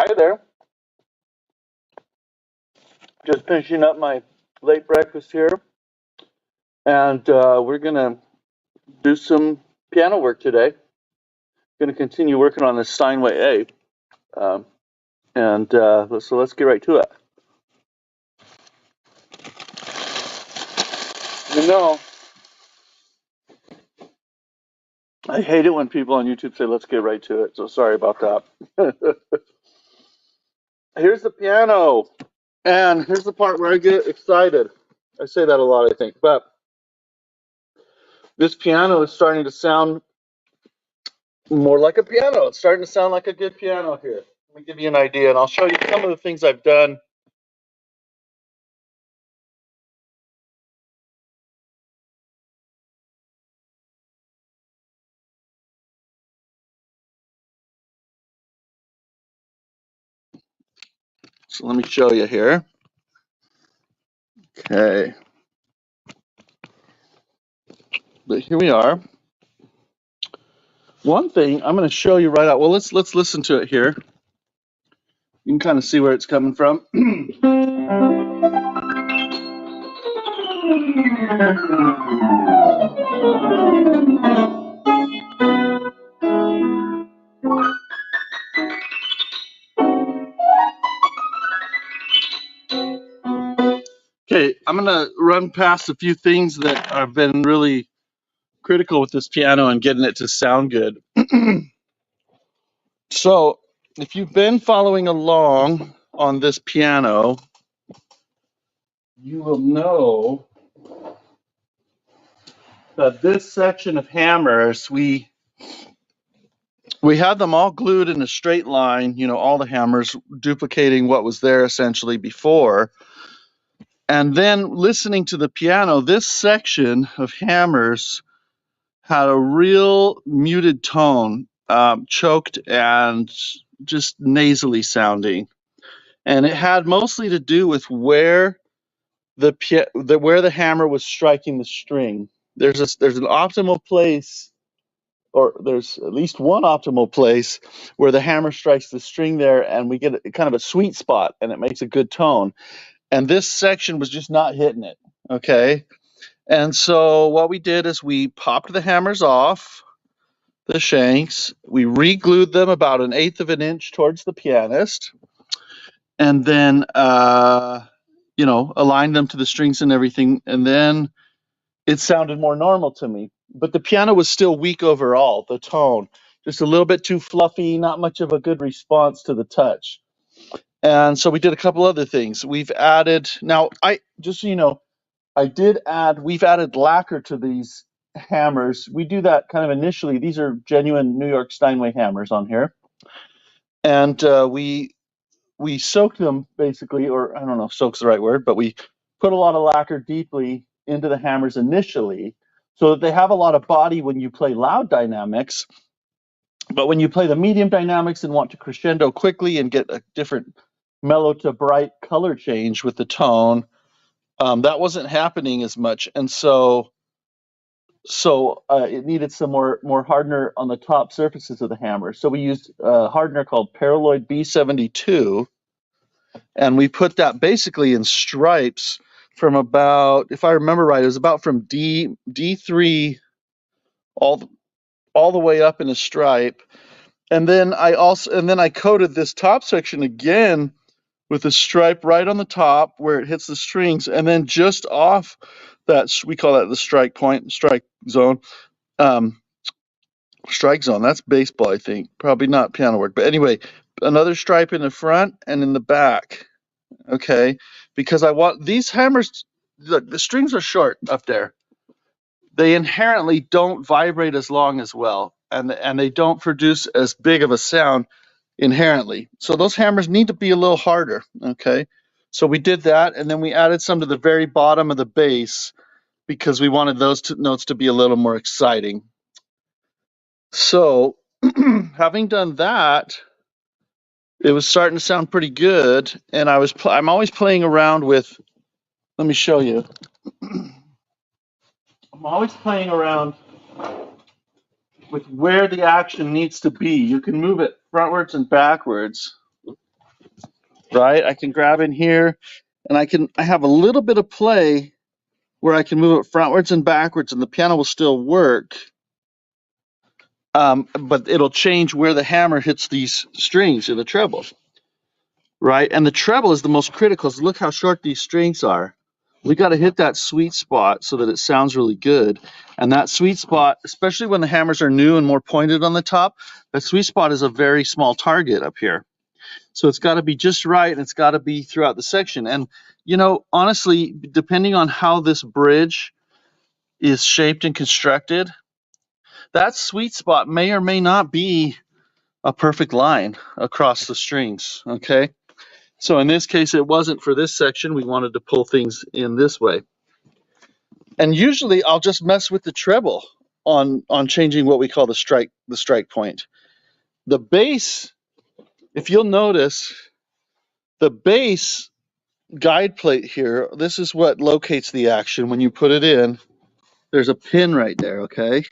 Hi there. Just finishing up my late breakfast here, and we're gonna do some piano work today. Gonna continue working on this Steinway A, and so let's get right to it. You know, I hate it when people on YouTube say "let's get right to it." So sorry about that. Here's the piano, and here's the part where I get excited. I say that a lot, I think, but this piano is starting to sound more like a piano. It's starting to sound like a good piano here. Let me give you an idea, and I'll show you some of the things I've done. So let me show you here. Okay. But here we are. One thing I'm going to show you right out. Well, let's listen to it here. You can kind of see where it's coming from. Okay, I'm going to run past a few things that have been really critical with this piano and getting it to sound good. So, if you've been following along on this piano, you will know that this section of hammers, we had them all glued in a straight line, all the hammers duplicating what was there essentially before. And then listening to the piano, this section of hammers had a real muted tone, choked and just nasally sounding. And it had mostly to do with where where the hammer was striking the string. There's an optimal place, or there's at least one optimal place where the hammer strikes the string there, and we get kind of a sweet spot, and it makes a good tone. And this section was just not hitting it. Okay. And so what we did is we popped the hammers off the shanks. We re-glued them about 1/8 of an inch towards the pianist, and then aligned them to the strings and everything. And then it sounded more normal to me. But the piano was still weak overall. The tone just a little bit too fluffy, not much of a good response to the touch. And so we did a couple other things. We've added now. I just so you know, we've added lacquer to these hammers. We do that kind of initially. These are genuine New York Steinway hammers on here. And we soak them basically, or I don't know if soak's the right word, but we put a lot of lacquer deeply into the hammers initially so that they have a lot of body when you play loud dynamics. But when you play the medium dynamics and want to crescendo quickly and get a different mellow to bright color change with the tone, that wasn't happening as much. And so it needed some more hardener on the top surfaces of the hammer. So we used a hardener called Paraloid B72, and we put that basically in stripes from about, if I remember right, it was about from D3 all the way up in a stripe. And then I coated this top section again with a stripe right on the top where it hits the strings, and then just off that, we call that the strike point, strike zone. Strike zone, that's baseball, I think. Probably not piano work. But anyway, another stripe in the front and in the back. Okay, because I want these hammers, the strings are short up there. They inherently don't vibrate as long as well, and they don't produce as big of a sound inherently. So those hammers need to be a little harder. Okay, so we did that, and then we added some to the very bottom of the bass because we wanted those notes to be a little more exciting. So having done that, it was starting to sound pretty good, and I'm always playing around with. Let me show you. I'm always playing around with where the action needs to be. You can move it frontwards and backwards. right? I can grab in here, and I have a little bit of play where I can move it frontwards and backwards, and the piano will still work. But it'll change where the hammer hits these strings in the treble, right? And the treble is the most critical. So look how short these strings are. We got to hit that sweet spot so that it sounds really good. And that sweet spot, especially when the hammers are new and more pointed on the top, that sweet spot is a very small target up here. So it's got to be just right, and it's got to be throughout the section. And, you know, honestly, depending on how this bridge is shaped and constructed, that sweet spot may or may not be a perfect line across the strings, okay? So in this case, it wasn't for this section. We wanted to pull things in this way. And usually I'll just mess with the treble on changing what we call the strike point. The bass, if you'll notice, the bass guide plate here, this is what locates the action. When you put it in, there's a pin right there, okay?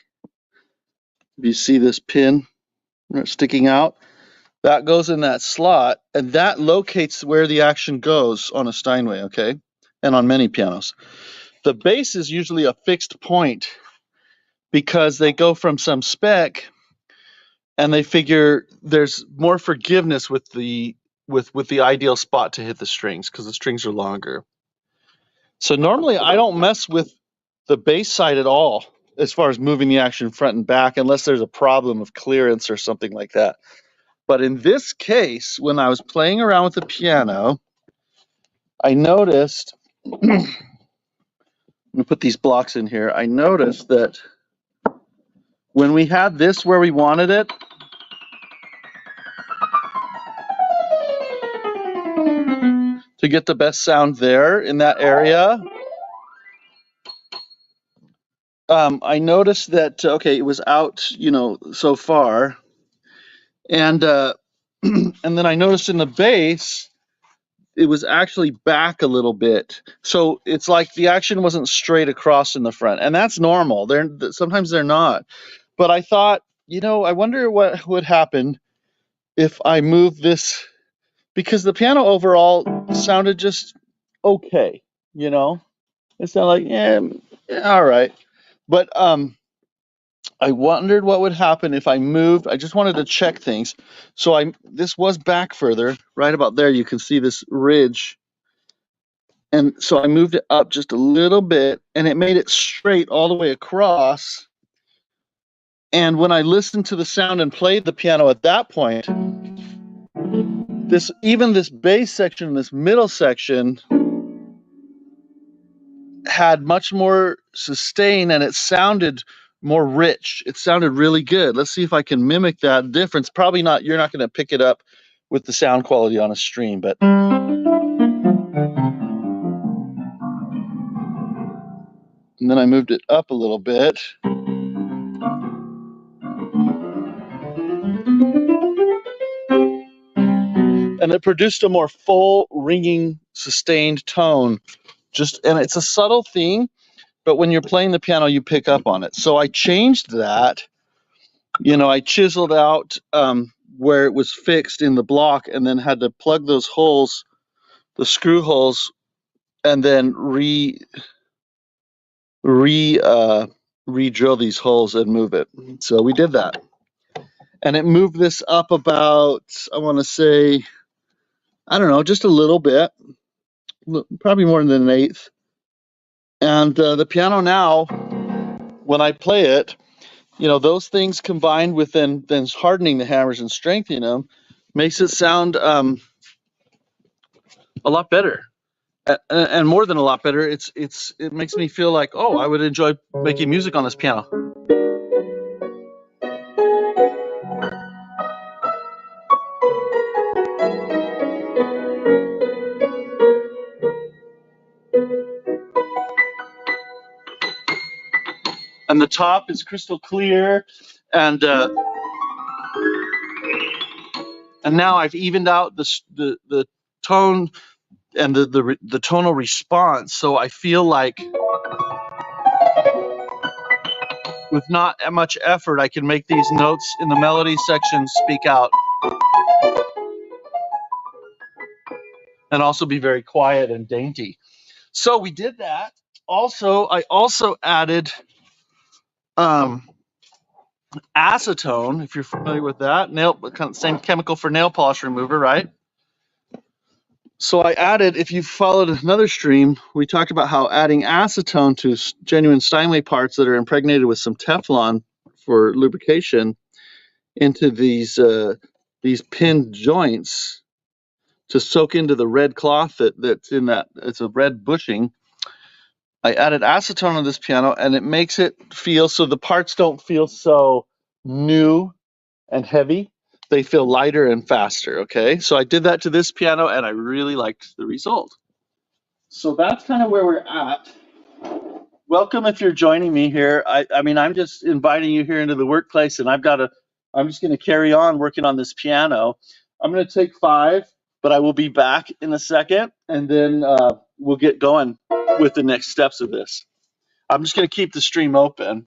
You see this pin sticking out? That goes in that slot, and that locates where the action goes on a Steinway, okay? And on many pianos. The bass is usually a fixed point because they go from some spec and they figure there's more forgiveness with the ideal spot to hit the strings because the strings are longer. So normally I don't mess with the bass side at all as far as moving the action front and back unless there's a problem of clearance or something like that. But in this case, when I was playing around with the piano, I noticed, I'm going to put these blocks in here, I noticed that when we had this where we wanted it, to get the best sound there in that area, I noticed that, okay, it was out, you know, so far. And, and then I noticed in the bass, it was actually back a little bit. So it's like the action wasn't straight across in the front. And that's normal. Sometimes they're not. But I thought, you know, I wonder what would happen if I move this, because the piano overall sounded just okay, you know? It sounded like, yeah, all right. But I wondered what would happen if I moved. I just wanted to check things. So this was back further, right about there. You can see this ridge. And so I moved it up just a little bit, and it made it straight all the way across. And when I listened to the sound and played the piano at that point, even this bass section, this middle section, had much more sustain, and it sounded more rich. It sounded really good. Let's see if I can mimic that difference. Probably not, you're not going to pick it up with the sound quality on a stream, but and then I moved it up a little bit. And it produced a more full, ringing, sustained tone. And it's a subtle thing, but when you're playing the piano, you pick up on it. So I changed that. You know, I chiseled out where it was fixed in the block, and then had to plug those holes, the screw holes, and then re-drill these holes and move it. So we did that, and it moved this up about, I want to say, I don't know, just a little bit, probably more than an eighth. And the piano now, when I play it, you know, those things combined with then hardening the hammers and strengthening them makes it sound a lot better. And more than a lot better, it makes me feel like, oh, I would enjoy making music on this piano. And the top is crystal clear, and now I've evened out the tone and the tonal response, so I feel like with not much effort, I can make these notes in the melody section speak out. and also be very quiet and dainty. So we did that. I also added um, acetone, if you're familiar with that, kind of same chemical for nail polish remover, right? So I added, if you followed another stream, we talked about how adding acetone to genuine Steinway parts that are impregnated with some Teflon for lubrication into these pinned joints to soak into the red cloth that's in that. It's a red bushing. I added acetone on this piano, and it makes it feel so the parts don't feel so new and heavy. They feel lighter and faster. Okay, so I did that to this piano, and I really liked the result. So that's kind of where we're at. Welcome if you're joining me here. I mean, I'm just inviting you here into the workplace, and I'm just going to carry on working on this piano. I'm going to take 5, but I will be back in a second, and then we'll get going with the next steps of this. I'm just going to keep the stream open.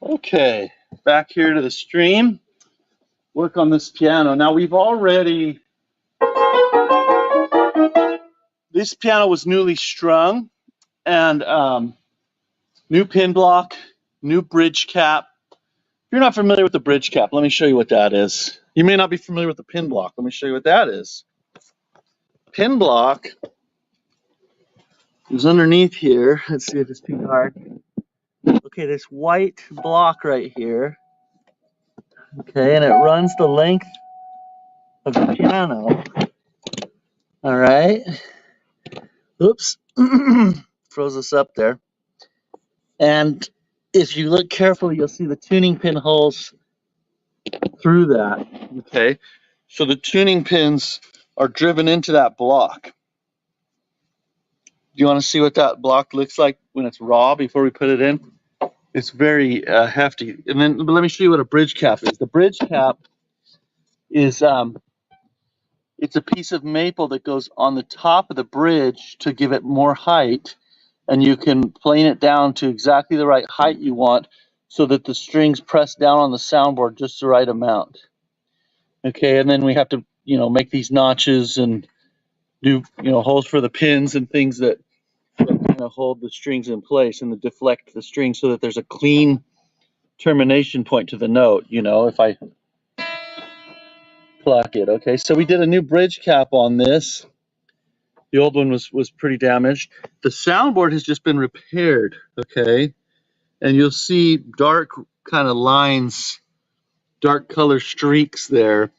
Okay, back here to the stream. Work on this piano. Now this piano was newly strung, and new pin block, new bridge cap. If you're not familiar with the bridge cap, let me show you what that is. You may not be familiar with the pin block. Let me show you what that is. Pin block is underneath here. Let's see if it's too dark. Okay, this white block right here. Okay, and it runs the length of the piano. All right. Oops. Froze us up there. And if you look carefully, you'll see the tuning pin holes through that. Okay. So the tuning pins are driven into that block. Do you want to see what that block looks like when it's raw before we put it in? It's very hefty. And then let me show you what a bridge cap is. The bridge cap is it's a piece of maple that goes on the top of the bridge to give it more height, and you can plane it down to exactly the right height you want so that the strings press down on the soundboard just the right amount. Okay, and then we have to, make these notches and do, holes for the pins and things that kind of hold the strings in place and deflect the strings so that there's a clean termination point to the note, if I pluck it. Okay, so we did a new bridge cap on this. The old one was pretty damaged. The soundboard has just been repaired, okay? And you'll see dark kind of lines, dark color streaks there.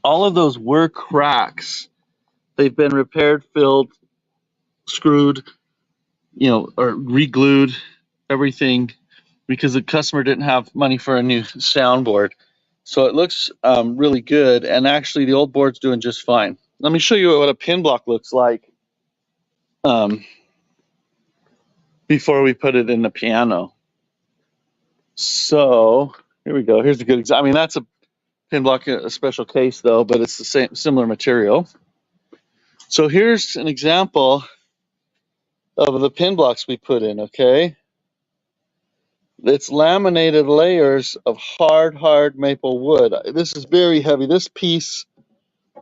All of those were cracks. They've been repaired, filled, screwed, or re-glued, everything, because the customer didn't have money for a new soundboard. So it looks really good, and actually the old board's doing just fine. Let me show you what a pin block looks like before we put it in the piano. So here we go. Here's a good example. I mean, that's a pin block, a special case though, but it's the similar material. So here's an example of the pin blocks we put in, okay? It's laminated layers of hard maple wood. This is very heavy. This piece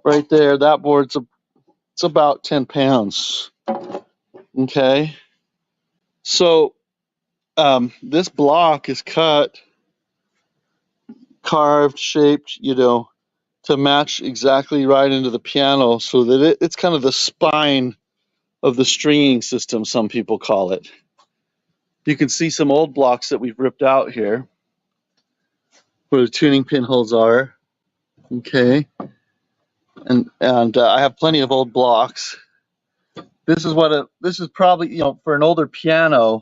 right there, that board's it's about 10 pounds, okay? So this block is cut, carved, shaped, to match exactly right into the piano so that it's kind of the spine of the stringing system, some people call it. You can see some old blocks that we've ripped out here where the tuning pin holes are, okay? And I have plenty of old blocks. This is probably, for an older piano,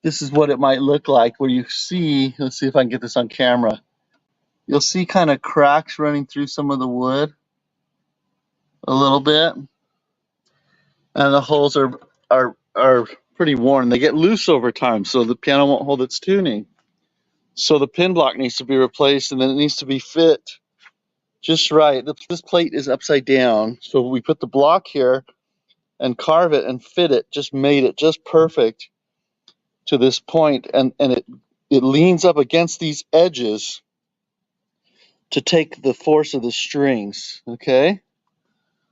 this is what it might look like, where you see, let's see if I can get this on camera. You'll see kind of cracks running through some of the wood a little bit. And the holes are pretty worn. They get loose over time, so the piano won't hold its tuning. So the pin block needs to be replaced, and then it needs to be fit just right. This plate is upside down, so we put the block here and carve it and fit it, just made it just perfect to this point, and it leans up against these edges to take the force of the strings, okay?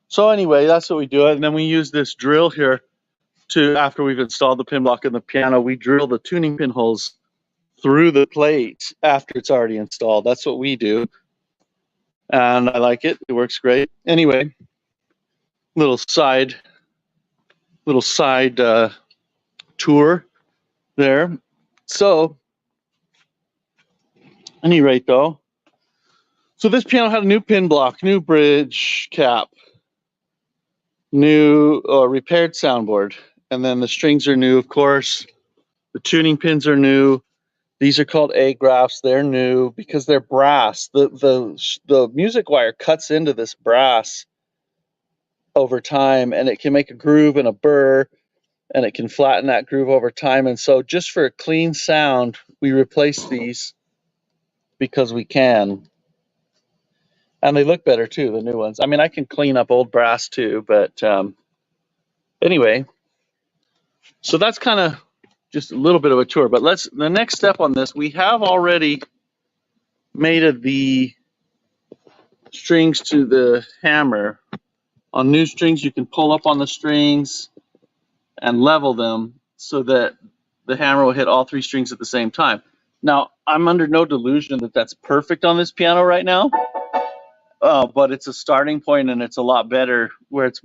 So anyway, that's what we do, and then we use this drill here after we've installed the pin block in the piano, we drill the tuning pin holes through the plate after it's already installed. That's what we do, and I like it. It works great. Anyway, little side tour there. So, at any rate, though, so this piano had a new pin block, new bridge cap, new repaired soundboard, and then the strings are new, of course. The tuning pins are new. These are called A-graphs. They're new because they're brass. The music wire cuts into this brass over time, and it can make a groove and a burr, and it can flatten that groove over time. And so just for a clean sound, we replace these because we can. And they look better too, the new ones. I mean, I can clean up old brass too, but anyway, so that's kind of just a little bit of a tour. But the next step on this, we have already mated the strings to the hammer. On new strings, you can pull up on the strings and level them so that the hammer will hit all three strings at the same time. Now, I'm under no delusion that that's perfect on this piano right now, but it's a starting point, and it's a lot better where it's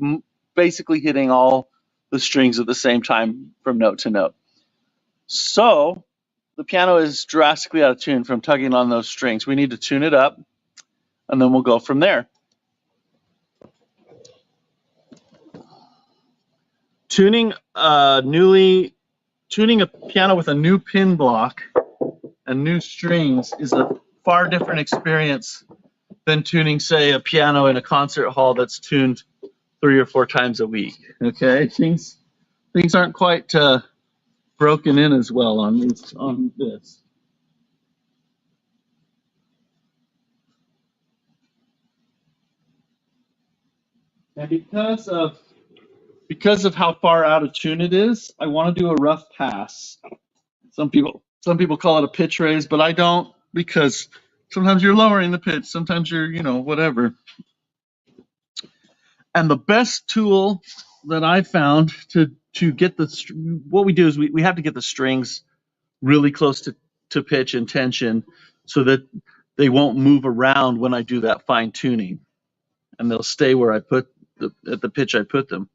basically hitting all the strings at the same time from note to note. So the piano is drastically out of tune from tugging on those strings. We need to tune it up. and then we'll go from there. Tuning a piano with a new pin block and new strings is a far different experience than tuning, say, a piano in a concert hall that's tuned 3 or 4 times a week. Okay, things aren't quite broken in as well on this. And because of how far out of tune it is, I want to do a rough pass. Some people call it a pitch raise, but I don't, because sometimes you're lowering the pitch, sometimes you're, whatever. And the best tool that I found to get what we do is we have to get the strings really close to pitch and tension so that they won't move around when I do that fine tuning, and they'll stay where I put at the pitch I put them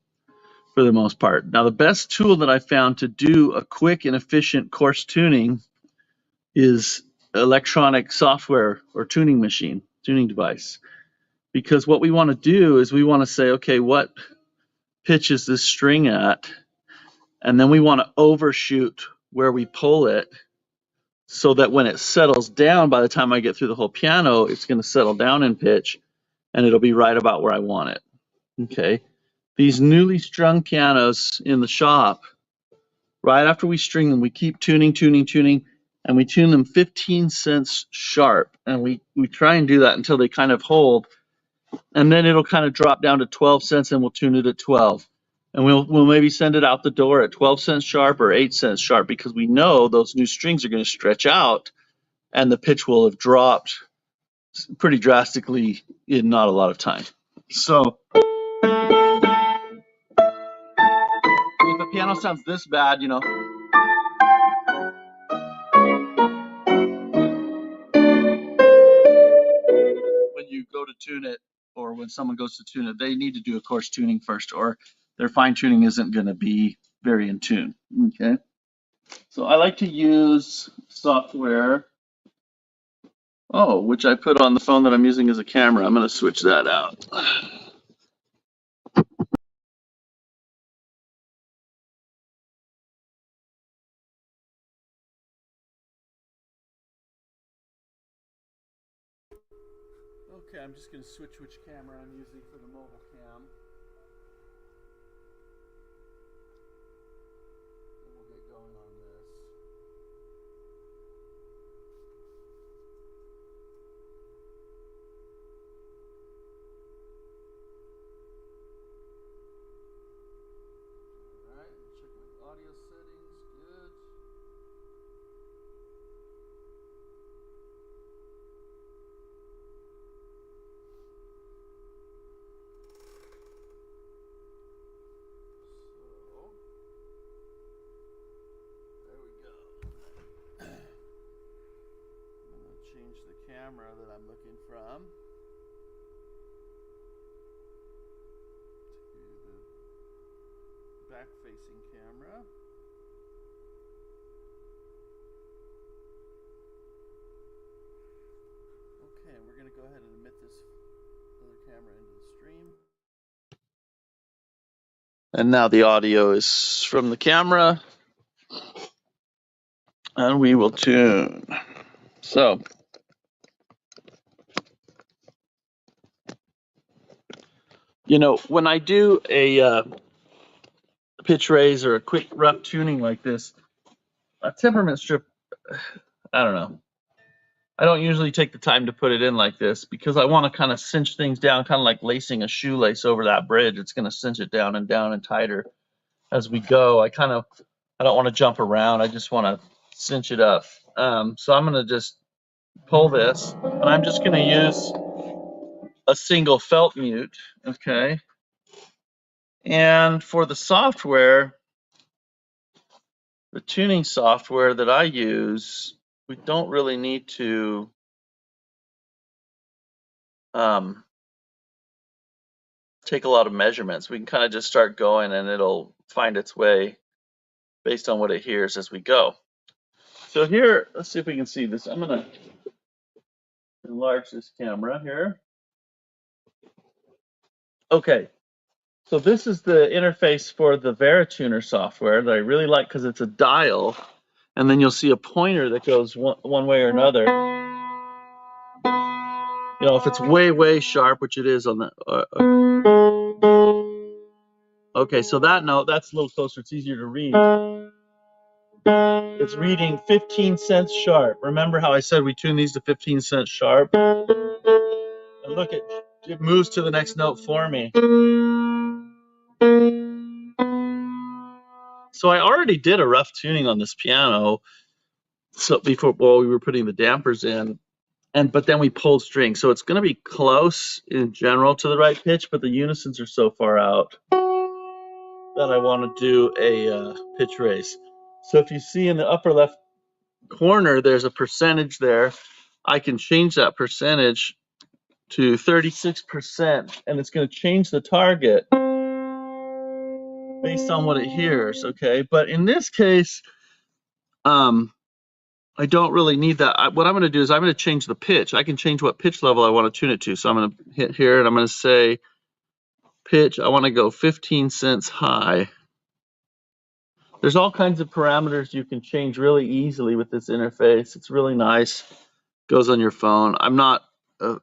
for the most part. Now, the best tool that I found to do a quick and efficient coarse tuning is electronic software or tuning device. Because what we want to do is we want to say, okay, what pitch is this string at? And then we want to overshoot where we pull it so that when it settles down, by the time I get through the whole piano, it's going to settle down in pitch and it'll be right about where I want it. Okay. These newly strung pianos in the shop, right after we string them, we keep tuning, and we tune them 15 cents sharp. And we try and do that until they kind of hold. And then it'll kind of drop down to 12 cents and we'll tune it at 12. And we'll maybe send it out the door at 12 cents sharp or 8 cents sharp, because we know those new strings are going to stretch out and the pitch will have dropped pretty drastically in not a lot of time. So if the piano sounds this bad, when you go to tune it, or when someone goes to tune it, they need to do a coarse tuning first, or their fine tuning isn't going to be very in tune. Okay. So I like to use software, which I put on the phone that I'm using as a camera. I'm going to switch that out. Okay, I'm just going to switch which camera I'm using for the mobile cam. And we'll get going on this. All right, check my audio settings. Good. Change the camera that I'm looking from to the back-facing camera. Okay, and we're going to go ahead and emit this other camera into the stream. And now the audio is from the camera, and we will tune. So, when I do a pitch raise or a quick rough tuning like this, a temperament strip, I don't know. I don't usually take the time to put it in like this because I want to kind of cinch things down, kind of like lacing a shoelace over that bridge. It's going to cinch it down and tighter as we go. I don't want to jump around. I just want to cinch it up. So I'm going to just pull this, and I'm just going to use a single felt mute. Okay. And for the software, the tuning software that I use, we don't really need to take a lot of measurements. We can kind of just start going and it'll find its way based on what it hears as we go. So here, let's see if we can see this. I'm gonna Enlarge this camera here. Okay, so this is the interface for the Varituner software that I really like because it's a dial, and then you'll see a pointer that goes one way or another. You know, if it's way sharp, which it is on the. Okay, so that note, that's a little closer. It's easier to read. It's reading 15 cents sharp. Remember how I said we tune these to 15 cents sharp? And look, it moves to the next note for me. So I already did a rough tuning on this piano. So before, well, we were putting the dampers in, but then we pulled strings. So it's going to be close in general to the right pitch, but the unisons are so far out that I want to do a pitch raise. So if you see in the upper left corner, there's a percentage there. I can change that percentage to 36%, and it's going to change the target based on what it hears, okay? But in this case, I don't really need that. What I'm going to do is I'm going to change the pitch. I can change what pitch level I want to tune it to. So I'm going to hit here, and I'm going to say pitch. I want to go 15 cents high. There's all kinds of parameters you can change really easily with this interface. It's really nice. Goes on your phone. I'm not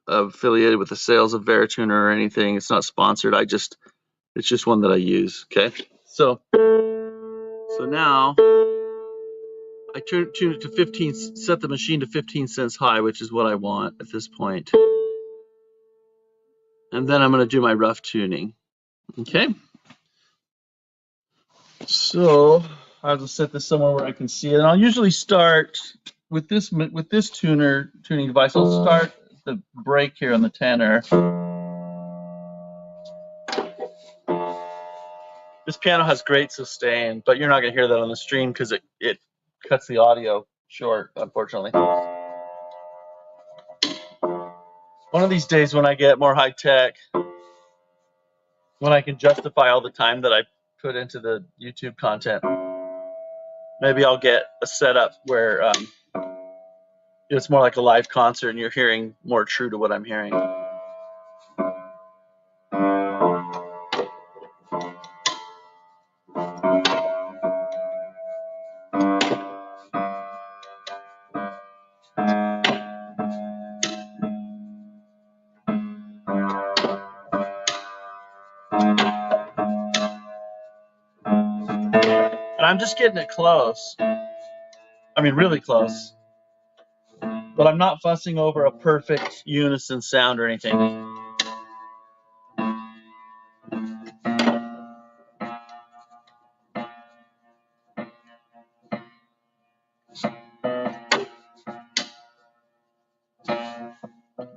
affiliated with the sales of Varituner or anything. It's not sponsored. It's just one that I use. Okay. So now I tune it to 15. Set the machine to 15 cents high, which is what I want at this point. And then I'm going to do my rough tuning. Okay. So I'll just set this somewhere where I can see it. And I'll usually start with this tuning device. I'll start the break here on the tenor. This piano has great sustain, but you're not going to hear that on the stream because it cuts the audio short, unfortunately. One of these days when I get more high tech, when I can justify all the time that I put into the YouTube content, maybe I'll get a setup where it's more like a live concert and you're hearing more true to what I'm hearing. And I'm just getting it close. I mean, really close. But I'm not fussing over a perfect unison sound or anything.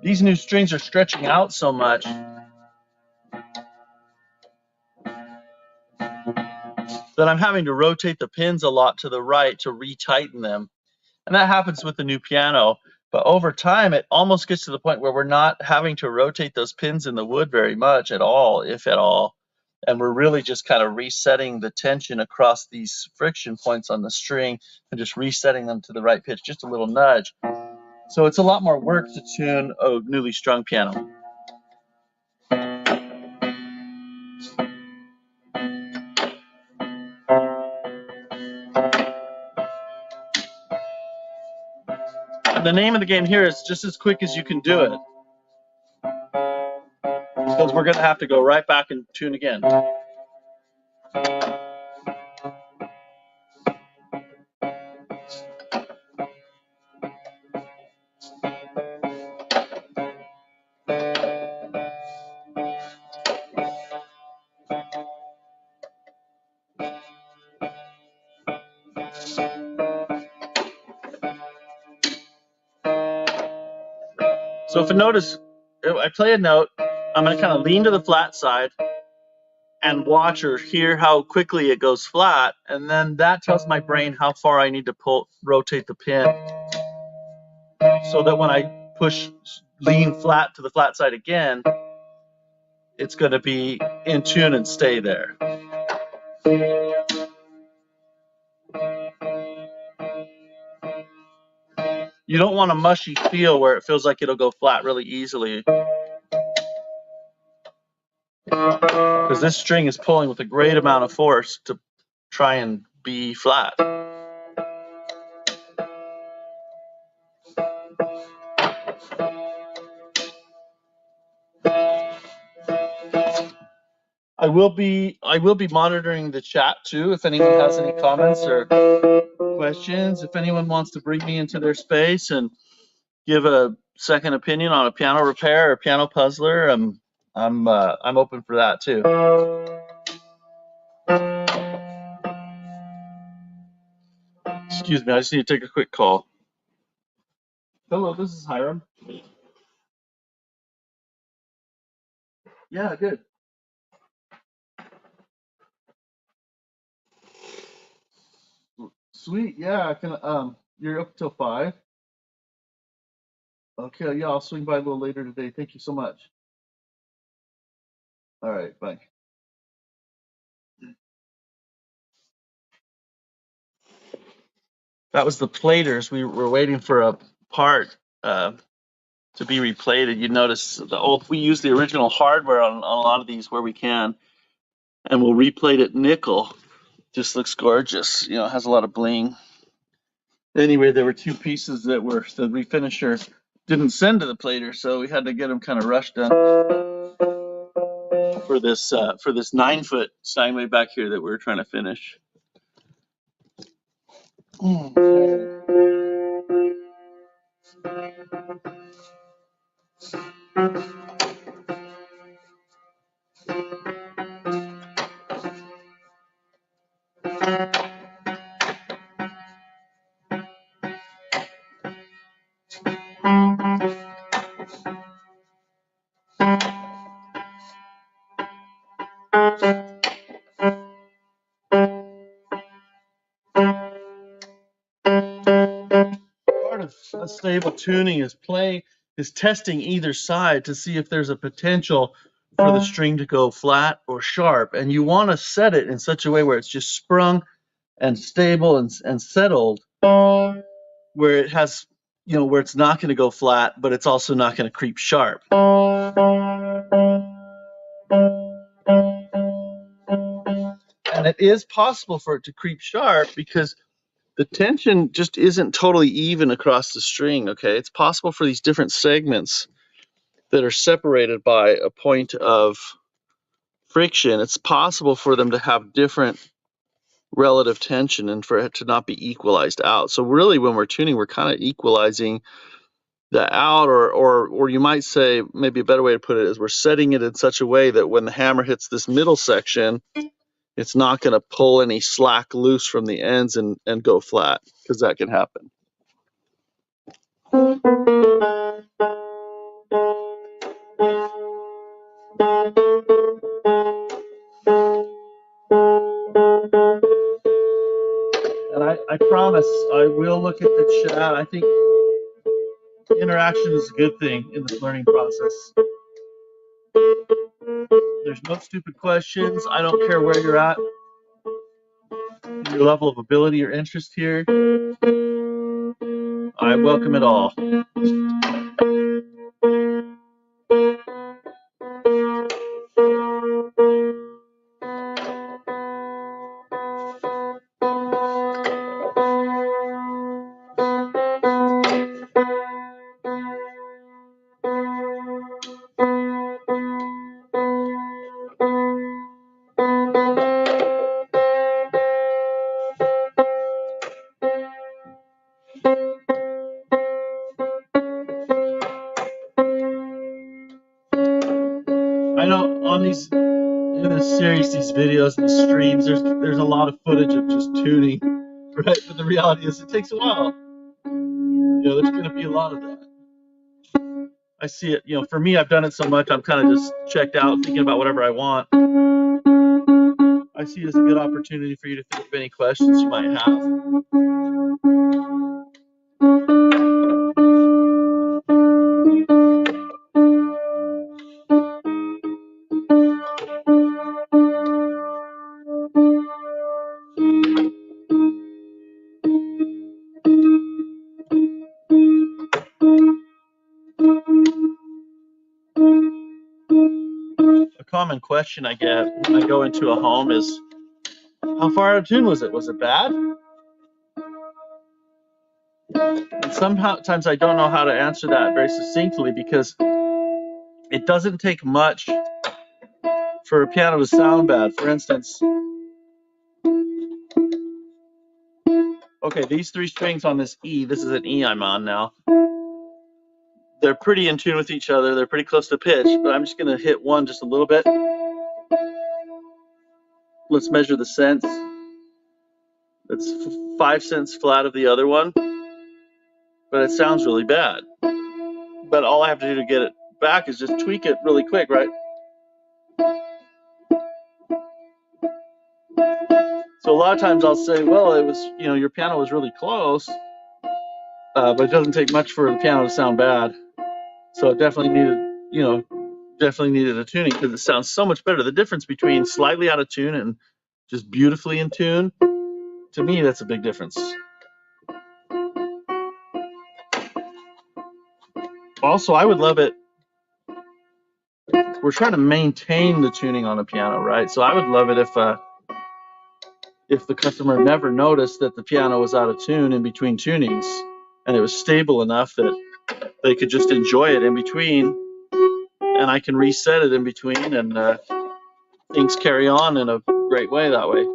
These new strings are stretching out so much that I'm having to rotate the pins a lot to the right to retighten them. And that happens with the new piano. But over time, it almost gets to the point where we're not having to rotate those pins in the wood very much at all, if at all. And we're really just kind of resetting the tension across these friction points on the string and just resetting them to the right pitch, just a little nudge. So it's a lot more work to tune a newly strung piano. And the name of the game here is just as quick as you can do it, because we're going to have to go right back and tune again. So if you notice, I play a note, I'm going to kind of lean to the flat side and watch or hear how quickly it goes flat, and then that tells my brain how far I need to rotate the pin, so that when I lean flat to the flat side again, it's going to be in tune and stay there. You don't want a mushy feel where it feels like it'll go flat really easily. Because this string is pulling with a great amount of force to try and be flat. I will be monitoring the chat too. If anyone has any comments or questions, if anyone wants to bring me into their space and give a second opinion on a piano repair or piano puzzler, I'm open for that too. Excuse me, I just need to take a quick call. Hello, this is Hiram. Yeah, good. Sweet. Yeah, I can. You're up till 5. Okay. Yeah, I'll swing by a little later today. Thank you so much. All right. Bye. That was the platers. We were waiting for a part to be replated. You notice we use the original hardware on a lot of these where we can, and we'll replate it nickel. Just looks gorgeous. You know, it has a lot of bling. Anyway, there were 2 pieces that were the refinisher didn't send to the plater, so we had to get them kind of rushed done for this 9-foot Steinway back here that we were trying to finish. Part of a stable tuning is testing either side to see if there's a potential for the string to go flat or sharp, and you want to set it in such a way where it's just sprung and stable and settled, where it has, where it's not going to go flat, but it's also not going to creep sharp. And it is possible for it to creep sharp because the tension just isn't totally even across the string, okay? It's possible for these different segments that are separated by a point of friction, it's possible for them to have different relative tension and for it to not be equalized out. So really when we're tuning, we're kind of equalizing the out, or you might say, maybe a better way to put it is we're setting it in such a way that when the hammer hits this middle section, it's not going to pull any slack loose from the ends and go flat, because that can happen. And I promise I will look at the chat. I think interaction is a good thing in this learning process. There's no stupid questions. I don't care where you're at, your level of ability or interest here. I welcome it all. I know on these, in this series, these videos, these streams, there's a lot of footage of just tuning, right? But the reality is it takes a while. There's going to be a lot of that. I see it, for me, I've done it so much, I'm kind of just checked out, thinking about whatever I want. I see it as a good opportunity for you to think of any questions you might have. common question I get when I go into a home is, how far out of tune was it? Was it bad? And sometimes I don't know how to answer that very succinctly, because it doesn't take much for a piano to sound bad. For instance, okay, these three strings on this E, this is an E I'm on now. They're pretty in tune with each other. They're pretty close to pitch, but I'm just going to hit one just a little bit. Let's measure the cents. It's 5 cents flat of the other one, but it sounds really bad. But all I have to do to get it back is just tweak it really quick, right? So a lot of times I'll say, well, it was, your piano was really close, but it doesn't take much for the piano to sound bad. So it definitely needed a tuning, because it sounds so much better. The difference between slightly out of tune and just beautifully in tune, to me, that's a big difference. Also, I would love it. We're trying to maintain the tuning on a piano, right? So I would love it if the customer never noticed that the piano was out of tune in between tunings, and it was stable enough that they could just enjoy it in between, and I can reset it in between, and things carry on in a great way that way.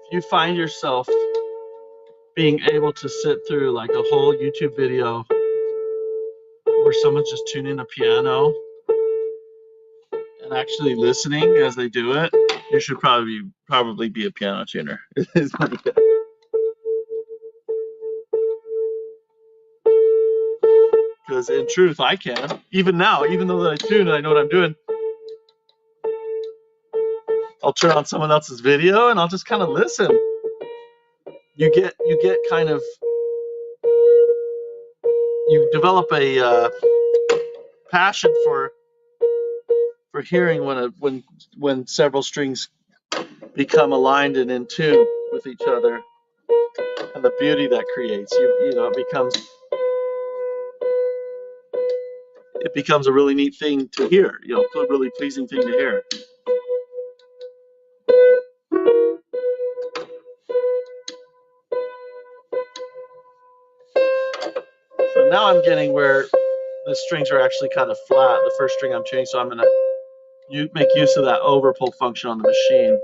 If you find yourself being able to sit through like a whole YouTube video where someone's just tuning a piano and actually listening as they do it, you should probably be a piano tuner. Because in truth, I can. Even now, even though I tune and I know what I'm doing, I'll turn on someone else's video and I'll just kind of listen. You develop a passion for hearing when several strings become aligned and in tune with each other, and the beauty that creates. It becomes a really neat thing to hear. A really pleasing thing to hear. So now I'm getting where the strings are actually kind of flat, the first string I'm tuning, so I'm going to make use of that overpull function on the machine.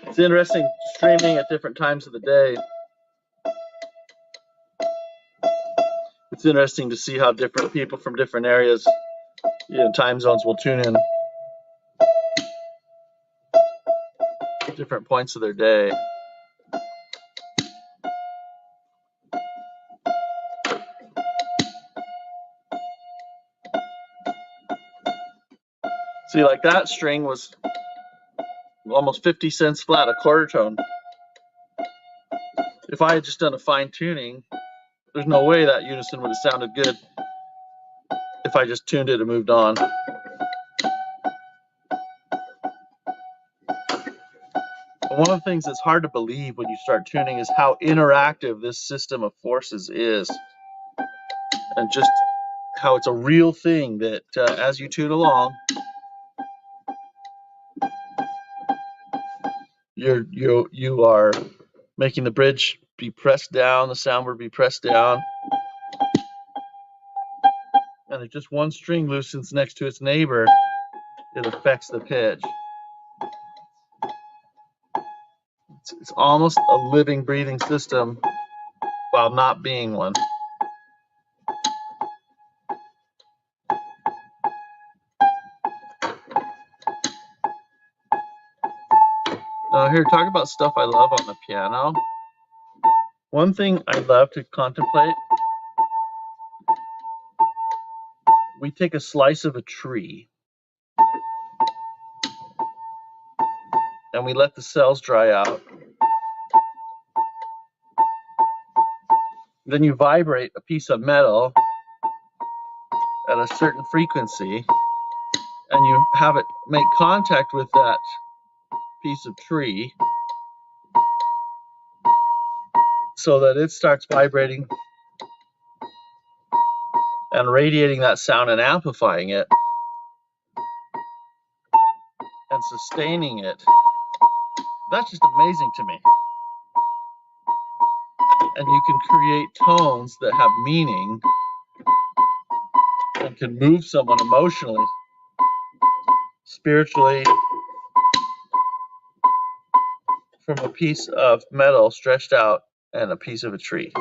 It's interesting streaming at different times of the day. It's interesting to see how different people from different areas, time zones, will tune in at different points of their day. See, like that string was almost 50 cents flat, a quarter tone. If I had just done a fine tuning, there's no way that unison would have sounded good if I just tuned it and moved on. But one of the things that's hard to believe when you start tuning is how interactive this system of forces is, and just how it's a real thing that as you tune along, you are making the bridge be pressed down, the soundboard be pressed down, and if just one string loosens next to its neighbor, it affects the pitch. It's almost a living, breathing system while not being one. Here, talk about stuff I love on the piano. One thing I love to contemplate, we take a slice of a tree and we let the cells dry out. Then you vibrate a piece of metal at a certain frequency and you have it make contact with that piece of tree so that it starts vibrating and radiating that sound and amplifying it and sustaining it. That's just amazing to me. And you can create tones that have meaning and can move someone emotionally, spiritually, from a piece of metal stretched out and a piece of a tree.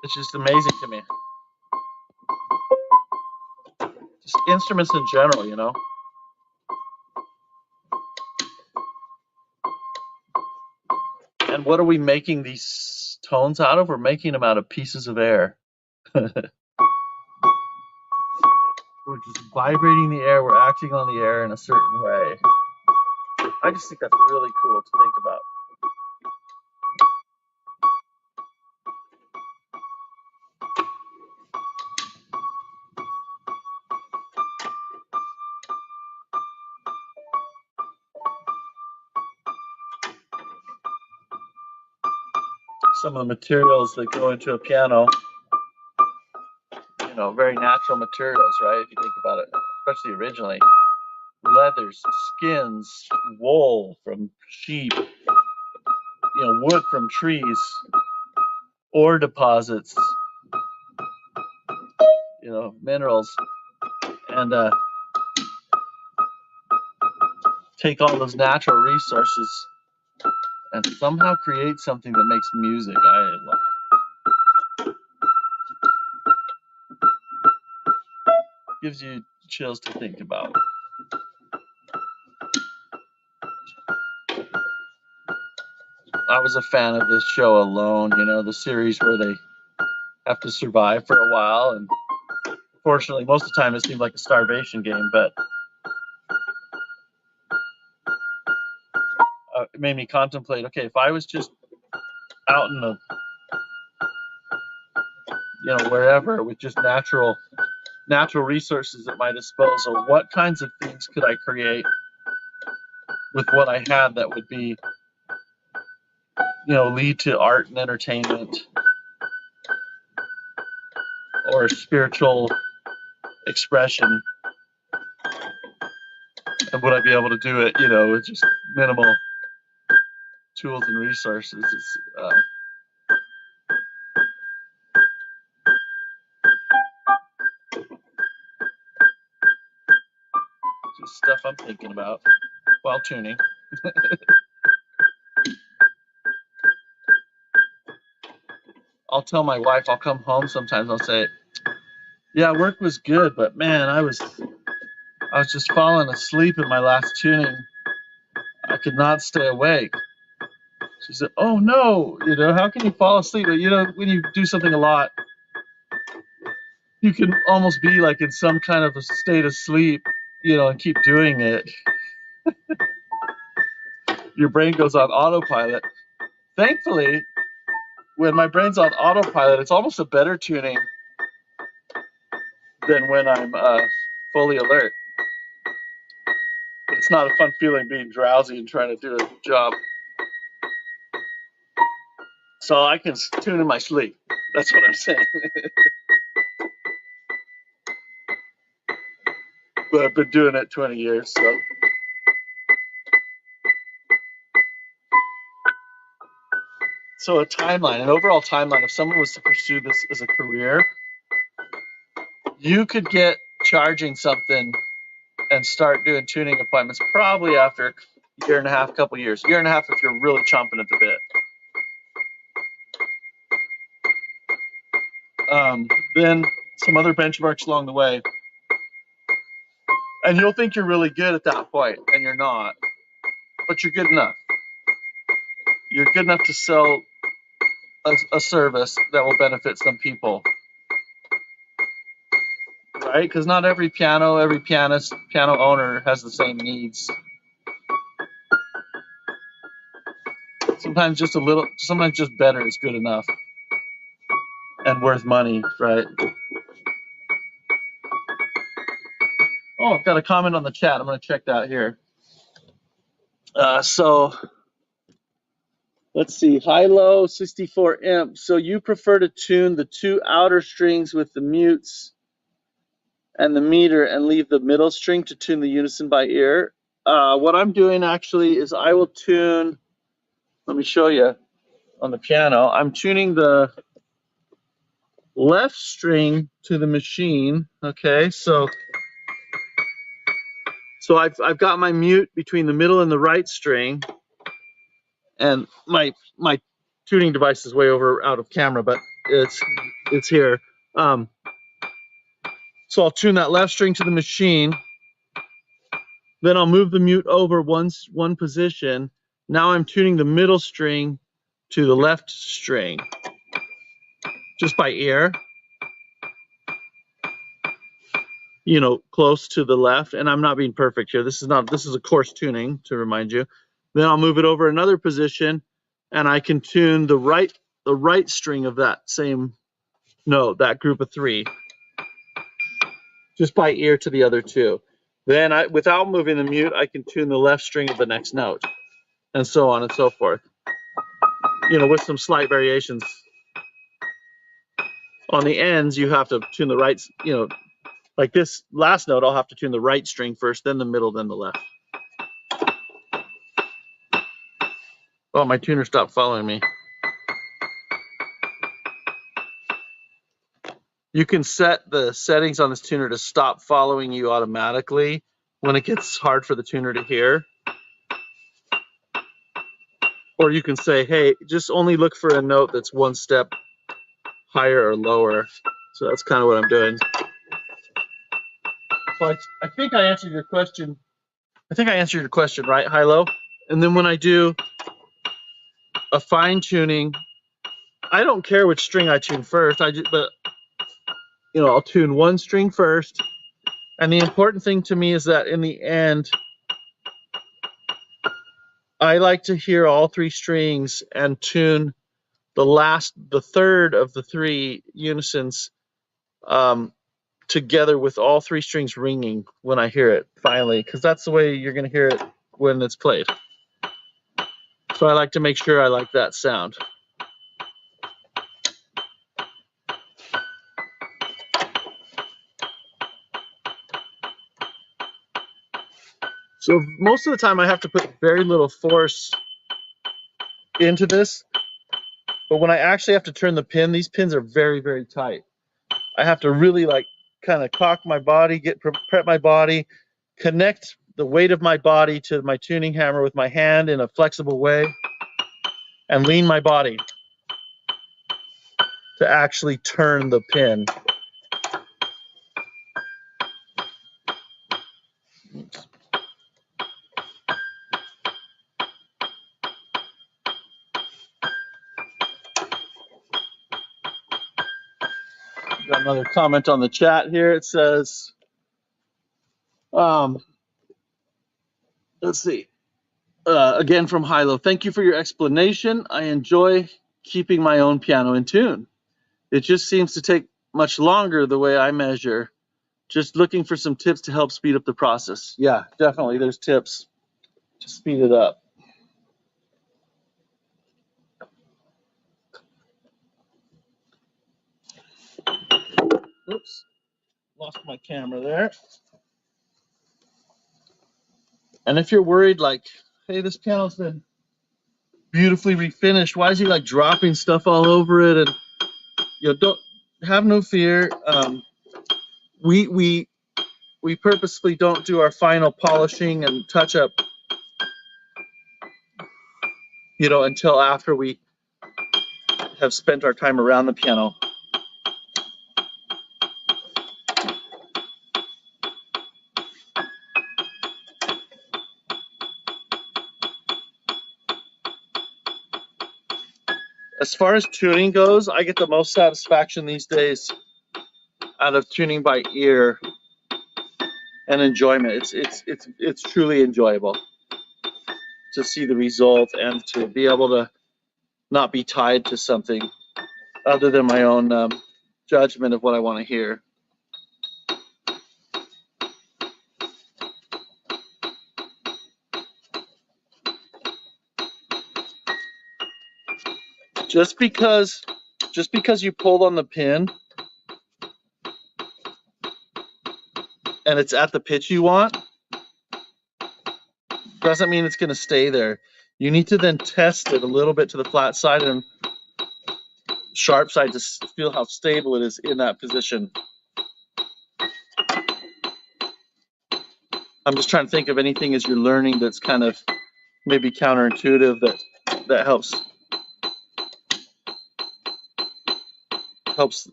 It's just amazing to me. Just instruments in general, you know. And what are we making these tones out of? We're making them out of pieces of air. We're just vibrating the air. We're acting on the air in a certain way. I just think that's really cool to think about. Some of the materials that go into a piano, you know, very natural materials, right? If you think about it, especially originally, leathers, skins, wool from sheep, you know, wood from trees, ore deposits, you know, minerals, and take all those natural resources and somehow create something that makes music. Gives you chills to think about. I was a fan of this show Alone, you know, the series where they have to survive for a while, and fortunately most of the time it seemed like a starvation game, but it made me contemplate, okay, if I was just out in the, you know, wherever with just natural resources at my disposal, what kinds of things could I create with what I had that would be, you know, lead to art and entertainment or spiritual expression? And would I be able to do it, you know, with just minimal tools and resources? It's just stuff I'm thinking about while tuning. I'll tell my wife, I'll come home sometimes, I'll say, yeah, work was good, but man, I was just falling asleep in my last tuning. I could not stay awake. She said, oh no, you know, how can you fall asleep? You know, when you do something a lot, you can almost be like in some kind of a state of sleep and keep doing it, your brain goes on autopilot. Thankfully, when my brain's on autopilot, it's almost a better tuning than when I'm fully alert. But it's not a fun feeling being drowsy and trying to do a job. So I can tune in my sleep. That's what I'm saying. But I've been doing it 20 years, so. So a timeline, an overall timeline, if someone was to pursue this as a career, you could get charging something and start doing tuning appointments probably after a year and a half, couple years. Year and a half if you're really chomping at the bit. Then some other benchmarks along the way. And you'll think you're really good at that point, and you're not. But you're good enough. You're good enough to sell a service that will benefit some people. Right? Because not every pianist, piano owner has the same needs. Sometimes just better is good enough and worth money, right? Oh, I've got a comment on the chat. I'm going to check that here. So let's see, high-low 64 imp. So you prefer to tune the two outer strings with the mutes and the meter and leave the middle string to tune the unison by ear? What I'm doing actually is I will tune, let me show you on the piano. I'm tuning the left string to the machine. Okay, so I've got my mute between the middle and the right string, and my tuning device is way over out of camera, but it's here. So I'll tune that left string to the machine. Then I'll move the mute over one position. Now I'm tuning the middle string to the left string, just by ear. Close to the left, and I'm not being perfect here. This is a coarse tuning, to remind you. Then I'll move it over another position, and I can tune the right string of that same note, that group of three, just by ear to the other two. Then without moving the mute, I can tune the left string of the next note, and so on and so forth. With some slight variations. On the ends, you have to tune the right, like this last note, I'll have to tune the right string first, then the middle, then the left. Oh, my tuner stopped following me. You can set the settings on this tuner to stop following you automatically when it gets hard for the tuner to hear. Or you can say, hey, just only look for a note that's one step higher or lower. So that's kind of what I'm doing. So I think I answered your question. Right? High-low. And then when I do a fine tuning, I don't care which string I tune first. I'll tune one string first. And the important thing to me is that in the end, I like to hear all three strings and tune the third of the three unisons together with all three strings ringing when I hear it finally, because that's the way you're going to hear it when it's played. So I like to make sure I like that sound. So most of the time I have to put very little force into this, but when I actually have to turn the pin, these pins are very, very tight. I have to really kind of cock my body, prep my body, connect the weight of my body to my tuning hammer with my hand in a flexible way, and lean my body to actually turn the pin. Oops. Got another comment on the chat here. It says, Um, let's see. Again from Hilo, thank you for your explanation. I enjoy keeping my own piano in tune. It just seems to take much longer the way I measure. Just looking for some tips to help speed up the process. Yeah, definitely. There's tips to speed it up. Oops, lost my camera there. And if you're worried, like, hey, this piano's been beautifully refinished, why is he like dropping stuff all over it? And don't have no fear. We purposely don't do our final polishing and touch up, until after we have spent our time around the piano. As far as tuning goes, I get the most satisfaction these days out of tuning by ear and enjoyment. It's truly enjoyable to see the result and to be able to not be tied to something other than my own judgment of what I want to hear. Just because you pulled on the pin and it's at the pitch you want doesn't mean it's going to stay there. You need to then test it a little bit to the flat side and sharp side to feel how stable it is in that position. I'm just trying to think of anything as you're learning that's kind of maybe counterintuitive that helps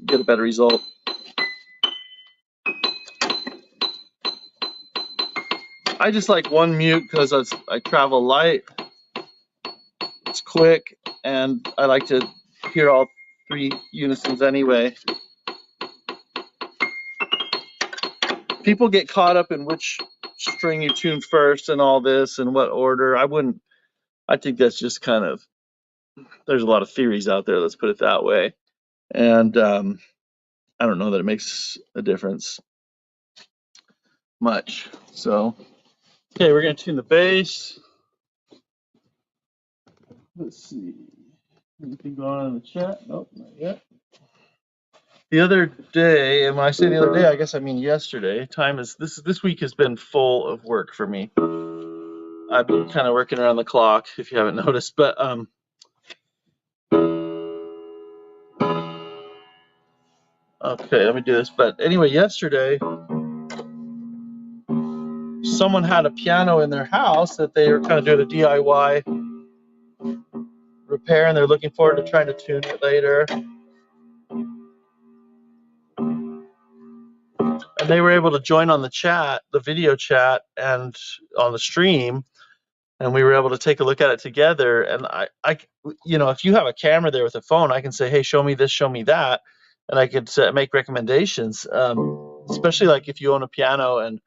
get a better result. I just like one mute because I travel light, it's quick, and I like to hear all three unisons anyway. People get caught up in which string you tune first and all this and what order. I think that's just kind of, there's a lot of theories out there, let's put it that way. And I don't know that it makes a difference much. So, okay, we're going to tune the bass. Let's see. Anything going on in the chat? Nope, not yet. The other day, and when I say the other day, I guess I mean yesterday. This week has been full of work for me. I've been kind of working around the clock, if you haven't noticed. But okay, let me do this. But anyway, yesterday, someone had a piano in their house that they were kind of doing a DIY repair, and they're looking forward to trying to tune it later. And they were able to join on the chat, the video chat, and on the stream, and we were able to take a look at it together. And I if you have a camera there with a phone, I can say, hey, show me this, show me that, and I could make recommendations. Especially like if you own a piano and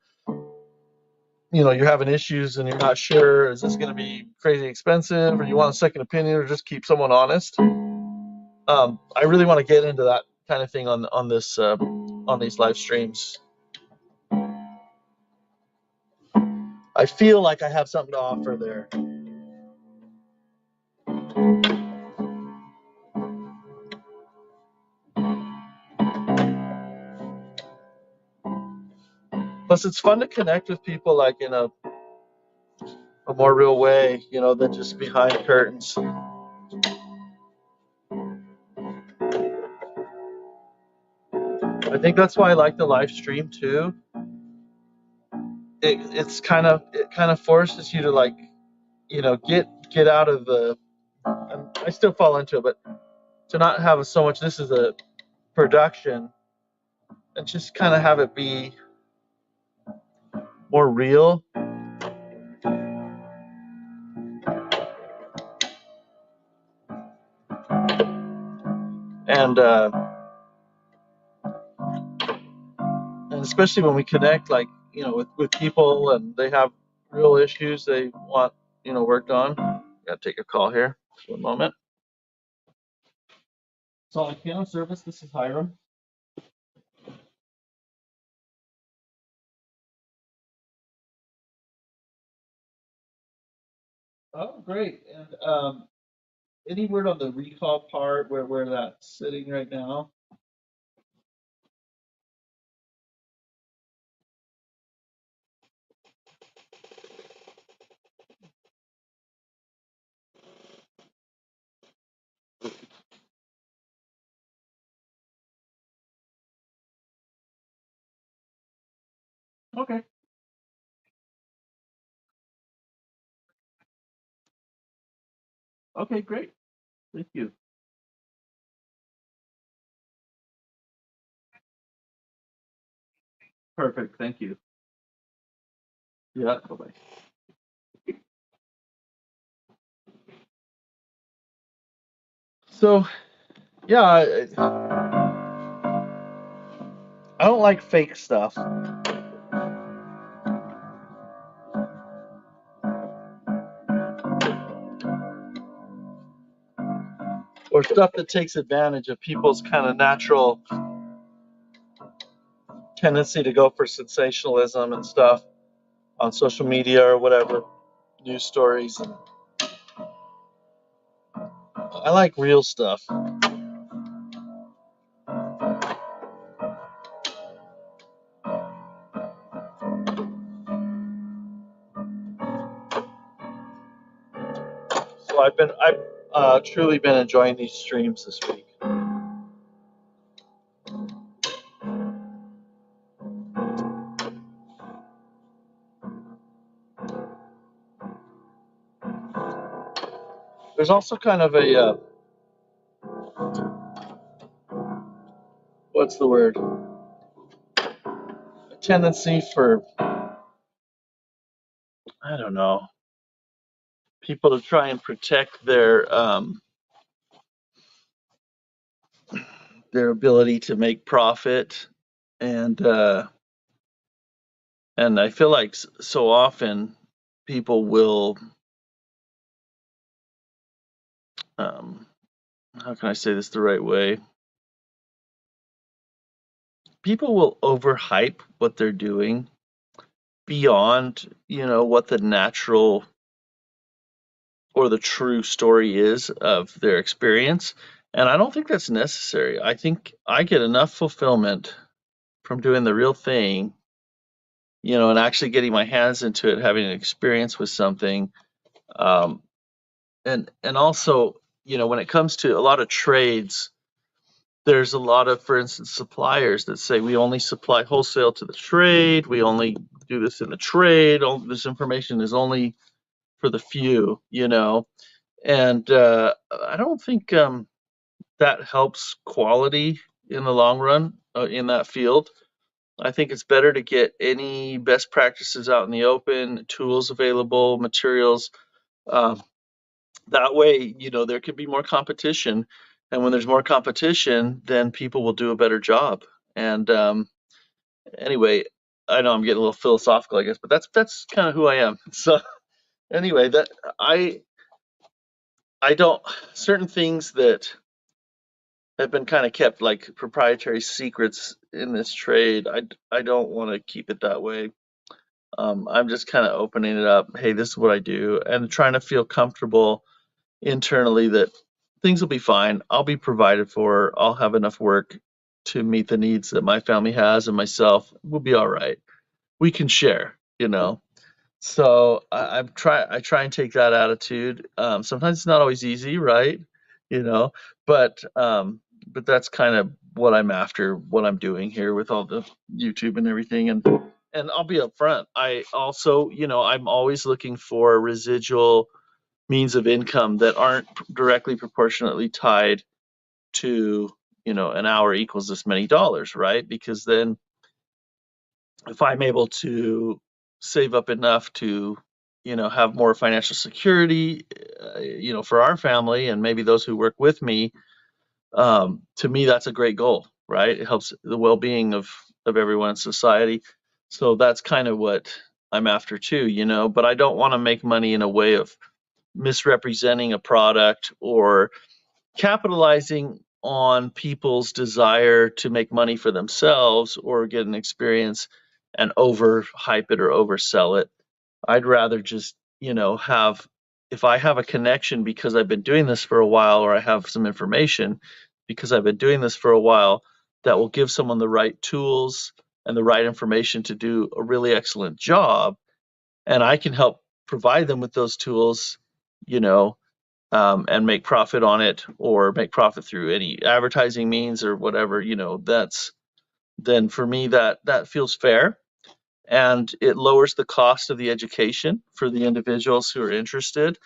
you're having issues and you're not sure, is this going to be crazy expensive, or you want a second opinion, or just keep someone honest. I really want to get into that kind of thing on these live streams. I feel like I have something to offer there. Plus, it's fun to connect with people like in a more real way, than just behind curtains. I think that's why I like the live stream too. It kind of forces you to get out of the. And I still fall into it, but to not have so much. This is a production, and just kind of have it be more real. And especially when we connect, like with people, and they have real issues they want, worked on. Gotta take a call here. Just one moment. Solid piano service. This is Hiram. Oh, great. And any word on the recall part, where that's sitting right now? Okay. Okay, great. Thank you. Perfect. Thank you. Yeah. Bye bye. So yeah, I don't like fake stuff or stuff that takes advantage of people's kind of natural tendency to go for sensationalism and stuff on social media or whatever, news stories. And I like real stuff. So I've truly been enjoying these streams this week. There's also kind of a what's the word? A tendency for, I don't know, people to try and protect their ability to make profit, and I feel like so often people will, um, how can I say this the right way? People will overhype what they're doing beyond, what the natural or the true story is of their experience. And I don't think that's necessary. I think I get enough fulfillment from doing the real thing, and actually getting my hands into it, having an experience with something. Um, and also, when it comes to a lot of trades, there's a lot of, for instance, suppliers that say we only supply wholesale to the trade, we only do this in the trade, all this information is only for the few, and I don't think that helps quality in the long run in that field. I think it's better to get any best practices out in the open, tools available, materials. Um, that way, there could be more competition, and when there's more competition, then people will do a better job. And anyway, I know I'm getting a little philosophical, I guess, but that's kind of who I am. So anyway, that I don't, certain things that have been kind of kept like proprietary secrets in this trade. I don't want to keep it that way. I'm just kind of opening it up. Hey, this is what I do, and trying to feel comfortable internally that things will be fine. I'll be provided for. I'll have enough work to meet the needs that my family has, and myself. We'll be all right. We can share. So I try and take that attitude. Sometimes it's not always easy, right? You know, but but that's kind of what I'm after, what I'm doing here with all the YouTube and everything. And I'll be upfront. I also, I'm always looking for residual means of income that aren't directly proportionately tied to, an hour equals this many dollars, right? Because then if I'm able to save up enough to, have more financial security, for our family and maybe those who work with me, to me, that's a great goal, right? It helps the well-being of everyone in society. So that's kind of what I'm after too, you know, but I don't want to make money in a way of misrepresenting a product or capitalizing on people's desire to make money for themselves or get an experience and overhype it or oversell it. I'd rather just, you know, have, if I have a connection because I've been doing this for a while, or I have some information because I've been doing this for a while, that will give someone the right tools and the right information to do a really excellent job, and I can help provide them with those tools, you know, and make profit on it, or make profit through any advertising means or whatever, you know, that's, then for me that feels fair, and it lowers the cost of the education for the individuals who are interested,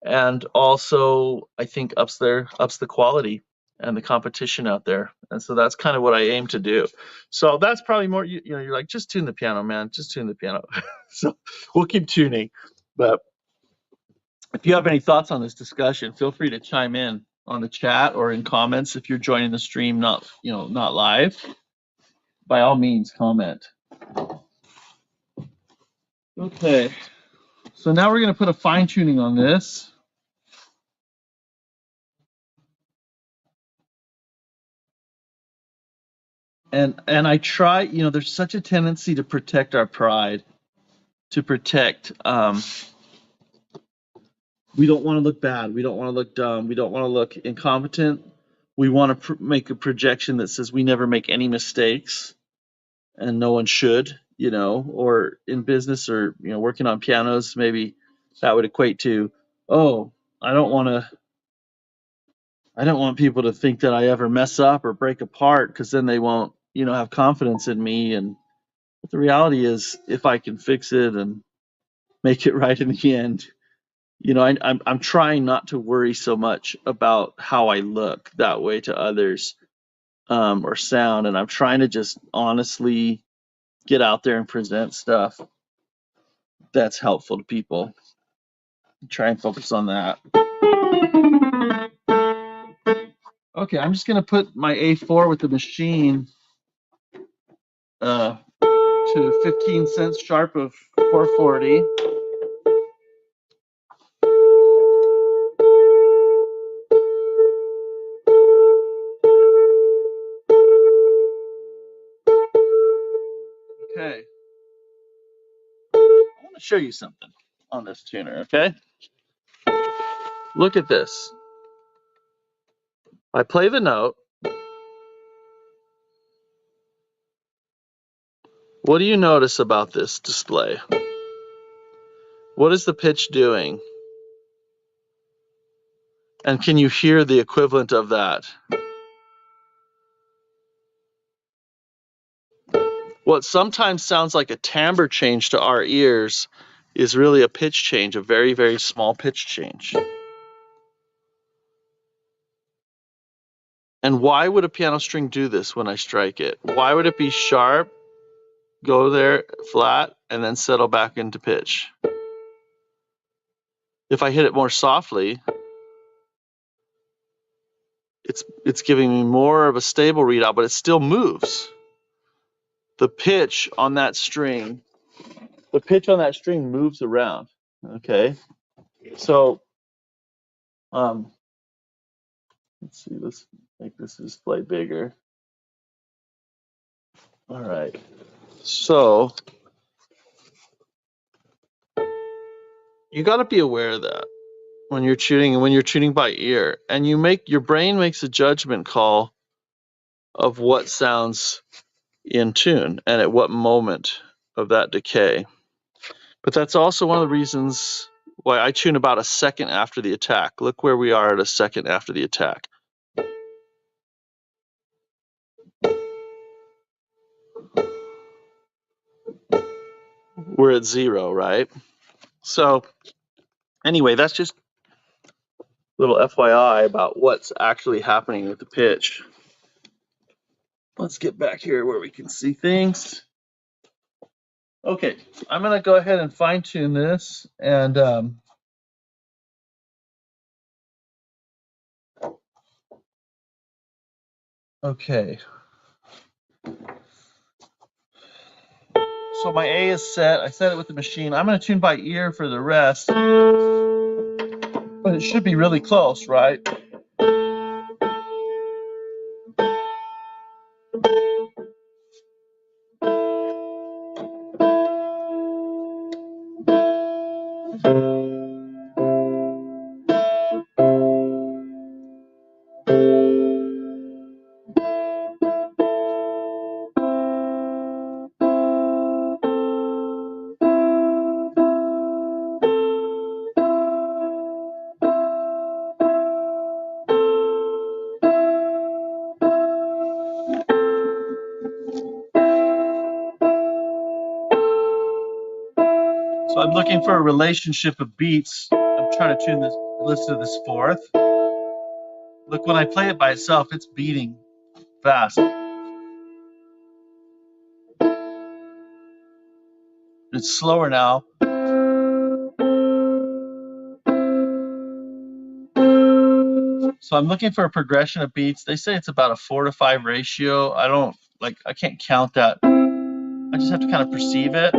and also I think ups the quality and the competition out there, and so that's kind of what I aim to do. So that's probably more, you know, you're like, just tune the piano, man, just tune the piano. So we'll keep tuning. But if you have any thoughts on this discussion, feel free to chime in on the chat or in comments. If you're joining the stream, not, you know, not live, by all means comment. Okay, so now we're going to put a fine tuning on this. And I try, you know, there's such a tendency to protect our pride, to protect, we don't want to look bad, we don't want to look dumb, we don't want to look incompetent. We want to make a projection that says we never make any mistakes, and no one should, you know, or in business, or, you know, working on pianos, maybe that would equate to, oh, I don't want to, I don't want people to think that I ever mess up or break apart, because then they won't, you know, have confidence in me. And but the reality is, if I can fix it and make it right in the end, you know, I'm trying not to worry so much about how I look that way to others, or sound, and I'm trying to just honestly get out there and present stuff that's helpful to people. Try and focus on that. Okay, I'm just gonna put my A4 with the machine to 15 cents sharp of 440. Okay, I want to show you something on this tuner. Okay, look at this. I play the note. What do you notice about this display? What is the pitch doing? And can you hear the equivalent of that? What sometimes sounds like a timbre change to our ears is really a pitch change, a very, very small pitch change. And why would a piano string do this when I strike it? Why would it be sharp, go there flat, and then settle back into pitch? If I hit it more softly, it's giving me more of a stable readout, but it still moves. The pitch on that string, moves around. Okay, so let's see. Let's make this display bigger. All right. So you got to be aware of that when you're tuning, and when you're tuning by ear, and your brain makes a judgment call of what sounds in tune and at what moment of that decay. But that's also one of the reasons why I tune about a second after the attack. Look where we are at a second after the attack. We're at 0, right? So anyway, that's just a little FYI about what's actually happening with the pitch. Let's get back here where we can see things. Okay, I'm going to go ahead and fine tune this, and okay. So my A is set. I set it with the machine. I'm going to tune by ear for the rest, but it should be really close, right? So I'm looking for a relationship of beats. I'm trying to tune this, listen to this fourth. Look, when I play it by itself, it's beating fast. It's slower now. So I'm looking for a progression of beats. They say it's about a 4 to 5 ratio. I can't count that. I just have to kind of perceive it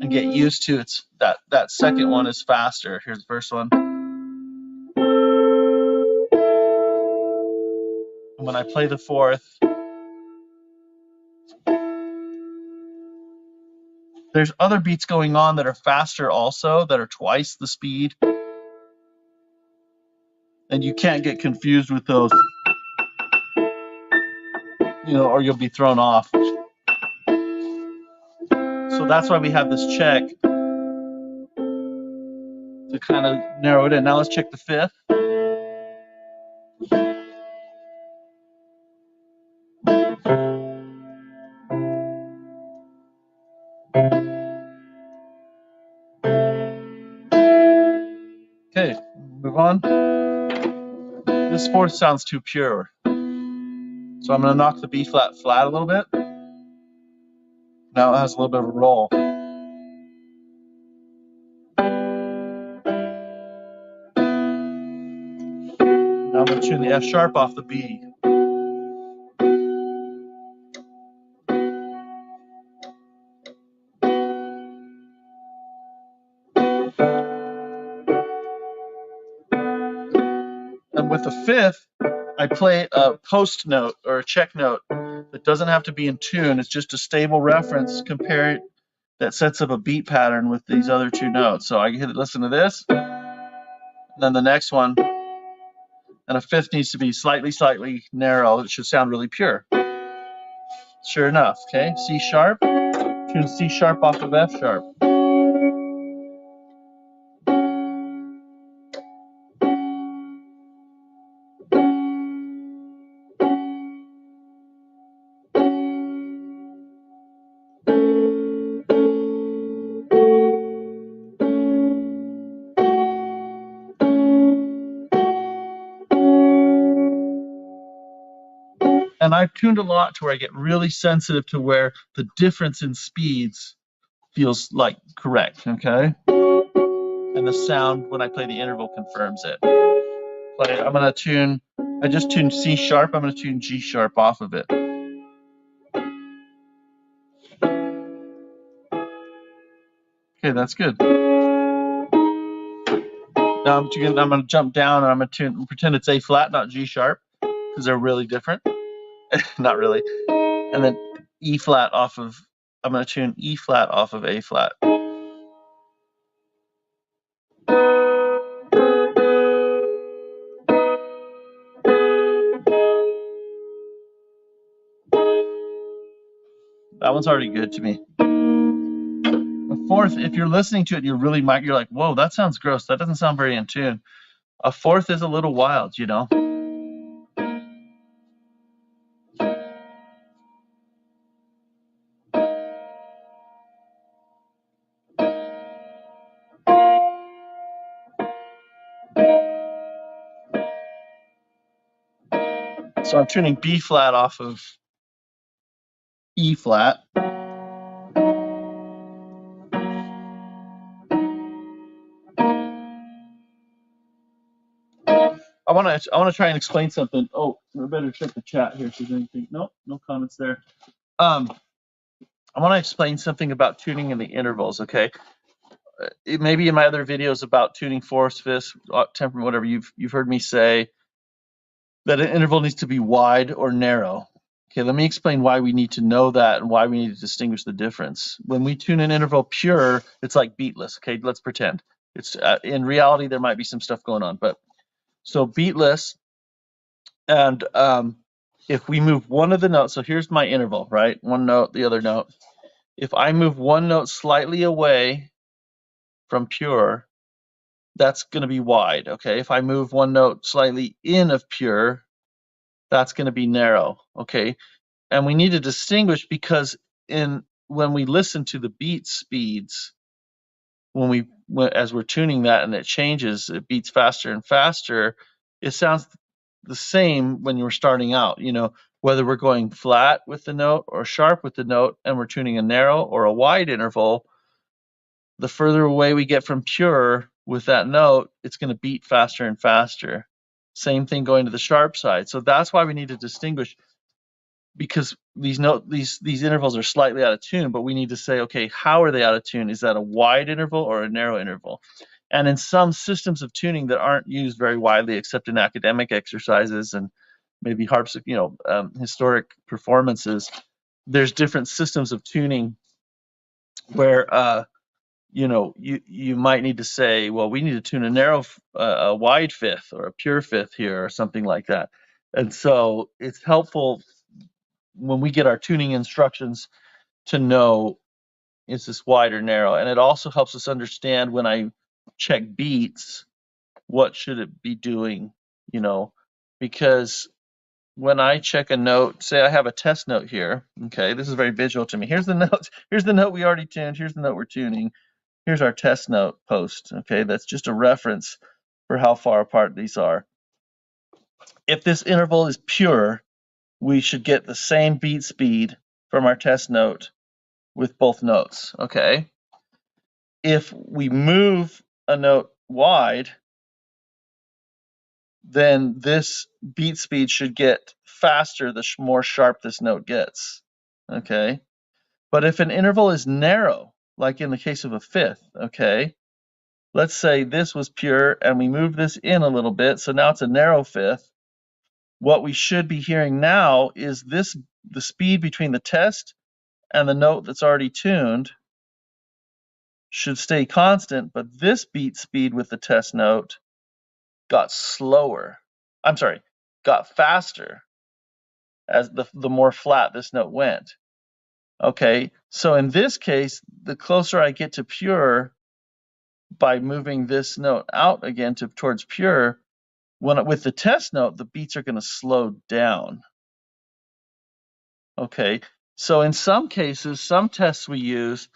and get used to it. That second one is faster. Here's the first one. And when I play the fourth, there's other beats going on that are faster also, that are twice the speed. And you can't get confused with those, or you'll be thrown off. So that's why we have this check to kind of narrow it in. Now let's check the fifth. Okay, move on. This fourth sounds too pure. So I'm going to knock the B flat flat a little bit. Now it has a little bit of a roll. Now I'm going to tune the F sharp off the B. And with the fifth, I play a post note or a check note that doesn't have to be in tune. It's just a stable reference that sets up a beat pattern with these other two notes. So I can listen to this, and then the next one, and a fifth needs to be slightly narrow. It should sound really pure. Sure enough, okay, C sharp, tune C sharp off of F sharp. And I've tuned a lot to where I get really sensitive to where the difference in speeds feels like correct, okay? And the sound when I play the interval confirms it. But I just tuned C sharp, I'm going to tune G sharp off of it. Okay, that's good. Now I'm going to jump down and I'm going to pretend it's A flat, not G sharp, because they're really different. Not really. And then E flat I'm going to tune E flat off of A flat. That one's already good to me. The fourth, if you're listening to it, you're like, whoa, that sounds gross. That doesn't sound very in tune. A fourth is a little wild, So I'm tuning B flat off of E flat. I want to try and explain something. Oh, we better check the chat here if there's anything. Nope, no comments there. I want to explain something about tuning in the intervals, okay? Maybe in my other videos about tuning force, fifths, temperament, whatever, you've heard me say that an interval needs to be wide or narrow. Okay, let me explain why we need to know that and why we need to distinguish the difference. When we tune an interval pure, it's like beatless. Okay, let's pretend. It's in reality there might be some stuff going on, but so beatless, and if we move one of the notes, so here's my interval, right? One note, the other note. If I move one note slightly away from pure, that's going to be wide. Okay, if I move one note slightly in of pure, that's going to be narrow. Okay, and we need to distinguish because when we listen to the beat speeds, as we're tuning that and it changes, it beats faster and faster. It sounds the same when you're starting out. Whether we're going flat with the note or sharp with the note, and we're tuning a narrow or a wide interval, the further away we get from pure with that note, it's going to beat faster and faster. Same thing going to the sharp side. So that's why we need to distinguish, because these intervals are slightly out of tune, but we need to say, okay, how are they out of tune? Is that a wide interval or a narrow interval? And in some systems of tuning that aren't used very widely, except in academic exercises and maybe historic performances, there's different systems of tuning where you might need to say, well, we need to tune a wide fifth or a pure fifth here or something like that. And so it's helpful when we get our tuning instructions to know, is this wide or narrow? And it also helps us understand when I check beats, what should it be doing, because when I check a note, say I have a test note here, okay, this is very visual to me. Here's the note, here's the note we already tuned, here's the note we're tuning, here's our test note post, okay, that's just a reference for how far apart these are. If this interval is pure, we should get the same beat speed from our test note with both notes, okay? If we move a note wide, then this beat speed should get faster the more sharp this note gets, okay? But if an interval is narrow, like in the case of a fifth, okay, let's say this was pure and we move this in a little bit, so now it's a narrow fifth. What we should be hearing now is the speed between the test and the note that's already tuned should stay constant, but this beat speed with the test note got faster as the more flat this note went. Okay, so in this case, the closer I get to pure by moving this note out again towards pure, with the test note, the beats are going to slow down. Okay, so in some cases, some tests we use,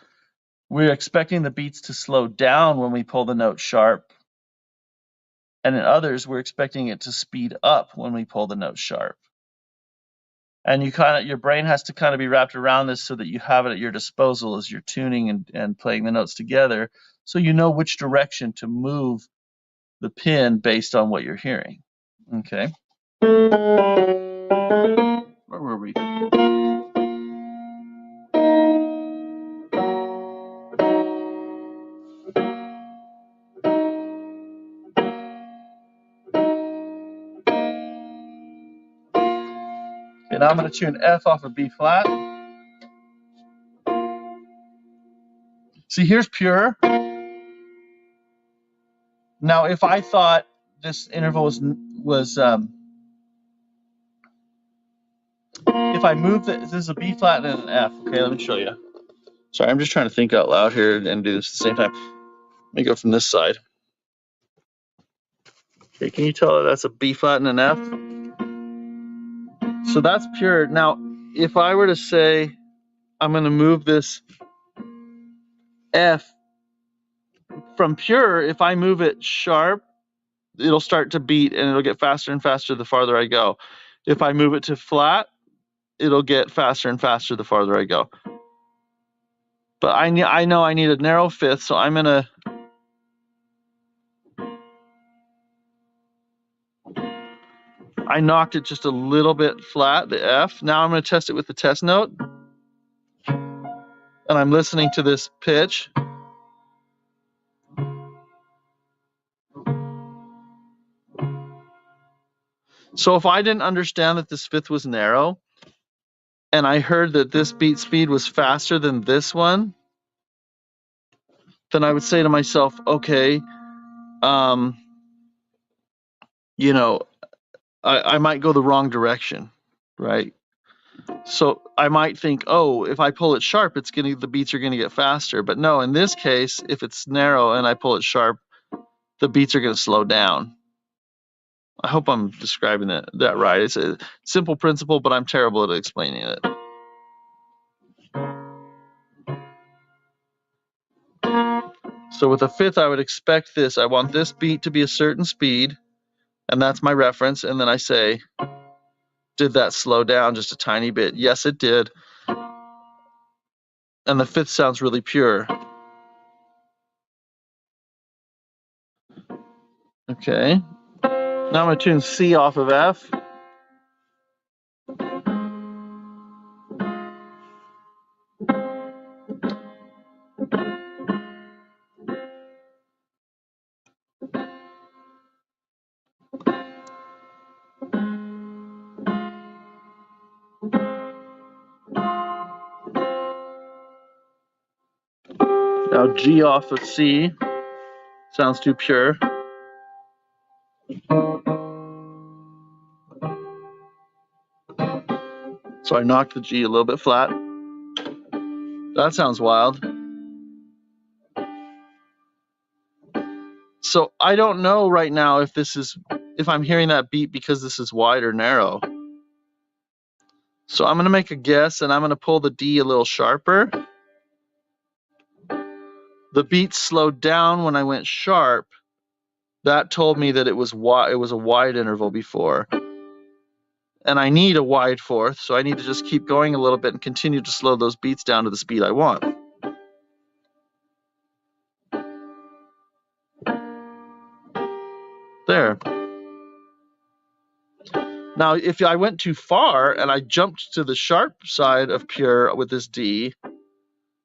we're expecting the beats to slow down when we pull the note sharp. And in others, we're expecting it to speed up when we pull the note sharp. And your brain has to kind of be wrapped around this so that you have it at your disposal as you're tuning and playing the notes together, so you know which direction to move the pin based on what you're hearing. Okay. Where were we? And now I'm going to tune F off of B flat. See, here's pure. Now, if I thought this interval was if I move this is a B flat and an F. Okay, let me show you. Sorry, I'm just trying to think out loud here and do this at the same time. Let me go from this side. Okay, can you tell that that's a B flat and an F? So that's pure. Now, if I were to say I'm going to move this F from pure, if I move it sharp, it'll start to beat and it'll get faster and faster the farther I go. If I move it to flat, it'll get faster and faster the farther I go. But I know I need a narrow fifth, so I'm going to I knocked it just a little bit flat, the F. Now I'm going to test it with the test note. and I'm listening to this pitch. So if I didn't understand that this fifth was narrow, and I heard that this beat speed was faster than this one, then I would say to myself, okay, you know, I might go the wrong direction, right? So I might think, oh, if I pull it sharp, the beats are gonna get faster. But no, in this case, if it's narrow and I pull it sharp, the beats are gonna slow down. I hope I'm describing that right. It's a simple principle, but I'm terrible at explaining it. So with a fifth, I would expect this. I want this beat to be a certain speed, and that's my reference. And then I say, did that slow down just a tiny bit? Yes, it did. And the fifth sounds really pure. Okay. Now I'm going to tune C off of F. Now G off of C. Sounds too pure. So I knocked the G a little bit flat. That sounds wild. So I don't know right now if I'm hearing that beat because this is wide or narrow. So I'm going to make a guess, and I'm going to pull the D a little sharper. The beat slowed down when I went sharp. That told me that it was a wide interval before. And I need a wide fourth, so I need to just keep going a little bit and continue to slow those beats down to the speed I want. There. Now, if I went too far and I jumped to the sharp side of pure with this D,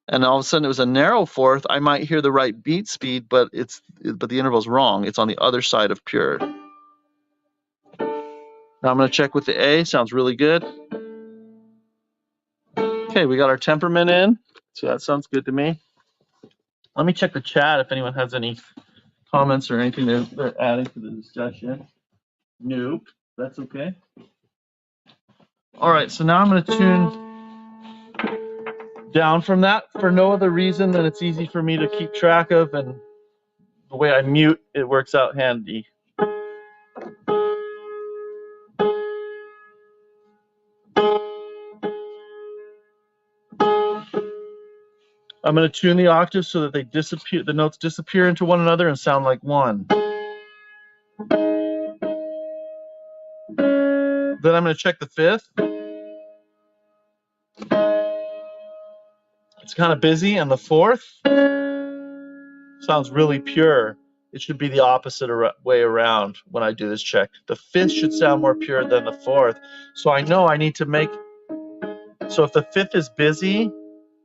and all of a sudden it was a narrow fourth, I might hear the right beat speed, but the interval's wrong. It's on the other side of pure. Now I'm going to check with the A. Sounds really good. Okay, we got our temperament in, so that sounds good to me. Let me check the chat if anyone has any comments or anything they're adding to the discussion. Nope, that's okay. All right, so now I'm going to tune down from that for no other reason than it's easy for me to keep track of, and the way I mute, it works out handy. I'm going to tune the octaves so that the notes disappear into one another and sound like one. Then I'm going to check the fifth. It's kind of busy, and the fourth sounds really pure. It should be the opposite way around when I do this check. The fifth should sound more pure than the fourth. So I know I need to make, so if the fifth is busy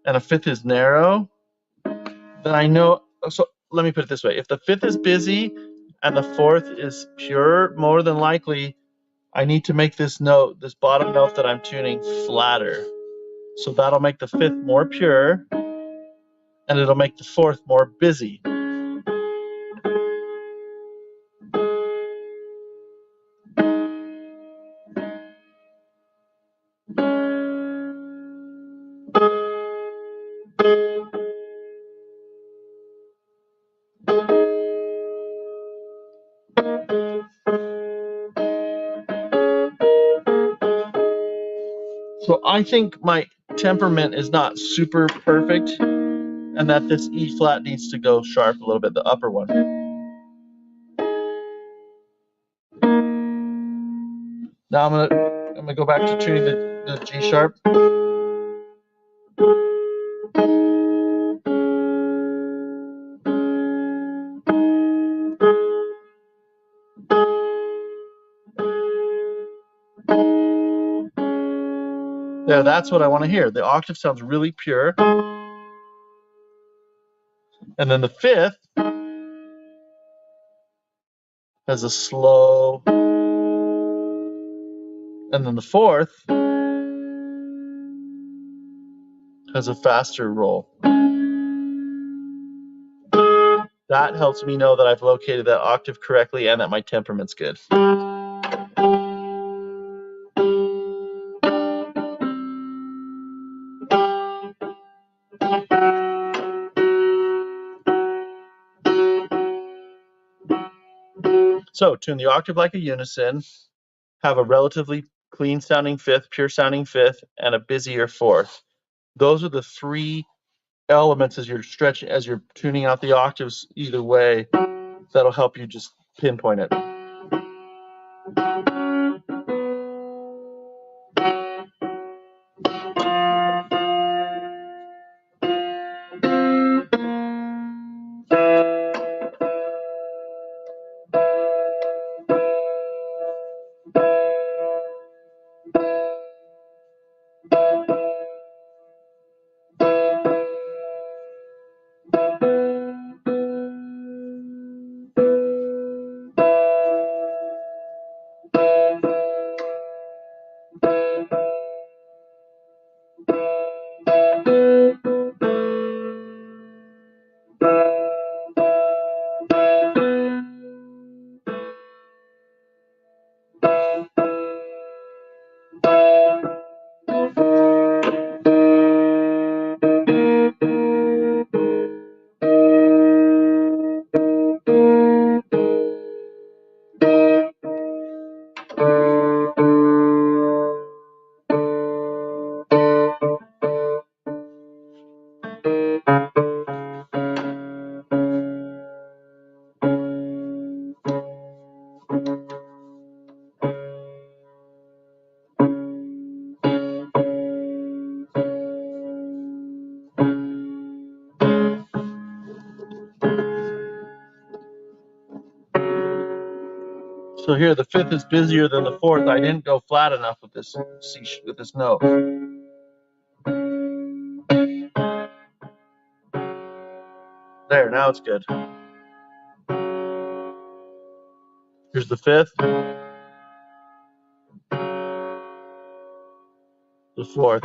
and a fifth is narrow, then I know, so let me put it this way. If the fifth is busy and the fourth is pure, more than likely, I need to make this note, this bottom note that I'm tuning, flatter. So that'll make the fifth more pure, and it'll make the fourth more busy. So I think my temperament is not super perfect, and that this E flat needs to go sharp a little bit, the upper one. Now I'm gonna go back to tuning the G sharp. There, that's what I want to hear. The octave sounds really pure. And then the fifth has a slow, and then the fourth has a faster roll. That helps me know that I've located that octave correctly and that my temperament's good. So tune the octave like a unison, have a relatively clean sounding fifth, pure sounding fifth, and a busier fourth. Those are the three elements as you're stretching, as you're tuning out the octaves either way, that'll help you just pinpoint it. So here, the fifth is busier than the fourth. I didn't go flat enough with this with this note. There, now it's good. Here's the fifth, the fourth.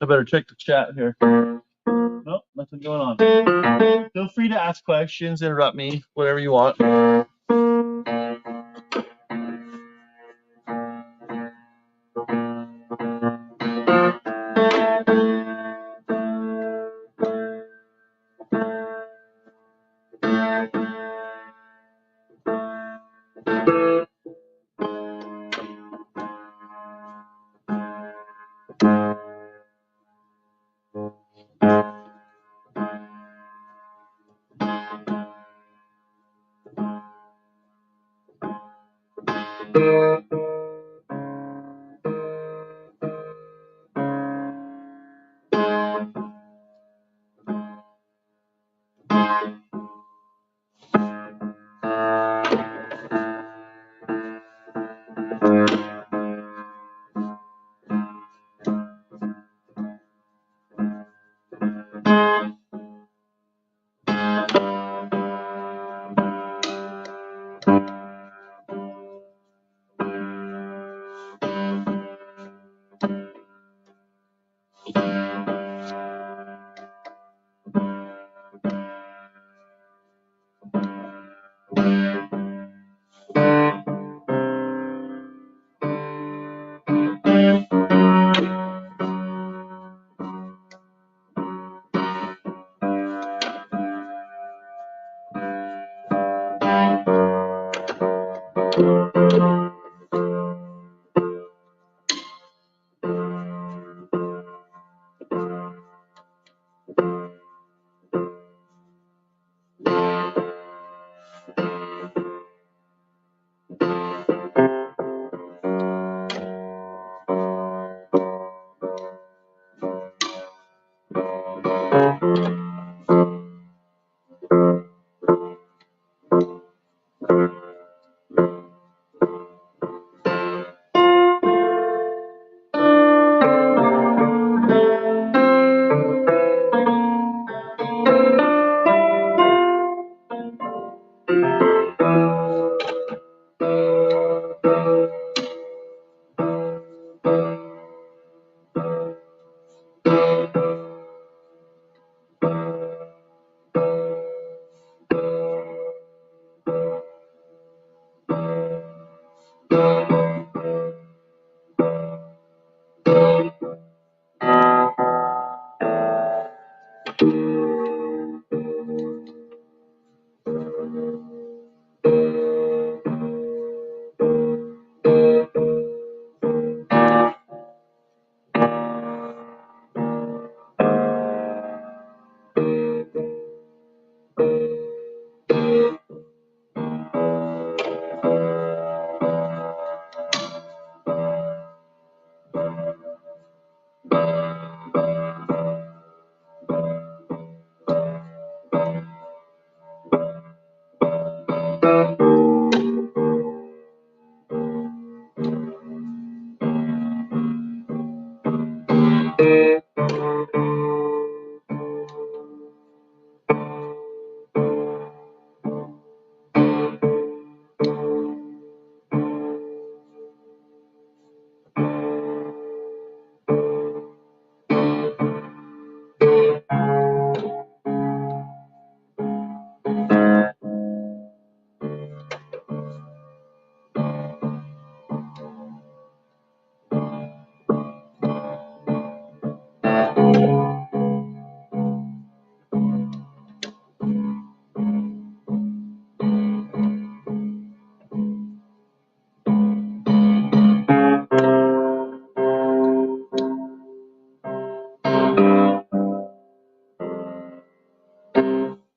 I better check the chat here. Nope, nothing going on. Feel free to ask questions, interrupt me, whatever you want.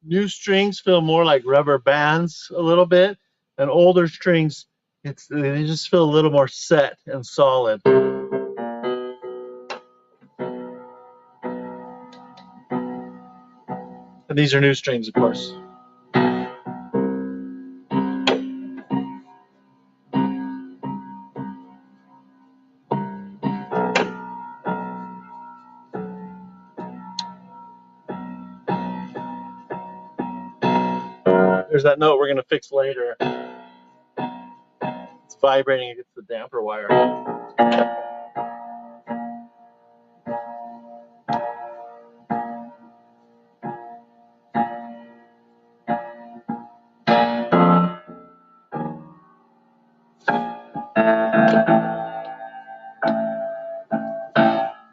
New strings feel more like rubber bands a little bit, and older strings, they just feel a little more set and solid. And these are new strings, of course. There's that note we're going to fix later. It's vibrating against the damper wire.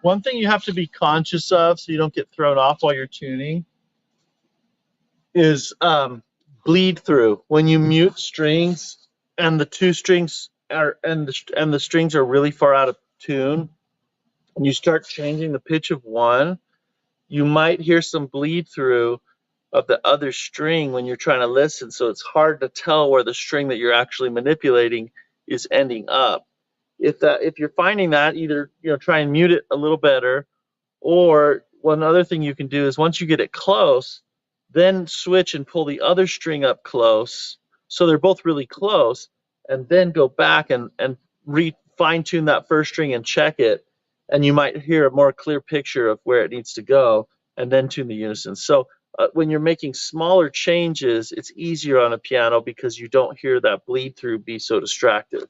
One thing you have to be conscious of so you don't get thrown off while you're tuning is bleed through. When you mute strings and the two strings are and the strings are really far out of tune, and you start changing the pitch of one, you might hear some bleed through of the other string when you're trying to listen. So it's hard to tell where the string that you're actually manipulating is ending up. If you're finding that, either try and mute it a little better, or one other thing you can do is once you get it close, then switch and pull the other string up close so they're both really close, and then go back and fine tune that first string and check it, and you might hear a more clear picture of where it needs to go, and then tune the unison. So when you're making smaller changes, it's easier on a piano because you don't hear that bleed through be so distracting.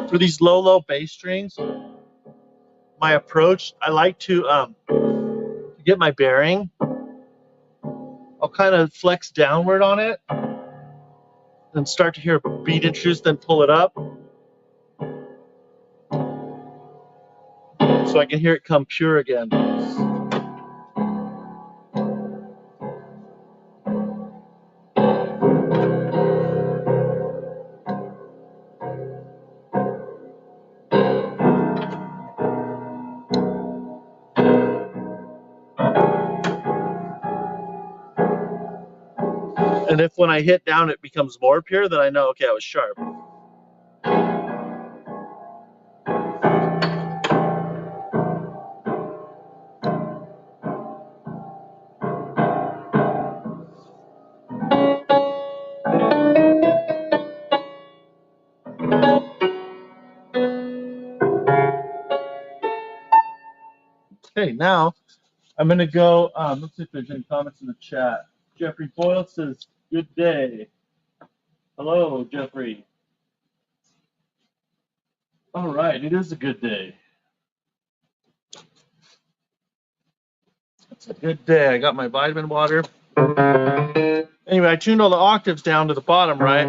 For these low bass strings, my approach, I like to get my bearing. I'll kind of flex downward on it and start to hear a beat introduced, then pull it up so I can hear it come pure again. And if when I hit down it becomes more pure, then I know, okay, I was sharp. Okay, now I'm going to go, let's see if there's any comments in the chat. Jeffrey Boyle says, good day. Hello, Jeffrey. All right, it is a good day. It's a good day. I got my vitamin water. Anyway, I tuned all the octaves down to the bottom, right?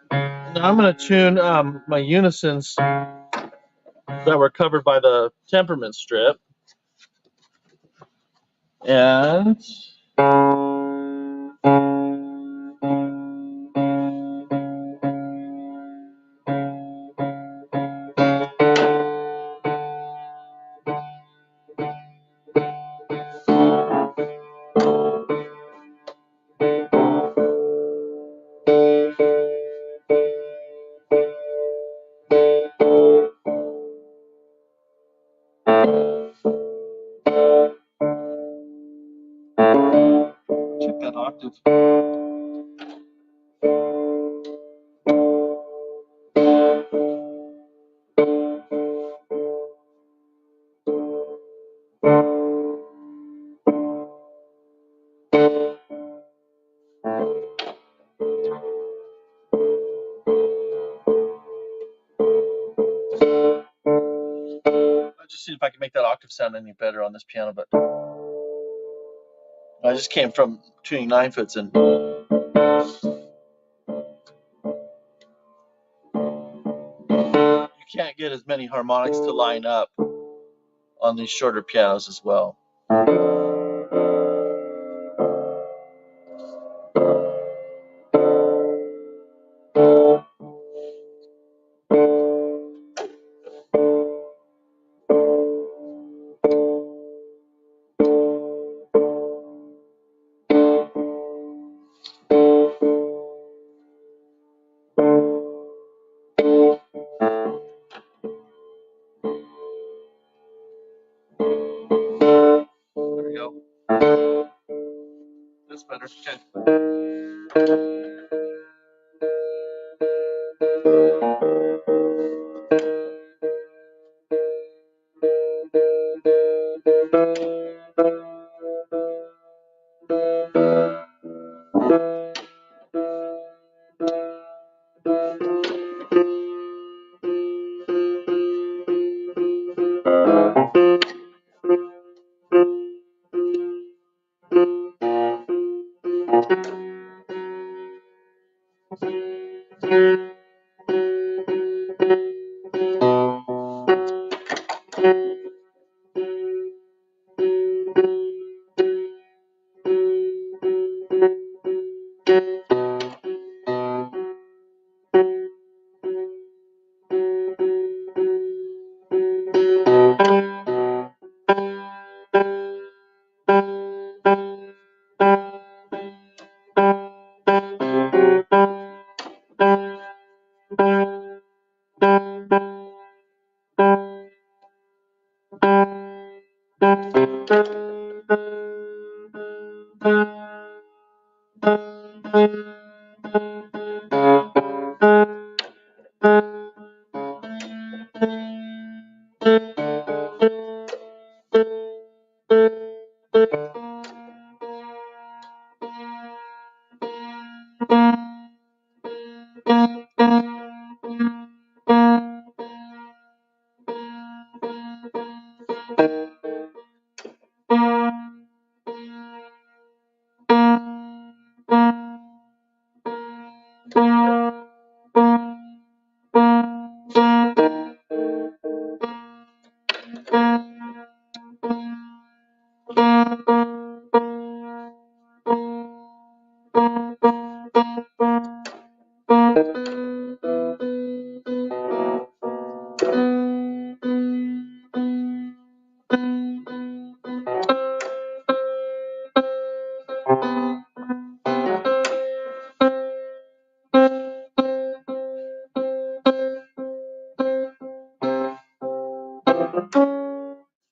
Now I'm going to tune my unisons that were covered by the temperament strip. And check that octave. I'll just see if I can make that octave sound any better on this piano, but I just came from tuning 9-foots and you can't get as many harmonics to line up on these shorter pianos as well. There we go. That's better. Okay.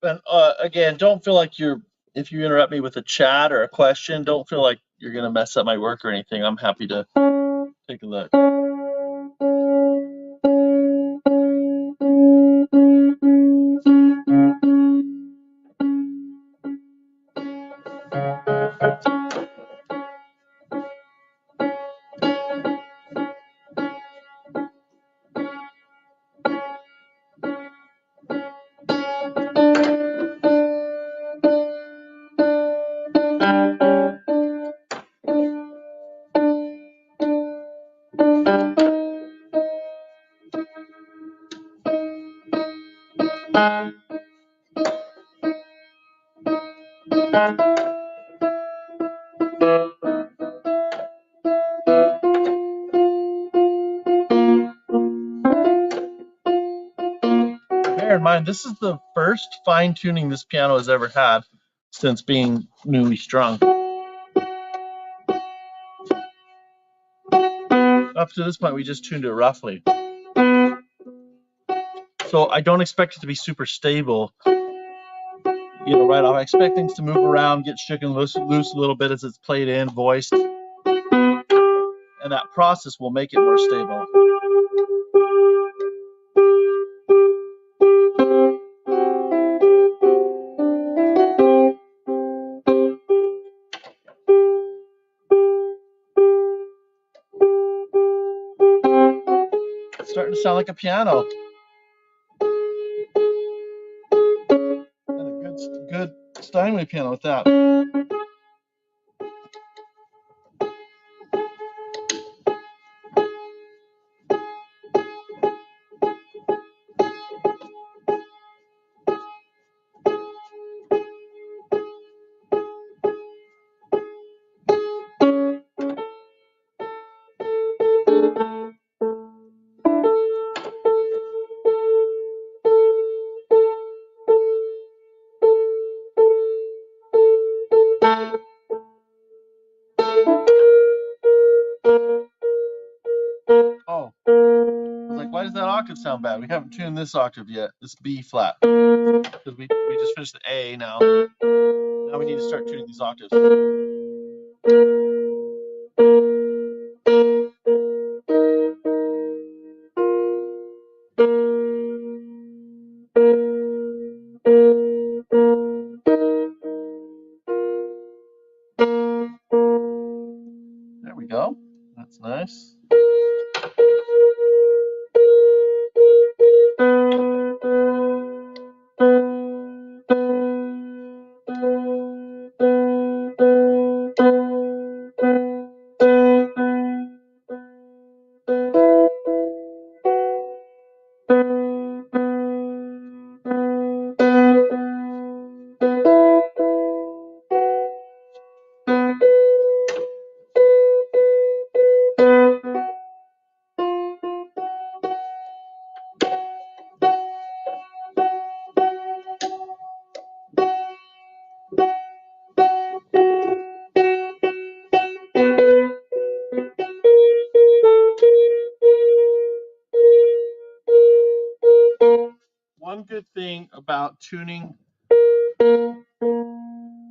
And again, don't feel like if you interrupt me with a chat or a question, don't feel like you're going to mess up my work or anything. I'm happy to take a look. Bear in mind, this is the first fine tuning this piano has ever had since being newly strung. Up to this point, we just tuned it roughly. So I don't expect it to be super stable, right off. I expect things to move around, get shaken loose a little bit as it's played in, voiced, and that process will make it more stable. It's starting to sound like a piano. And a good Steinway piano with that. Oh, I was like, why does that octave sound bad? We haven't tuned this octave yet. This B flat. Because we just finished the A now. Now we need to start tuning these octaves. There we go. That's nice. One good thing about tuning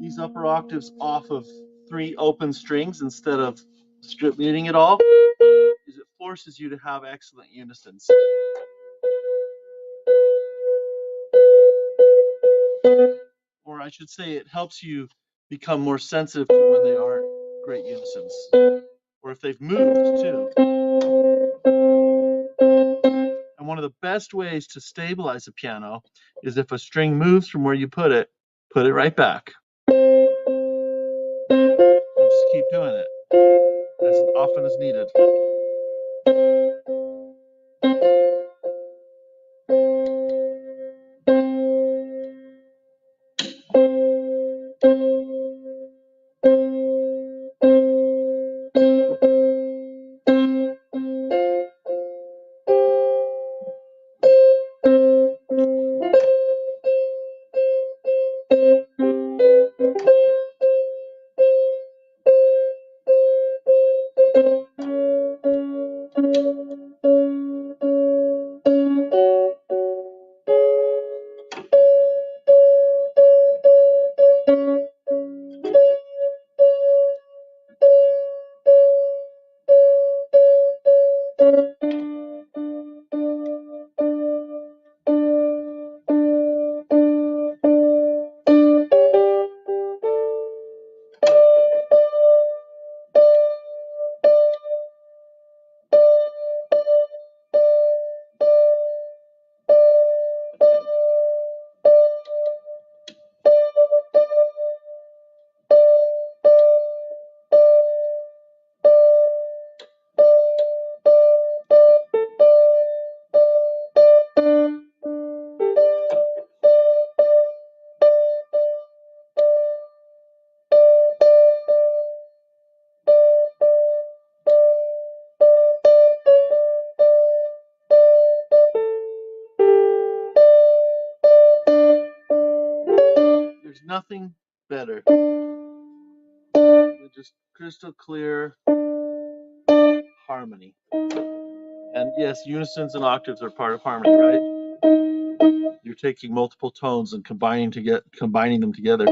these upper octaves off of 3 open strings instead of strip muting it all is it forces you to have excellent unisons. Or I should say it helps you become more sensitive to when they aren't great unisons. Or if they've moved too. And one of the best ways to stabilize a piano is if a string moves from where you put it right back. And just keep doing it as often as needed. nothing better. Just crystal clear harmony. And yes, unisons and octaves are part of harmony, right? You're taking multiple tones and combining them together.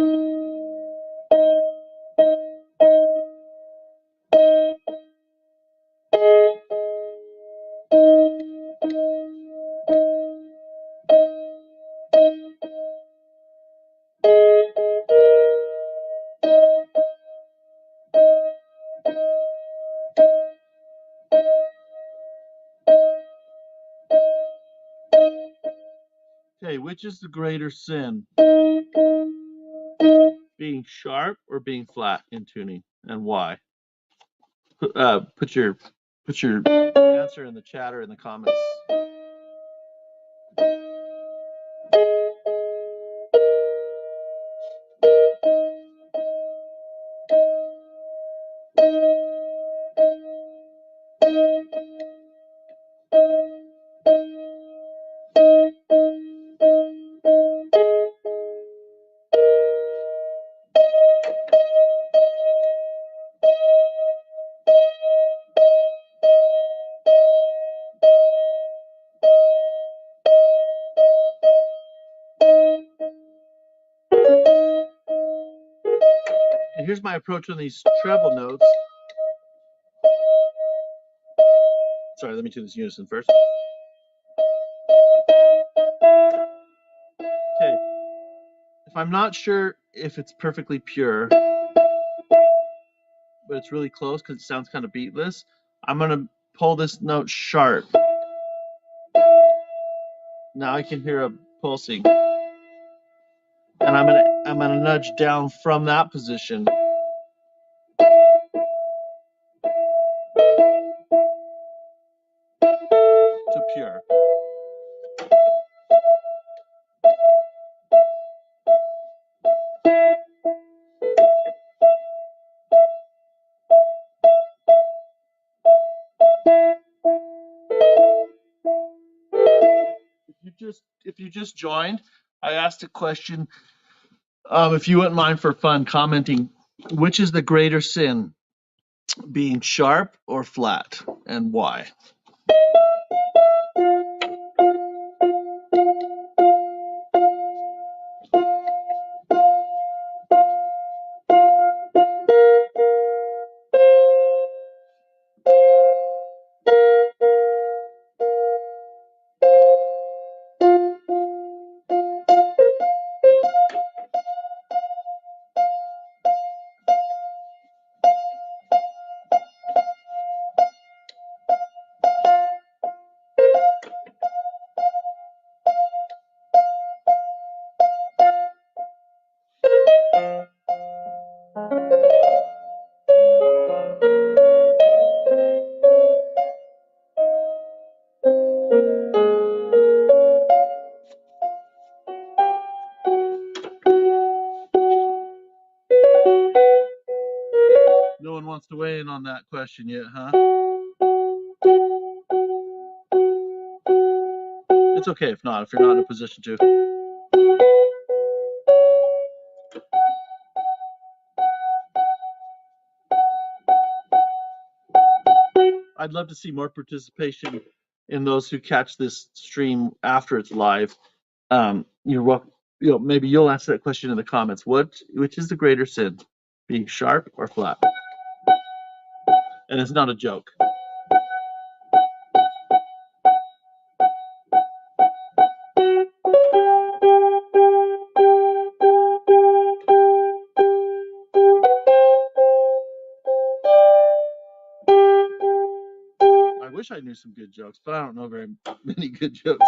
Okay, which is the greater sin? Being sharp or being flat in tuning, and why? Put your answer in the chat or in the comments. And here's my approach on these treble notes. Sorry, let me do this unison first. Okay. If I'm not sure if it's perfectly pure, but it's really close because it sounds kind of beatless, I'm going to pull this note sharp. Now I can hear a pulsing. And I'm going to nudge down from that position to pure. If you just joined, I asked a question. If you wouldn't mind for fun commenting, which is the greater sin, being sharp or flat, and why? No one wants to weigh in on that question yet, huh? It's okay if not, if you're not in a position to. I'd love to see more participation in those who catch this stream after it's live. You're welcome. Maybe you'll answer that question in the comments. Which is the greater sin, being sharp or flat? And it's not a joke. I wish I knew some good jokes, but I don't know very many good jokes.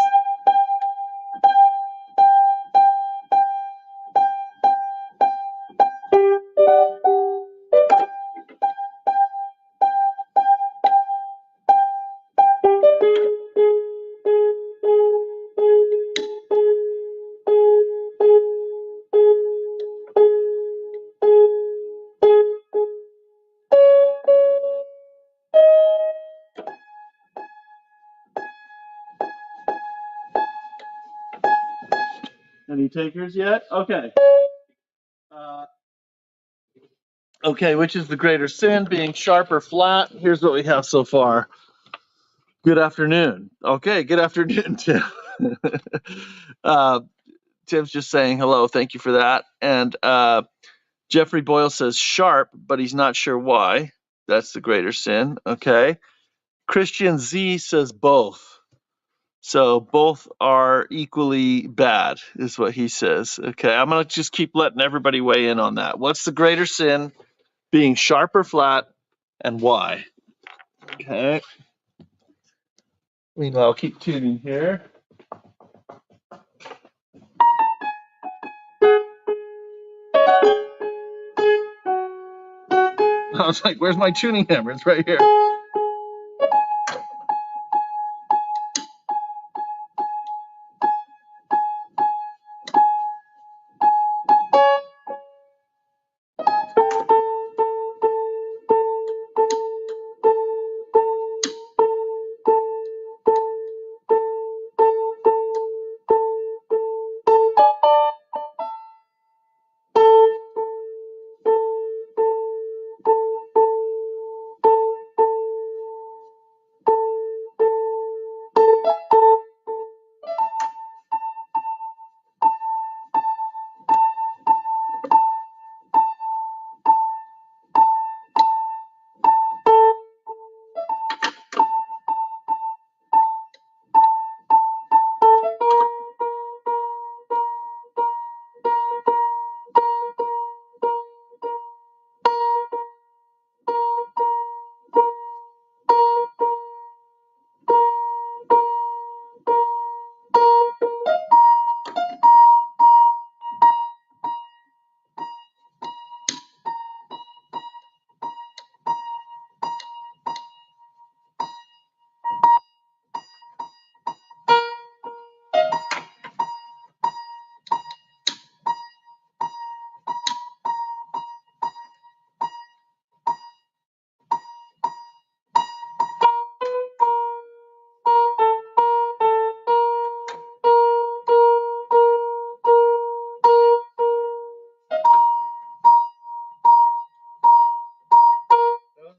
Any takers yet? Okay. Okay, which is the greater sin, being sharp or flat? Here's what we have so far. Good afternoon. Okay, good afternoon, Tim. uh, Tim's just saying hello. Thank you for that. And Jeffrey Boyle says sharp, but he's not sure why. That's the greater sin. Okay. Christian Z says both. So both are equally bad, is what he says. Okay, I'm gonna just keep letting everybody weigh in on that. What's the greater sin, being sharp or flat, and why? Okay. Meanwhile, I'll keep tuning here. I was like, where's my tuning hammer? It's right here.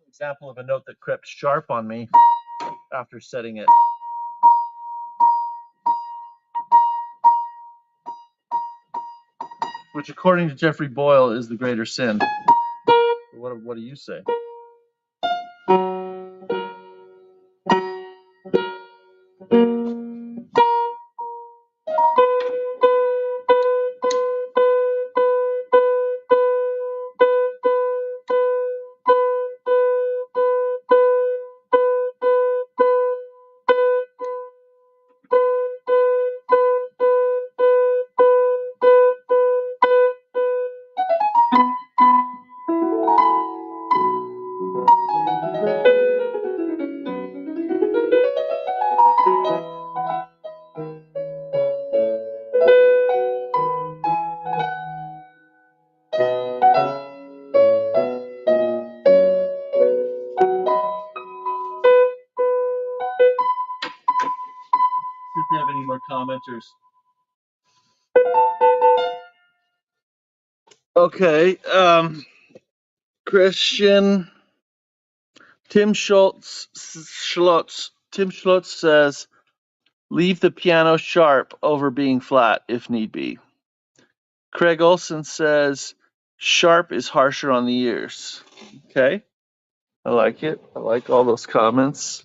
Example of a note that crept sharp on me after setting it. Which, according to Jeffrey Boyle, is the greater sin. What do you say? See if we have any more commenters. Okay, Christian Tim Schultz says, leave the piano sharp over being flat if need be. Craig Olson says, sharp is harsher on the ears. Okay, I like it. I like all those comments.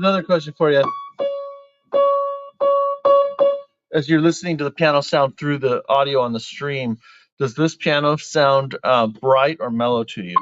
another question for you. As you're listening to the piano sound through the audio on the stream, does this piano sound bright or mellow to you?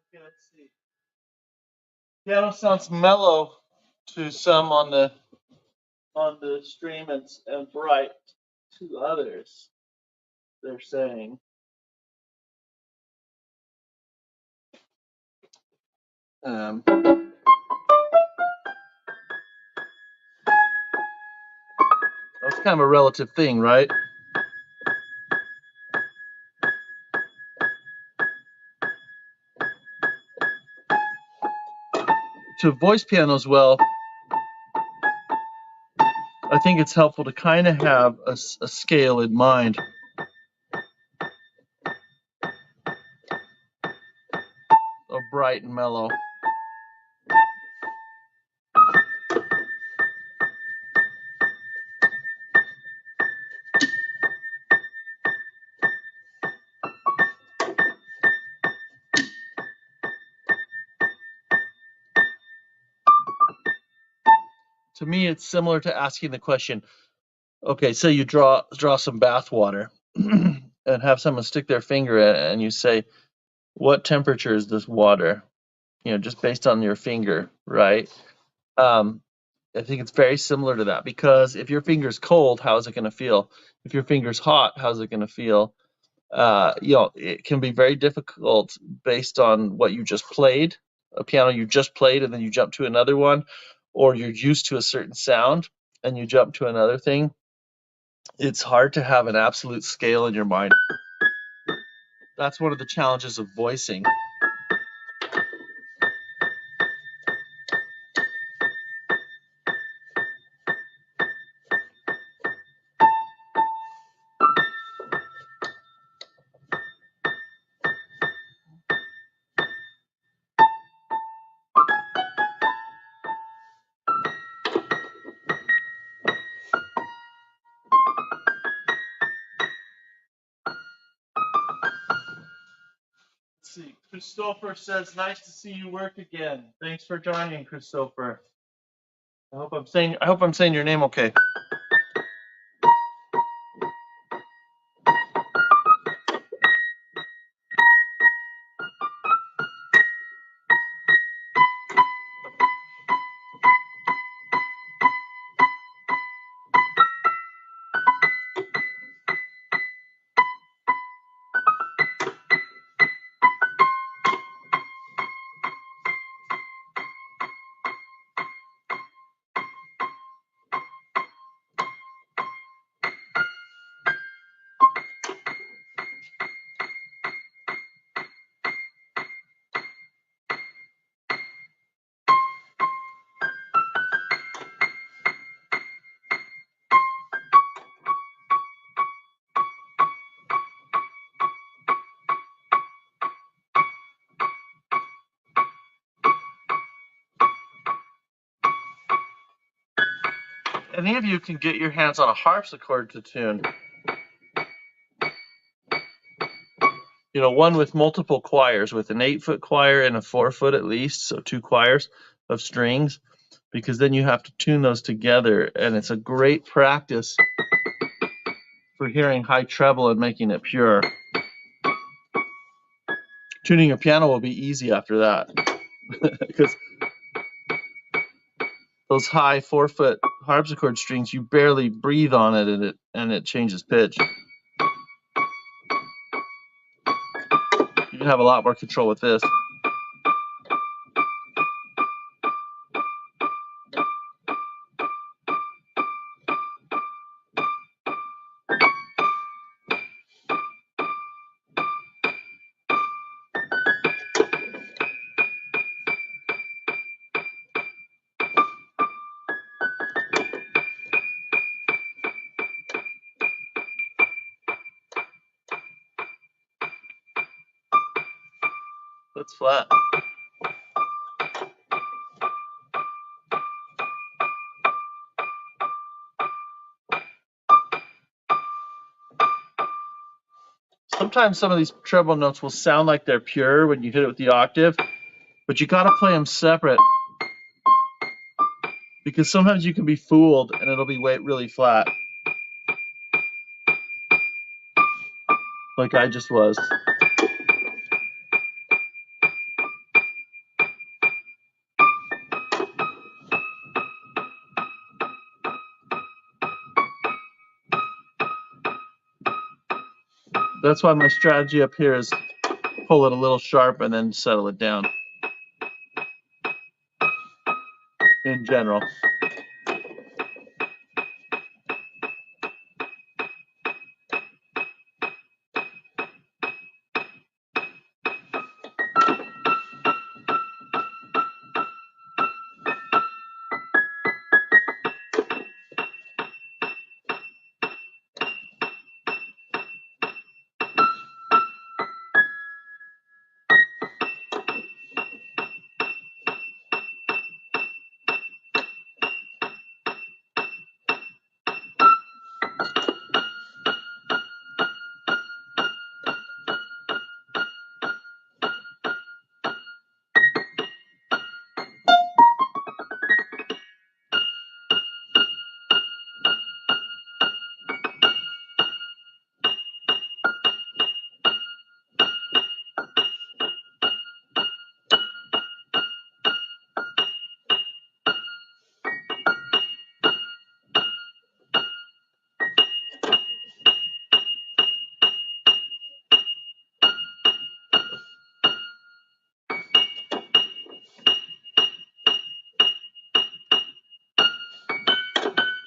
Okay, let's see. Piano sounds mellow to some on the stream and bright to others. They're saying. That's kind of a relative thing, right? To voice pianos, well, I think it's helpful to kind of have a scale in mind. Of bright and mellow. To me, it's similar to asking the question, okay, say you draw some bath water and have someone stick their finger in it and you say, what temperature is this water? Just based on your finger, right? I think it's very similar to that, because if your finger's cold, how is it going to feel? If your finger's hot, how's it going to feel? It can be very difficult based on what you just played, a piano you just played, and then you jump to another one, or you're used to a certain sound and you jump to another thing, it's hard to have an absolute scale in your mind. That's one of the challenges of voicing. Let's see. Christopher says, "Nice to see you work again. Thanks for joining, Christopher. I hope I'm saying your name okay." Any of you can get your hands on a harpsichord to tune. You know, one with multiple choirs, with an 8-foot choir and a 4-foot at least, so 2 choirs of strings, because then you have to tune those together, and it's a great practice for hearing high treble and making it pure. Tuning a piano will be easy after that, because those high 4-foot harpsichord strings, you barely breathe on it, and it changes pitch. You can have a lot more control with this. That's flat. Sometimes some of these treble notes will sound like they're pure when you hit it with the octave, but you got to play them separate, because sometimes you can be fooled and it'll be really flat, like I just was. That's why my strategy up here is pull it a little sharp and then settle it down in general.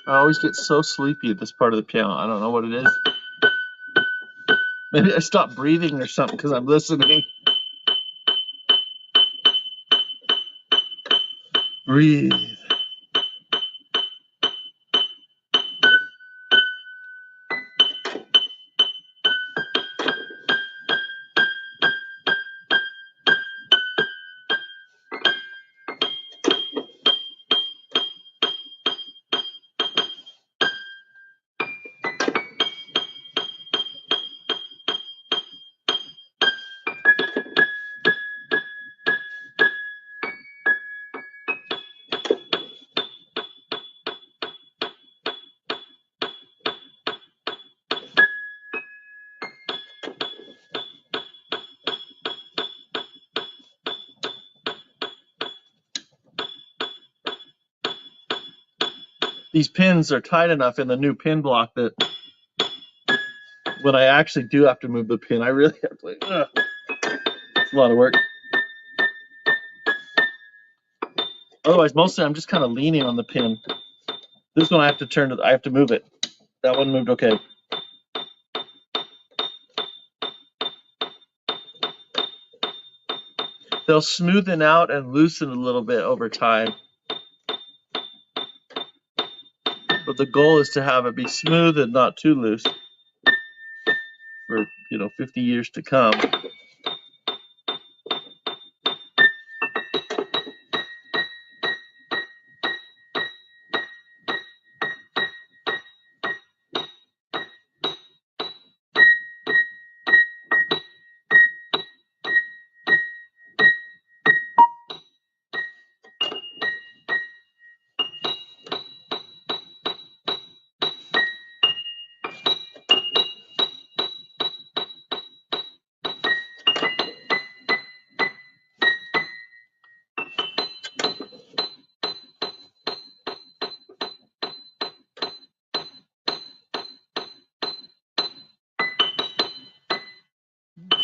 I always get so sleepy at this part of the piano. I don't know what it is. Maybe I stopped breathing or something because I'm listening. Breathe. These pins are tight enough in the new pin block that when I actually do have to move the pin, I really have to. It's a lot of work. Otherwise, mostly I'm just kind of leaning on the pin. This one I have to turn to. I have to move it. That one moved okay. They'll smoothen out and loosen a little bit over time. But the goal is to have it be smooth and not too loose for 50 years to come.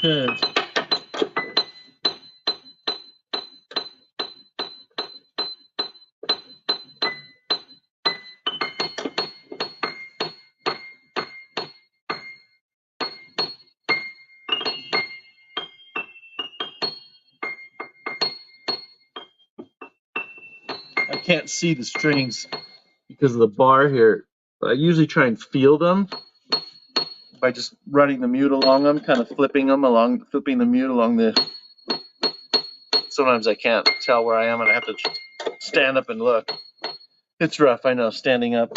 Okay. I can't see the strings because of the bar here, but I usually try and feel them by just running the mute along them, kind of flipping the mute along the. Sometimes I can't tell where I am and I have to stand up and look. It's rough, I know, standing up.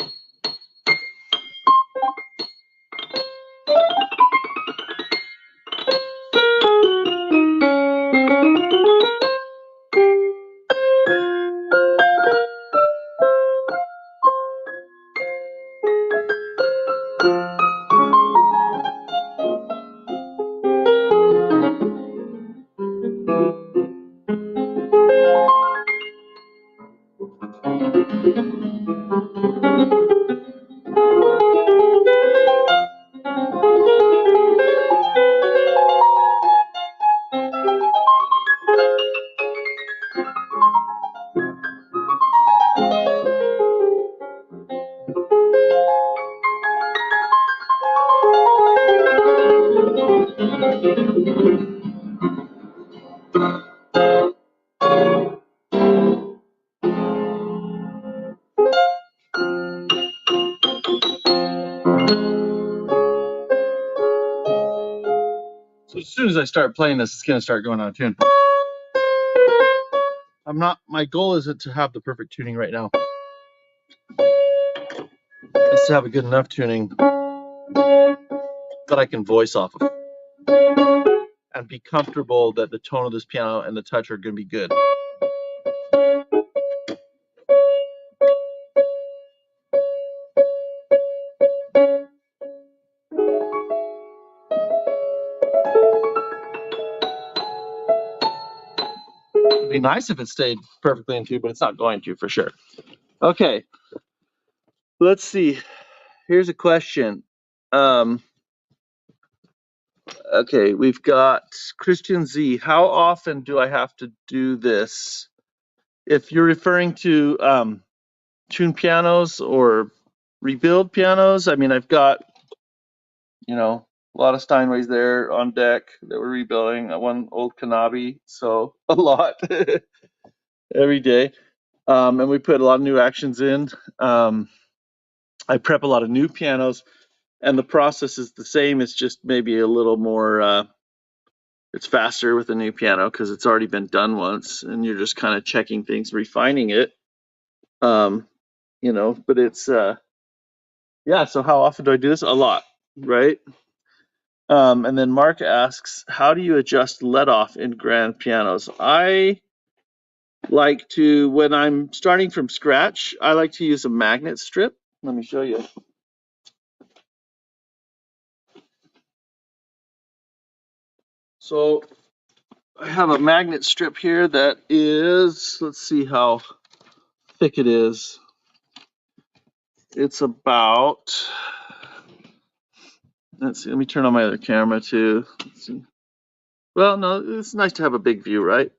So as soon as I start playing this, it's going to start going out of tune. My goal isn't to have the perfect tuning right now. It's to have a good enough tuning that I can voice off of and be comfortable that the tone of this piano and the touch are going to be good. It'd be nice if it stayed perfectly in tune, but it's not going to for sure. Okay, let's see. Here's a question. Okay, we've got Christian Z. How often do I have to do this? If you're referring to tune pianos or rebuild pianos. I mean, I've got, a lot of Steinways there on deck that we're rebuilding. One old Kanabi, so a lot every day. And we put a lot of new actions in. I prep a lot of new pianos, and the process is the same. It's just maybe a little more. It's faster with a new piano because it's already been done once, and you're just kind of checking things, refining it. But it's yeah. So how often do I do this? A lot, right? And then Mark asks, how do you adjust let off in grand pianos? I like to, when I'm starting from scratch, I like to use a magnet strip. Let me show you. So I have a magnet strip here that is, let's see how thick it is. It's about, let's see, let me turn on my other camera too. Let's see. Well, no, it's nice to have a big view, right?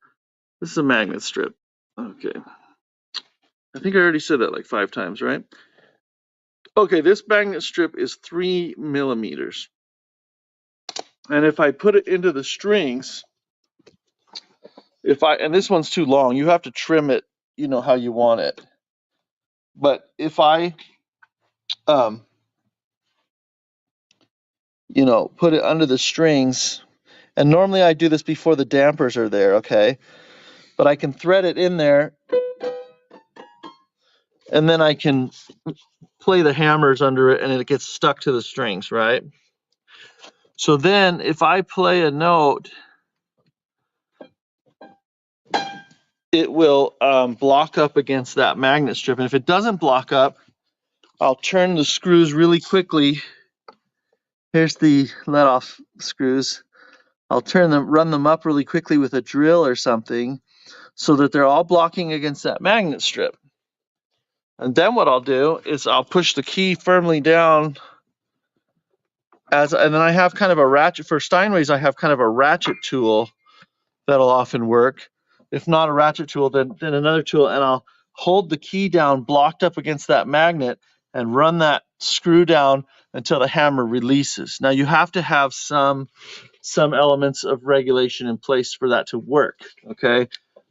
This is a magnet strip. Okay. I think I already said that like 5 times, right? Okay, this magnet strip is 3 millimeters. And if I put it into the strings, and this one's too long, you have to trim it, how you want it. But if I, um, put it under the strings, and normally I do this before the dampers are there, okay? But I can thread it in there, and then I can play the hammers under it, and it gets stuck to the strings, right? So then if I play a note, it will block up against that magnet strip. And if it doesn't block up, I'll turn the screws really quickly. Here's the let off screws. I'll run them up really quickly with a drill or something so that they're all blocking against that magnet strip. And then what I'll do is I'll push the key firmly down and then I have kind of a ratchet. For Steinways, I have kind of a ratchet tool that'll often work. If not a ratchet tool, then another tool, and I'll hold the key down blocked up against that magnet and run that screw down until the hammer releases. Now you have to have some elements of regulation in place for that to work, okay?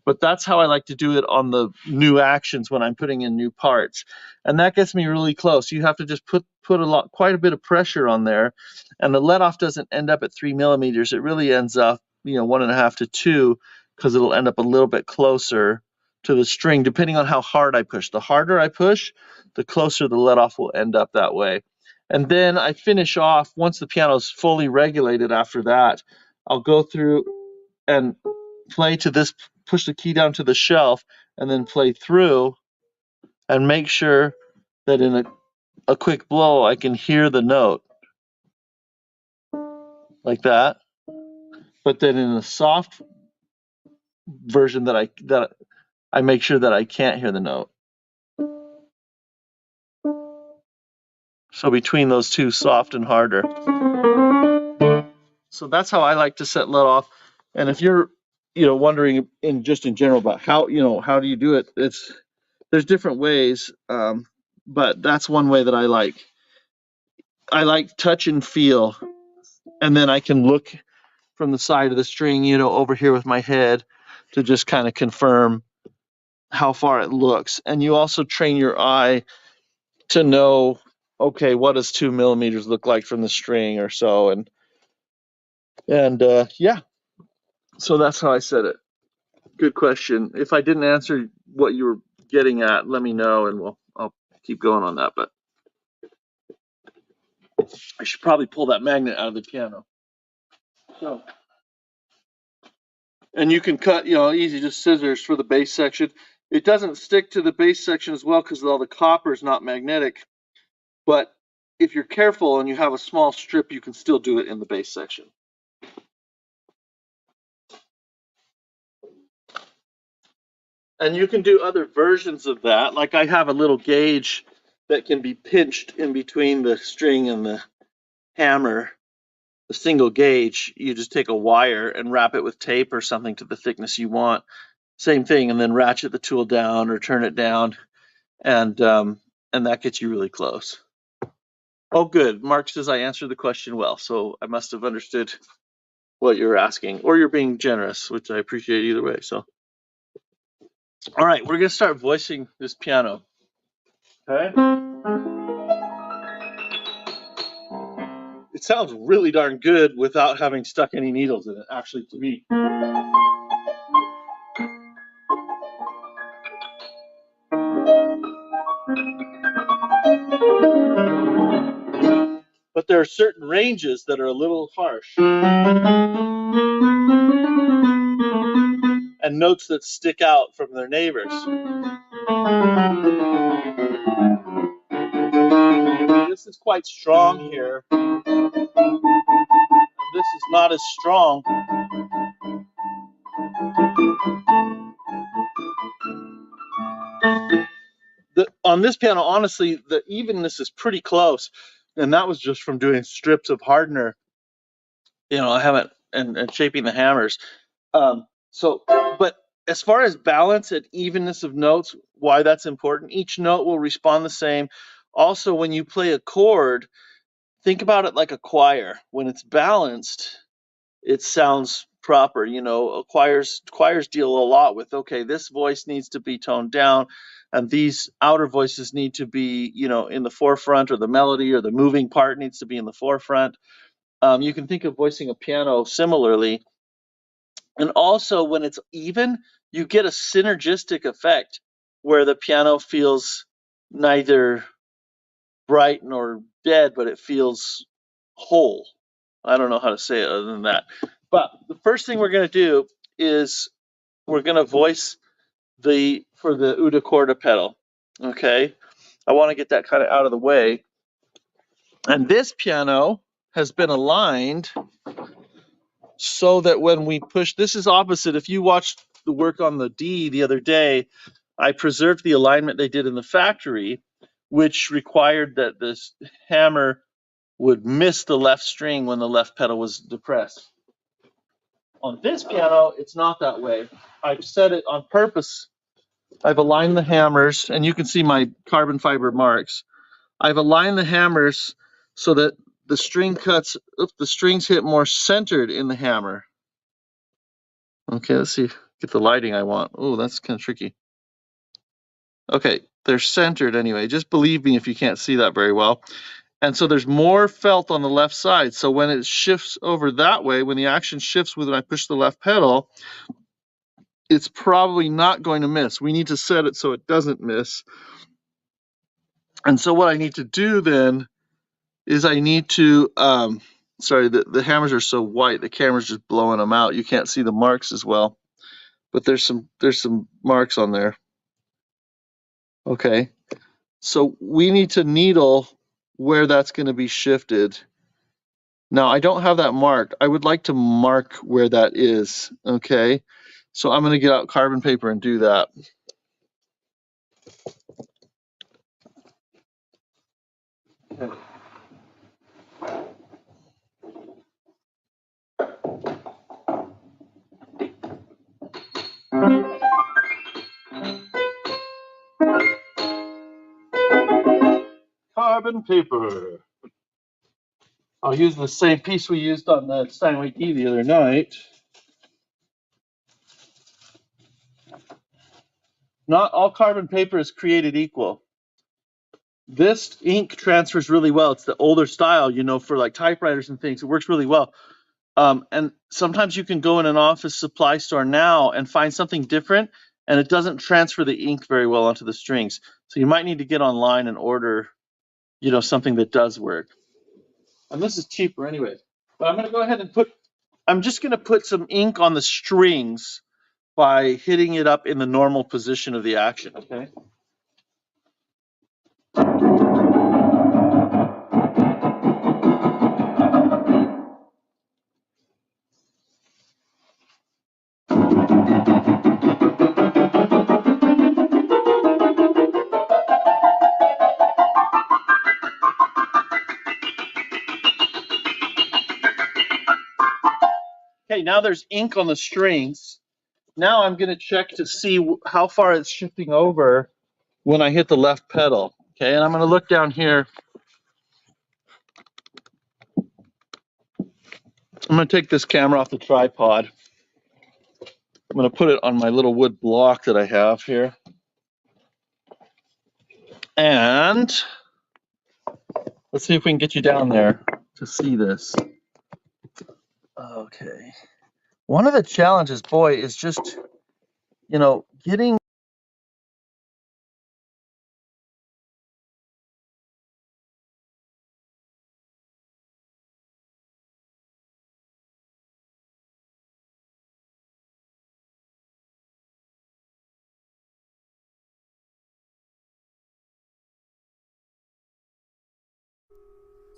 But that's how I like to do it on the new actions when I'm putting in new parts. And that gets me really close. You have to just put quite a bit of pressure on there, and the let off doesn't end up at 3 millimeters. It really ends up, 1.5 to 2, because it'll end up a little bit closer to the string, depending on how hard I push. The harder I push, the closer the let off will end up that way. And then I finish off, once the piano is fully regulated after that, I'll go through and play to this, push the key down to the shelf, and then play through and make sure that in a quick blow I can hear the note like that. But then in a soft version that I make sure that I can't hear the note. So between those two, soft and harder. So that's how I like to set let off. And if you're, wondering in general about how, how do you do it? There's different ways, but that's one way that I like. I like touch and feel, and then I can look from the side of the string, over here with my head to just kind of confirm how far it looks. And you also train your eye to know, okay, what does 2 millimeters look like from the string or so, and yeah. So that's how I set it. Good question. If I didn't answer what you were getting at, let me know, and I'll keep going on that. But I should probably pull that magnet out of the piano. So, and you can cut, easy, just scissors for the bass section. It doesn't stick to the bass section as well because all the copper is not magnetic. But if you're careful and you have a small strip, you can still do it in the bass section. And you can do other versions of that. Like I have a little gauge that can be pinched in between the string and the hammer. The single gauge, you just take a wire and wrap it with tape or something to the thickness you want. Same thing, and then ratchet the tool down or turn it down. And and that gets you really close. Oh, good. Mark says I answered the question well, so I must have understood what you're asking, or you're being generous, which I appreciate either way. So, all right, we're gonna start voicing this piano. Okay. It sounds really darn good without having stuck any needles in it, actually, to me. But there are certain ranges that are a little harsh, and notes that stick out from their neighbors. This is quite strong here, and this is not as strong. On this piano, honestly, the evenness is pretty close, and that was just from doing strips of hardener. I haven't and shaping the hammers. But as far as balance and evenness of notes, why that's important, each note will respond the same. Also, when you play a chord, think about it like a choir. When it's balanced, it sounds proper. Choirs deal a lot with, okay, this voice needs to be toned down, and these outer voices need to be, in the forefront, or the melody or the moving part needs to be in the forefront. You can think of voicing a piano similarly. And also, when it's even, you get a synergistic effect where the piano feels neither bright nor dead, but it feels whole. I don't know how to say it other than that. But the first thing we're going to do is we're going to voice for the Uda Corda pedal. Okay. I want to get that kind of out of the way. And this piano has been aligned so that when we push, this is opposite. If you watched the work on the D the other day, I preserved the alignment they did in the factory, which required that this hammer would miss the left string when the left pedal was depressed. On this piano, it's not that way. I've set it on purpose. I've aligned the hammers, and you can see my carbon fiber marks. I've aligned the hammers so that the strings hit more centered in the hammer. Okay, let's see, get the lighting I want. Oh, that's kind of tricky. Okay, they're centered anyway. Just believe me if you can't see that very well. And so there's more felt on the left side. So when it shifts over that way, when the action shifts when I push the left pedal, it's probably not going to miss. We need to set it so it doesn't miss. And so what I need to do then is I need to, sorry, the hammers are so white, the camera's just blowing them out. You can't see the marks as well, but there's some marks on there. Okay, so we need to needle where that's going to be shifted. Now, I don't have that marked. I would like to mark where that is, okay? So I'm going to get out carbon paper and do that. Okay. Carbon paper. I'll use the same piece we used on the Steinway D the other night. Not all carbon paper is created equal. This ink transfers really well. It's the older style, for like typewriters and things. It works really well. And sometimes you can go in an office supply store now and find something different, and it doesn't transfer the ink very well onto the strings. So you might need to get online and order, something that does work. And this is cheaper anyway. But I'm going to go ahead and I'm just going to put some ink on the strings by hitting it up in the normal position of the action, okay? Okay, now there's ink on the strings. Now I'm going to check to see how far it's shifting over when I hit the left pedal. Okay, and I'm going to look down here. I'm going to take this camera off the tripod. I'm going to put it on my little wood block that I have here. And let's see if we can get you down there to see this. Okay. One of the challenges, boy, is just, getting.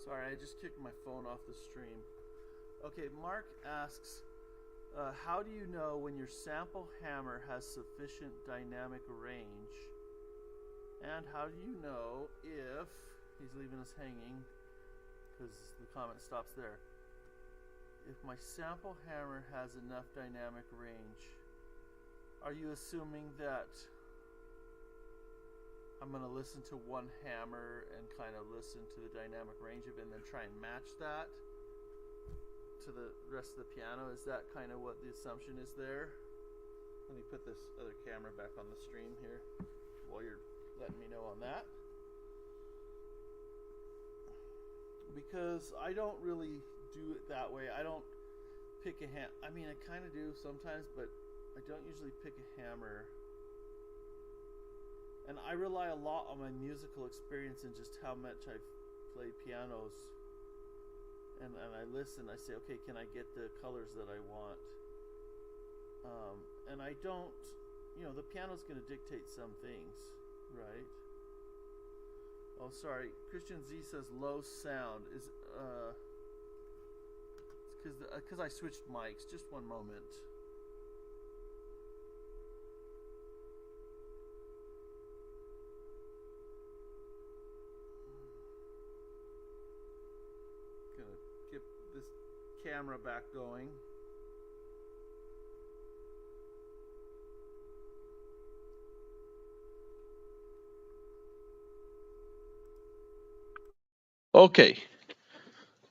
Sorry, I just kicked my phone off the stream. Okay, Mark asks, how do you know when your sample hammer has sufficient dynamic range? And how do you know if, he's leaving us hanging because the comment stops there, if my sample hammer has enough dynamic range? Are you assuming that I'm going to listen to one hammer and kind of listen to the dynamic range of it and then try and match that to the rest of the piano? Is that kind of what the assumption is there? Let me put this other camera back on the stream here while you're letting me know on that. Because I don't really do it that way. I don't pick a I mean, I kind of do sometimes, but I don't usually pick a hammer. And I rely a lot on my musical experience and just how much I've played pianos. And I listen, I say, okay, can I get the colors that I want? And I don't, the piano's going to dictate some things, right? Oh, sorry, Christian Z says low sound. Is it's because I switched mics. Just one moment. Gonna get this camera back going. Okay.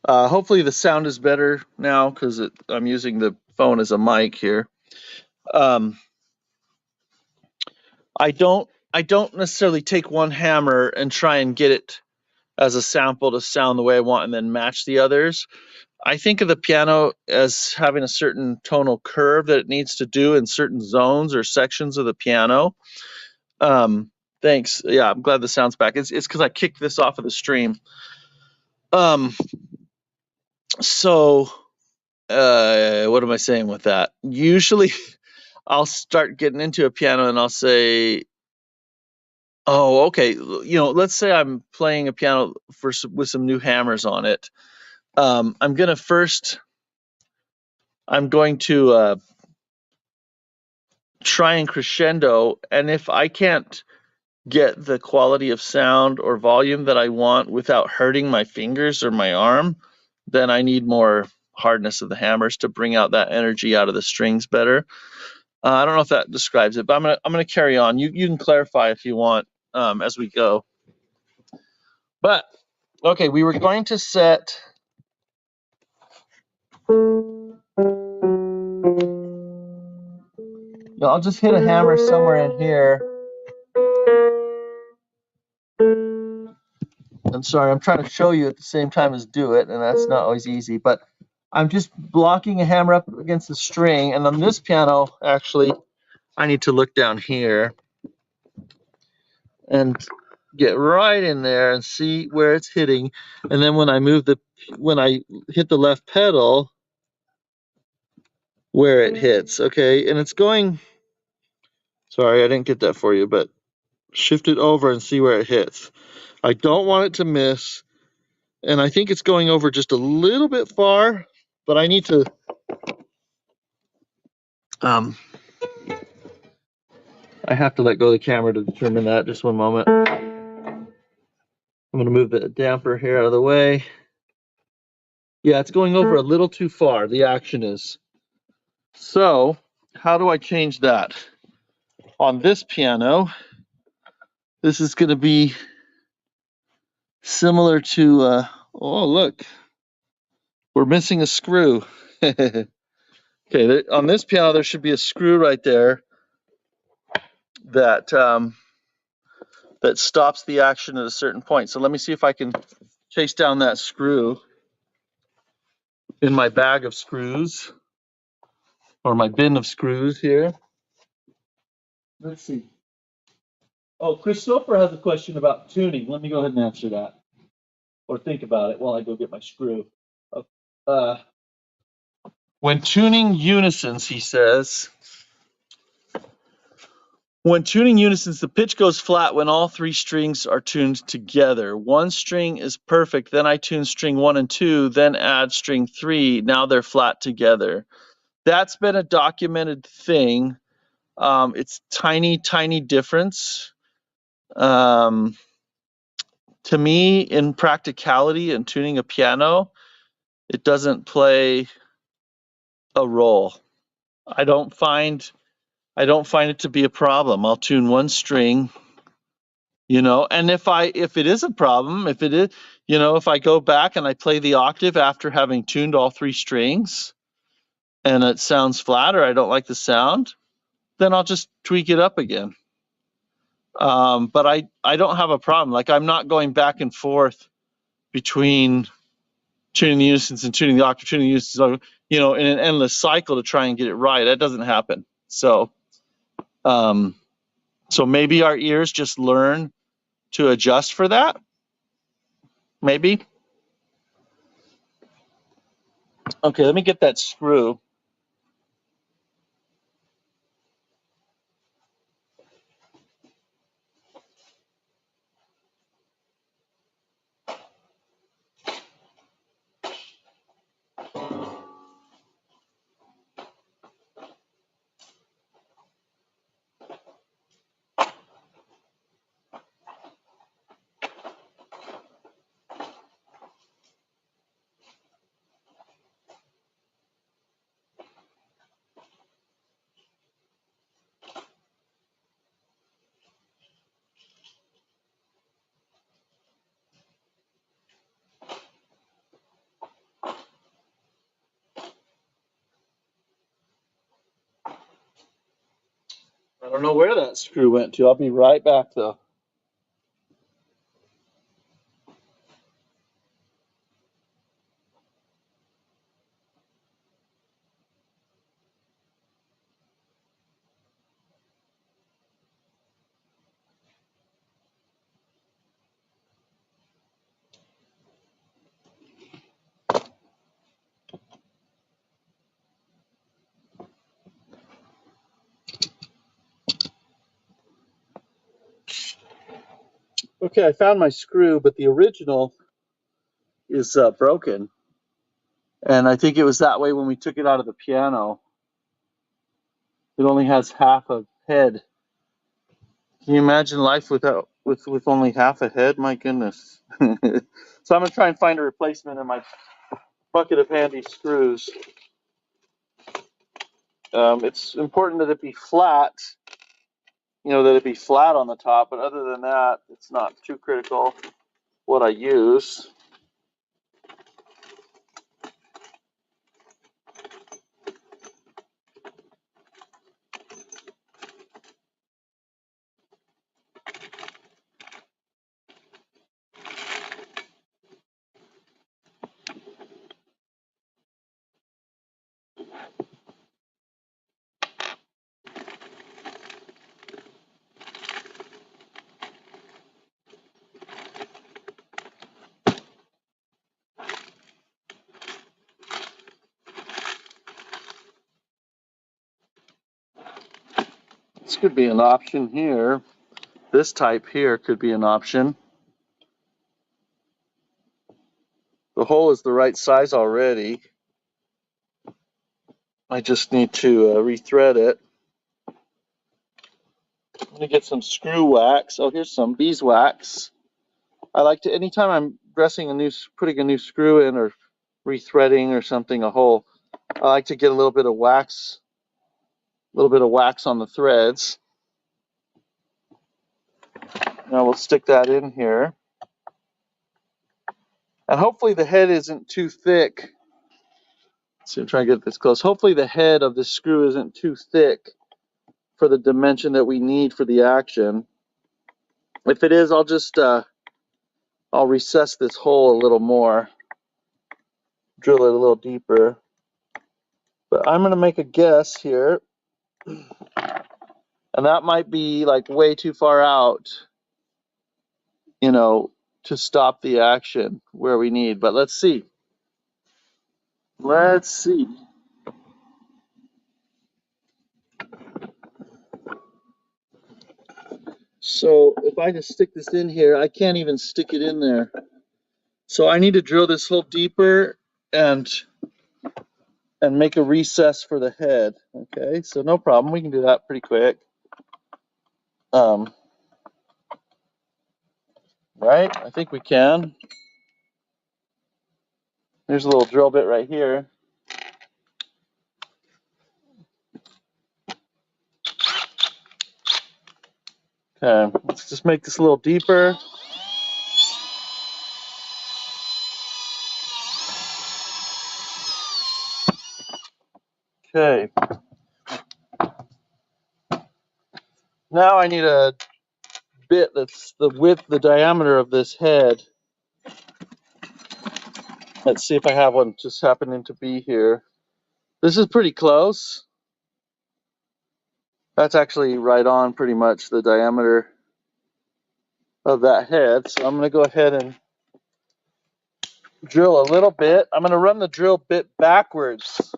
Hopefully the sound is better now because I'm using the phone as a mic here. I don't necessarily take one hammer and try and get it as a sample to sound the way I want and then match the others. I think of the piano as having a certain tonal curve that it needs to do in certain zones or sections of the piano. Thanks. Yeah, I'm glad the sound's back. It's because I kicked this off of the stream. So what am I saying with that? Usually I'll start getting into a piano and I'll say, oh, okay, let's say I'm playing a piano with some new hammers on it. I'm going to try and crescendo, and if I can't get the quality of sound or volume that I want without hurting my fingers or my arm, then I need more hardness of the hammers to bring out that energy out of the strings better. I don't know if that describes it, but I'm gonna carry on. You can clarify if you want as we go. But okay, we were going to set. I'll just hit a hammer somewhere in here. I'm sorry, I'm trying to show you at the same time as do it, and that's not always easy. But I'm just blocking a hammer up against the string, and on this piano, actually, I need to look down here and get right in there and see where it's hitting. And then when I hit the left pedal, where it hits, okay? And it's going, sorry, I didn't get that for you, but shift it over and see where it hits. I don't want it to miss, and I think it's going over just a little bit far, but I need to I have to let go of the camera to determine that. Just one moment. I'm going to move the damper here out of the way. Yeah, it's going over a little too far, the action is. So, how do I change that? On this piano, this is going to be similar to, oh, look, we're missing a screw. Okay, on this piano, there should be a screw right there that that stops the action at a certain point. So let me see if I can chase down that screw in my bag of screws or my bin of screws here. Let's see. Oh, Christopher has a question about tuning. Let me go ahead and answer that, or think about it while I go get my screw. Uh, when tuning unisons, he says, when tuning unisons, the pitch goes flat when all three strings are tuned together. One string is perfect, then I tune string 1 and 2, then add string 3. Now they're flat together. That's been a documented thing. It's tiny difference. To me, in practicality and tuning a piano, it doesn't play a role. I don't find it to be a problem. I'll tune one string, and if it is a problem, if it is, if I go back and I play the octave after having tuned all three strings and it sounds flat or I don't like the sound, then I'll just tweak it up again. But I don't have a problem. Like, I'm not going back and forth between tuning the unisons and tuning the octave, tuning the unisons, in an endless cycle to try and get it right. That doesn't happen. So, so maybe our ears just learn to adjust for that. Maybe. Okay, let me get that screw. I don't know where that screw went to. I'll be right back though. Okay, I found my screw, but the original is broken. And I think it was that way when we took it out of the piano. It only has half a head. Can you imagine life with only half a head? My goodness. So I'm gonna try and find a replacement in my bucket of handy screws. It's important that it be flat, that it be flat on the top, but other than that, it's not too critical what I use. This could be an option here. This type here could be an option. The hole is the right size already. I just need to rethread it. I'm going to get some screw wax. Oh, here's some beeswax. I like to, anytime I'm putting a new screw in or rethreading or something, a hole, I like to get a little bit of wax on the threads. Now we'll stick that in here. And hopefully the head isn't too thick. So I'm trying to get this close. Hopefully the head of the screw isn't too thick for the dimension that we need for the action. If it is, I'll just I'll recess this hole a little more, drill it a little deeper. But I'm going to make a guess here, and that might be like way too far out, you know, to stop the action where we need. But let's see. Let's see. So if I just stick this in here, I can't even stick it in there. So I need to drill this hole deeper and make a recess for the head. Okay, so no problem. We can do that pretty quick. Right? I think we can. There's a little drill bit right here. Okay, let's just make this a little deeper. Okay. Now I need a bit that's the width, the diameter of this head. Let's see if I have one just happening to be here. This is pretty close. That's actually right on pretty much the diameter of that head. So I'm going to go ahead and drill a little bit. I'm going to run the drill bit backwards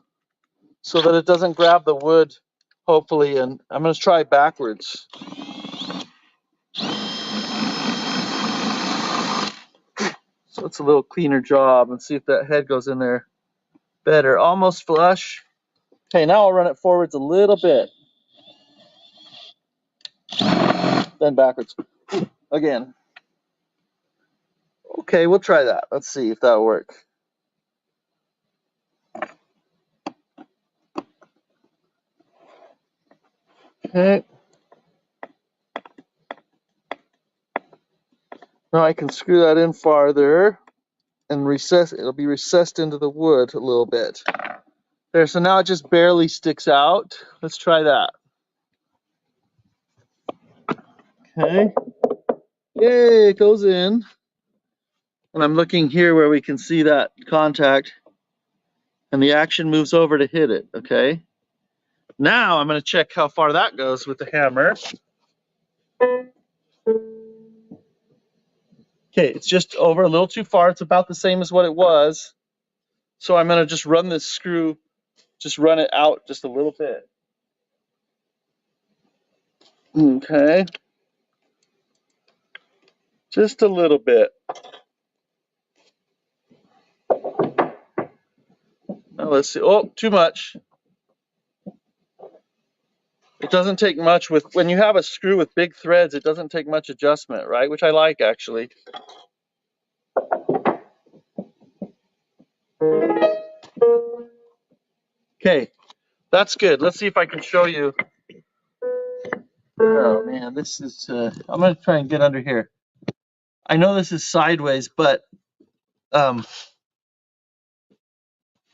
so that it doesn't grab the wood, hopefully, and I'm going to try backwards. So it's a little cleaner job, and see if that head goes in there better. Almost flush. Okay, now I'll run it forwards a little bit. Then backwards. Again. Okay, we'll try that. Let's see if that'll work. Okay. Now I can screw that in farther and recess. It'll be recessed into the wood a little bit. There, so now it just barely sticks out. Let's try that. Okay. Yay, it goes in. And I'm looking here where we can see that contact, and the action moves over to hit it, okay? Now I'm going to check how far that goes with the hammer. Okay, it's just over a little too far. It's about the same as what it was. So I'm going to just run this screw, just run it out just a little bit. Okay. Just a little bit. Now let's see. Oh, too much. It doesn't take much when you have a screw with big threads, it doesn't take much adjustment, right? Which I like, actually. Okay, that's good. Let's see if I can show you. Oh man, this is, I'm going to try and get under here. I know this is sideways, but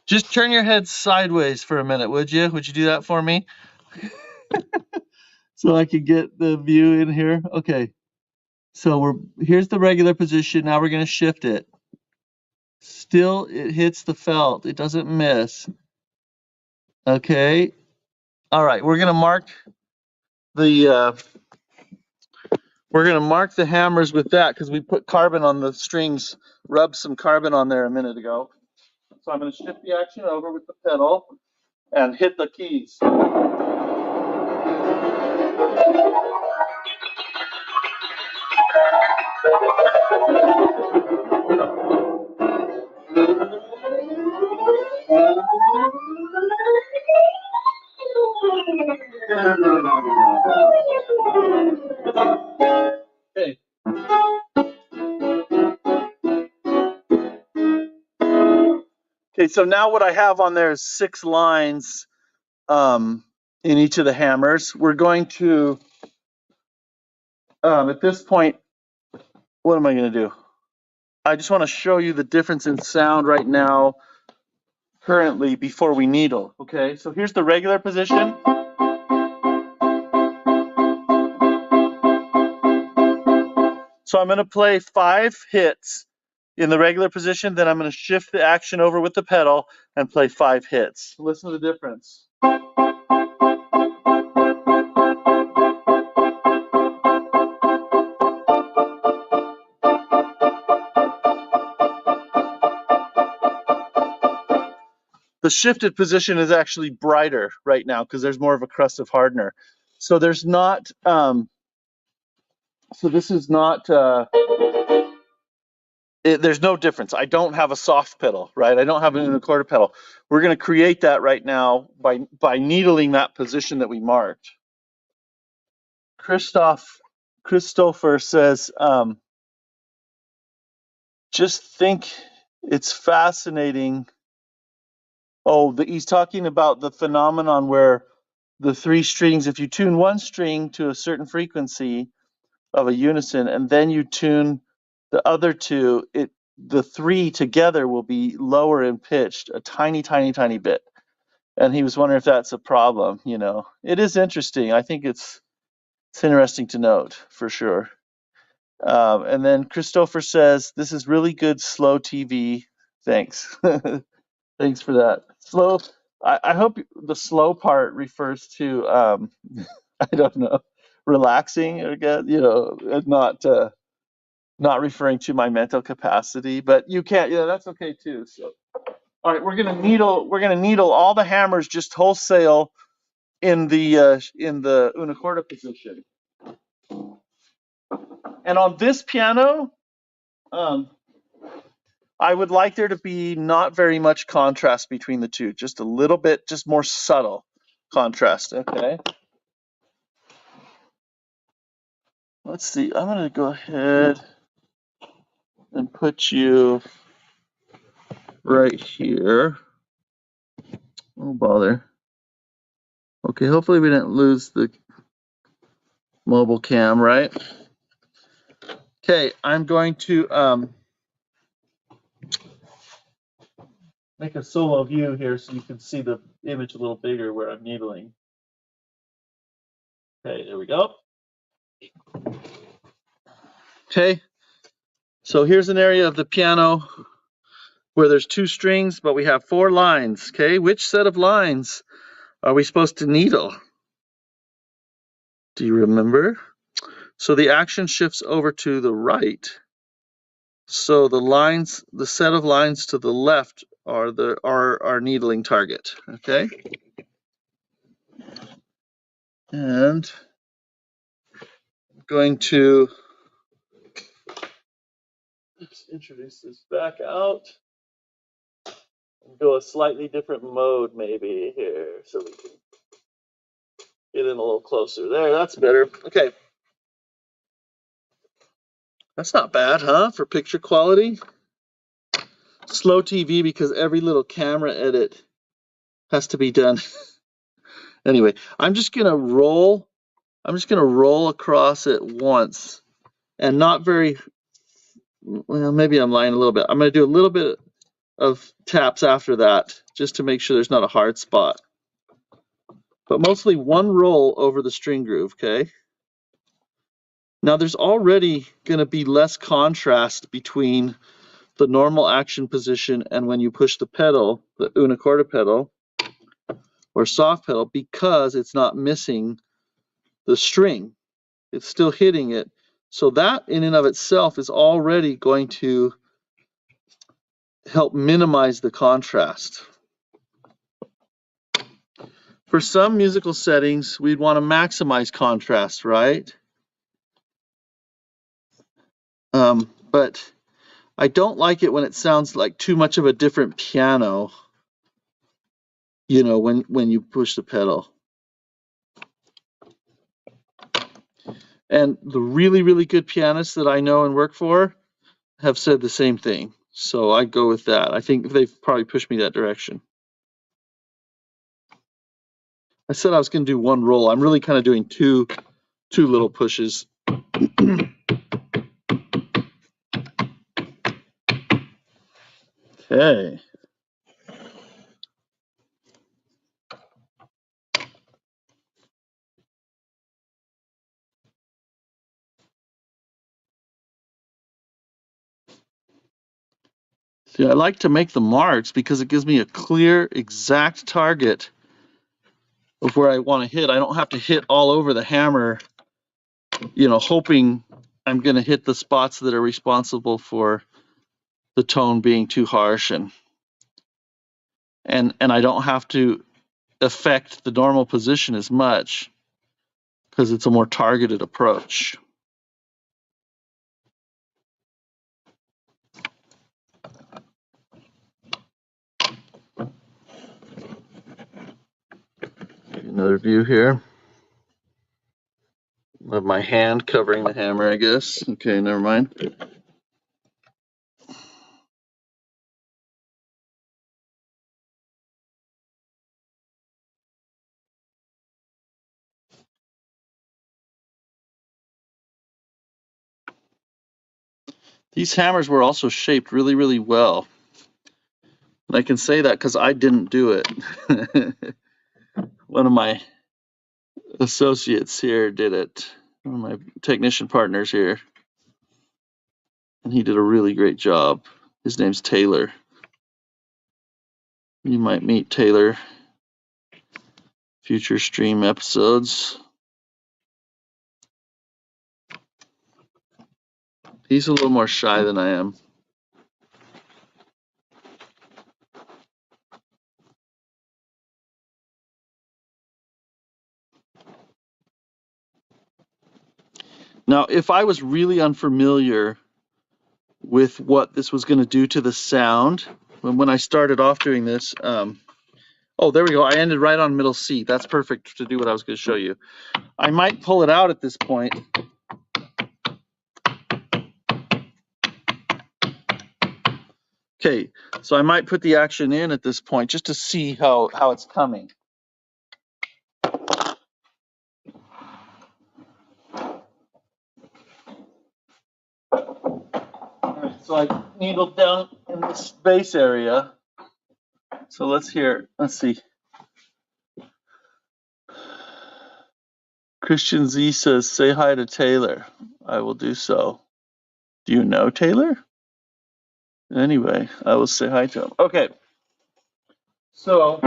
just turn your head sideways for a minute, would you? Would you do that for me? So I could get the view in here. Okay. So here's the regular position. Now we're going to shift it. Still, it hits the felt. It doesn't miss. Okay. All right. We're going to mark the hammers with that because we put carbon on the strings, rubbed some carbon on there a minute ago. So I'm going to shift the action over with the pedal and hit the keys. Okay. Okay, so now what I have on there is 6 lines in each of the hammers. We're going to, at this point, what am I going to do? I just want to show you the difference in sound right now, currently, before we needle. Okay, so here's the regular position. So I'm going to play 5 hits in the regular position, then I'm going to shift the action over with the pedal and play 5 hits. Listen to the difference. The shifted position is actually brighter right now because there's more of a crust of hardener. So there's not, so this is not, there's no difference. I don't have a soft pedal, right? I don't have an unicorda pedal. We're going to create that right now by needling that position that we marked. Christopher says, just think it's fascinating. Oh, he's talking about the phenomenon where the 3 strings, if you tune one string to a certain frequency of a unison and then you tune the other 2, the 3 together will be lower in pitch, a tiny, tiny, tiny bit. And he was wondering if that's a problem, you know. It is interesting. I think it's interesting to note for sure. And then Christopher says, this is really good slow TV. Thanks. Thanks for that. Slow. I hope the slow part refers to, I don't know, relaxing, again, you know, not referring to my mental capacity, but you can't, yeah, that's okay too. So, all right, we're gonna needle all the hammers just wholesale in the unicorda position. And on this piano, I would like there to be not very much contrast between the two, just a little bit, just more subtle contrast. Okay. Let's see. I'm gonna go ahead and put you right here. Oh bother. Okay, hopefully we didn't lose the mobile cam, right? Okay, I'm going to make a solo view here so you can see the image a little bigger where I'm needling. Okay, there we go. Okay, so here's an area of the piano where there's 2 strings, but we have 4 lines. Okay, which set of lines are we supposed to needle? Do you remember? So the action shifts over to the right. So the set of lines to the left are our needling target. Okay, and I'm going to let's introduce this back out and go a slightly different mode maybe here so we can get in a little closer. There, that's better. Okay. That's not bad, huh, for picture quality? Slow TV because every little camera edit has to be done. Anyway, I'm just gonna roll across it once and not very well, maybe I'm lying a little bit. I'm gonna do a little bit of taps after that just to make sure there's not a hard spot. But mostly one roll over the string groove, okay? Now there's already going to be less contrast between the normal action position and when you push the pedal, the unicorda pedal or soft pedal, because it's not missing the string. It's still hitting it. So that in and of itself is already going to help minimize the contrast. For some musical settings, we'd want to maximize contrast, right? But I don't like it when it sounds like too much of a different piano, you know, when you push the pedal. And the really, really good pianists that I know and work for have said the same thing. So I go with that. I think they've probably pushed me that direction. I said I was going to do one roll. I'm really kind of doing two little pushes. Okay. See, I like to make the marks because it gives me a clear, exact target of where I want to hit. I don't have to hit all over the hammer, hoping I'm going to hit the spots that are responsible for the tone being too harsh, and I don't have to affect the normal position as much because it's a more targeted approach. Another view here of my hand covering the hammer, I guess. Okay, never mind. These hammers were also shaped really, really well. And I can say that because I didn't do it. One of my associates here did it. One of my technician partners here. And he did a really great job. His name's Taylor. You might meet Taylor future stream episodes. He's a little more shy than I am. Now, if I was really unfamiliar with what this was going to do to the sound, when I started off doing this, oh, there we go. I ended right on middle C. That's perfect to do what I was going to show you. I might pull it out at this point. Okay, so I might put the action in at this point just to see how it's coming. So I needled down in this base area. So let's see. Christian Z says, say hi to Taylor. I will do so. Do you know Taylor? Anyway, I will say hi to him. Okay. So,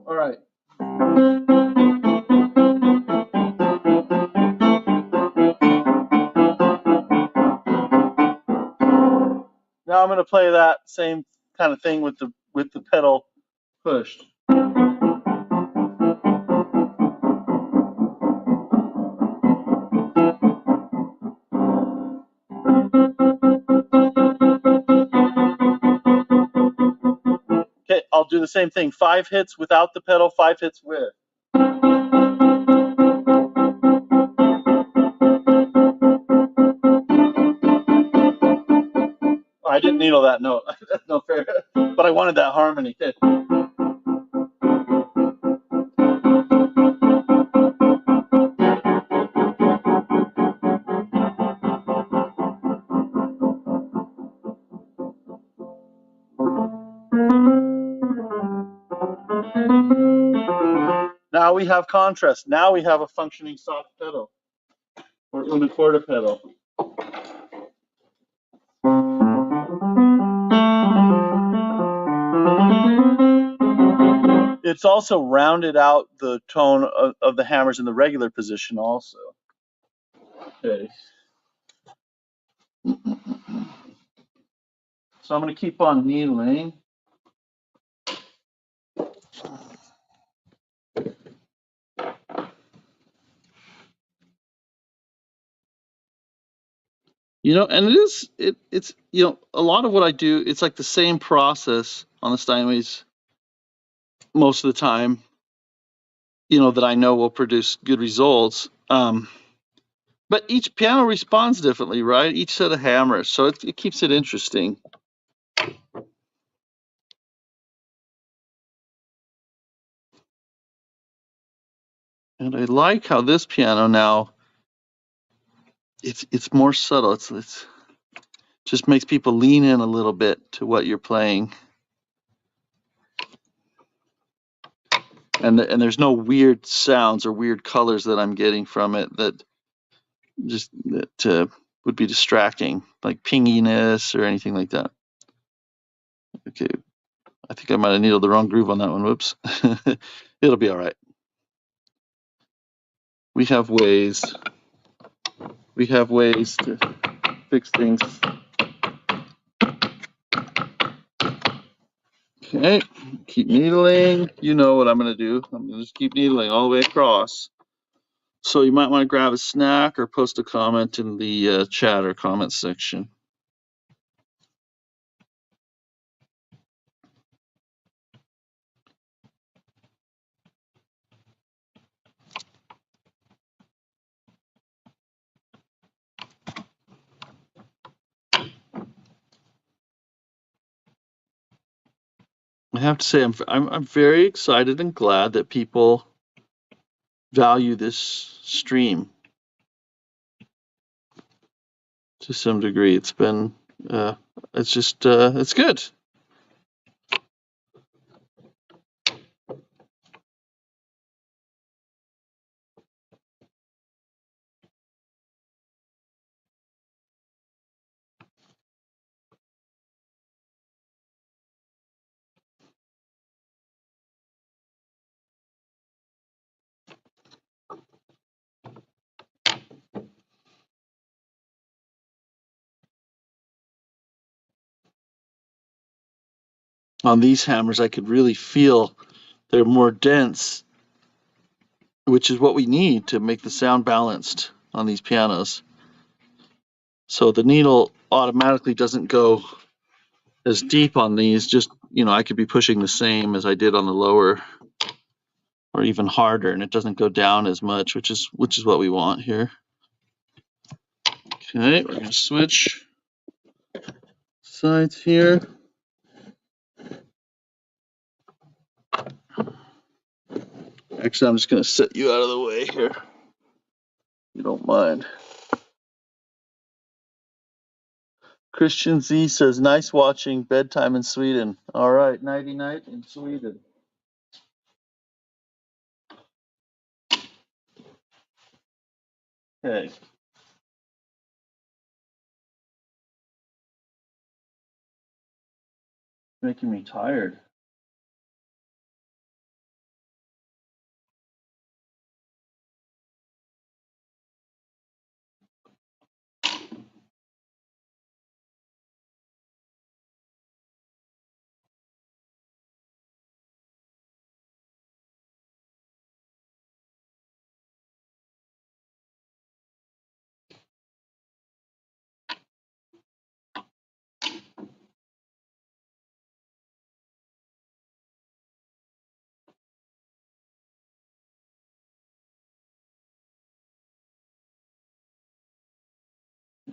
all right. Now I'm going to play that same kind of thing with the pedal pushed. Okay, I'll do the same thing. 5 hits without the pedal, 5 hits with. I didn't needle that note. That's no fair. But I wanted that harmony. Okay. Now we have contrast. Now we have a functioning soft pedal or unicorda pedal. It's also rounded out the tone of the hammers in the regular position also. Okay. So I'm going to keep on needling. And it's a lot of what I do, it's like the same process on the Steinways most of the time, that I know will produce good results. But each piano responds differently, right? Each set of hammers. So it keeps it interesting. And I like how this piano now, it's more subtle. Just makes people lean in a little bit to what you're playing. And there's no weird sounds or weird colors that I'm getting from it that would be distracting, like pinginess or anything like that. Okay, I think I might have needled the wrong groove on that one. Whoops. It'll be all right. We have ways to fix things. Okay, keep needling. You know what I'm going to do. I'm going to just keep needling all the way across. So you might want to grab a snack or post a comment in the chat or comment section. I have to say, I'm very excited and glad that people value this stream to some degree. It's been, it's just, it's good. On these hammers, I could really feel they're more dense, which is what we need to make the sound balanced on these pianos. So the needle automatically doesn't go as deep on these. Just, I could be pushing the same as I did on the lower, or even harder, and it doesn't go down as much, which is what we want here. Okay, we're gonna switch sides here. Actually, I'm just gonna set you out of the way here, if you don't mind. Christian Z says, nice watching bedtime in Sweden. All right, nighty night in Sweden. Okay. Making me tired.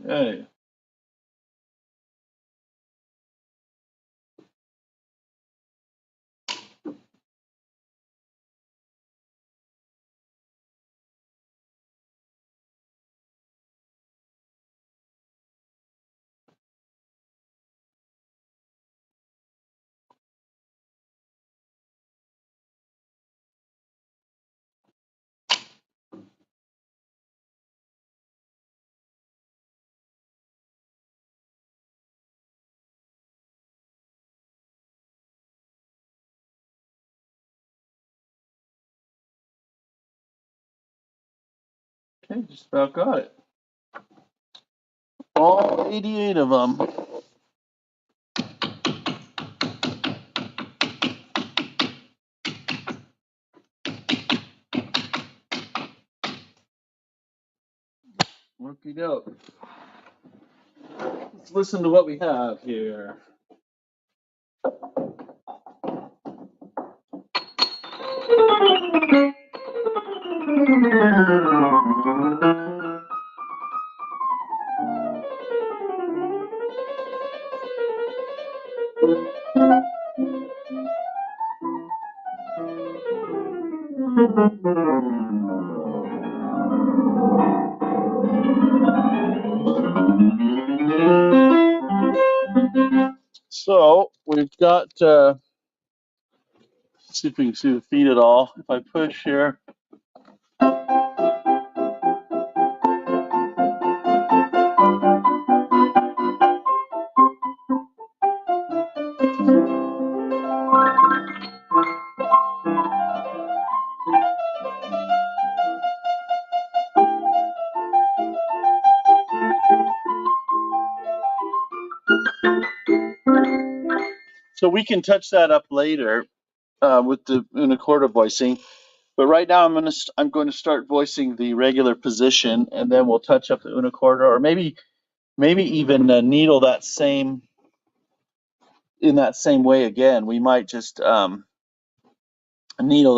Hey. Okay, just about got it. All 88 of them. Working out. Let's listen to what we have here. we've got, see if we can see the feet at all. If I push here, so we can touch that up later with the unicorda voicing. But right now I'm going to start voicing the regular position, and then we'll touch up the unicorda, or maybe even needle that same in that same way again. We might just needle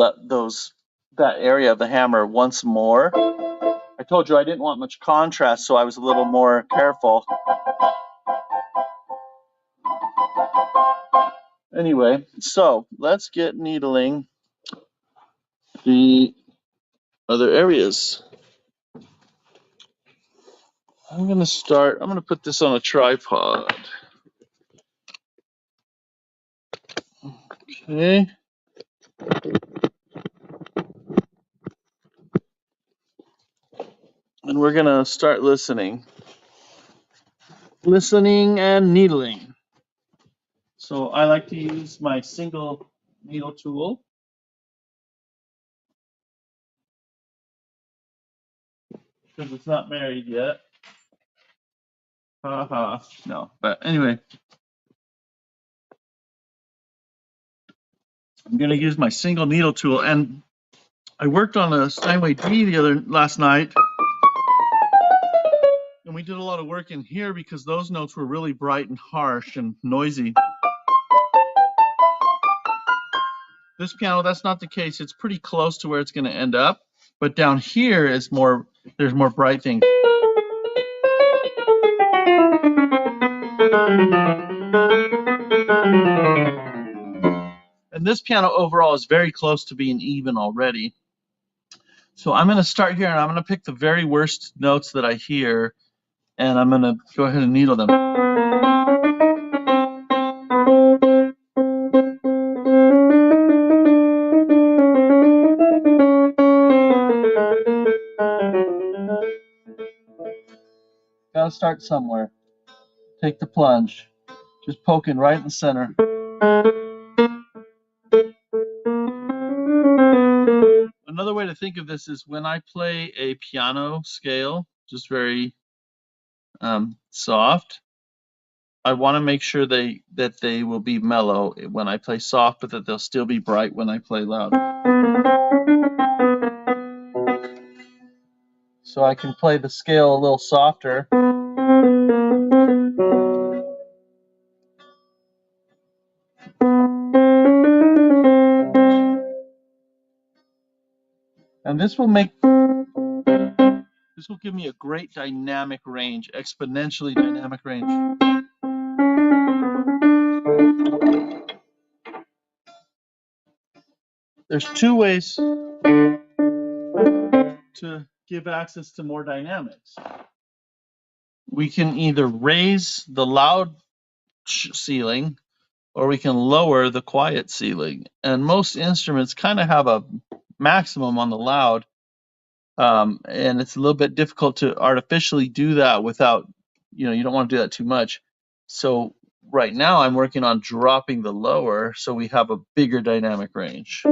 that area of the hammer once more. I told you I didn't want much contrast, so I was a little more careful. Anyway, so let's get needling the other areas. I'm going to put this on a tripod. Okay. And we're going to start listening and needling. So I like to use my single needle tool. Because it's not married yet. No, but anyway. I'm going to use my single needle tool, and I worked on a Steinway D last night, and we did a lot of work in here because those notes were really bright and harsh and noisy. This piano, that's not the case. It's pretty close to where it's going to end up, but down here is there's more bright things. And this piano overall is very close to being even already. So I'm going to start here, and I'm going to pick the very worst notes that I hear, and I'm going to go ahead and needle them. Gotta start somewhere. Take the plunge. Just poking right in the center. Another way to think of this is when I play a piano scale, just very soft, I want to make sure that they will be mellow when I play soft, but that they'll still be bright when I play loud. So I can play the scale a little softer. And this will give me a great dynamic range, exponentially dynamic range. There's two ways to give access to more dynamics. We can either raise the loud ceiling, or we can lower the quiet ceiling. And most instruments kind of have a maximum on the loud, and it's a little bit difficult to artificially do that without, you don't want to do that too much. So right now I'm working on dropping the lower so we have a bigger dynamic range.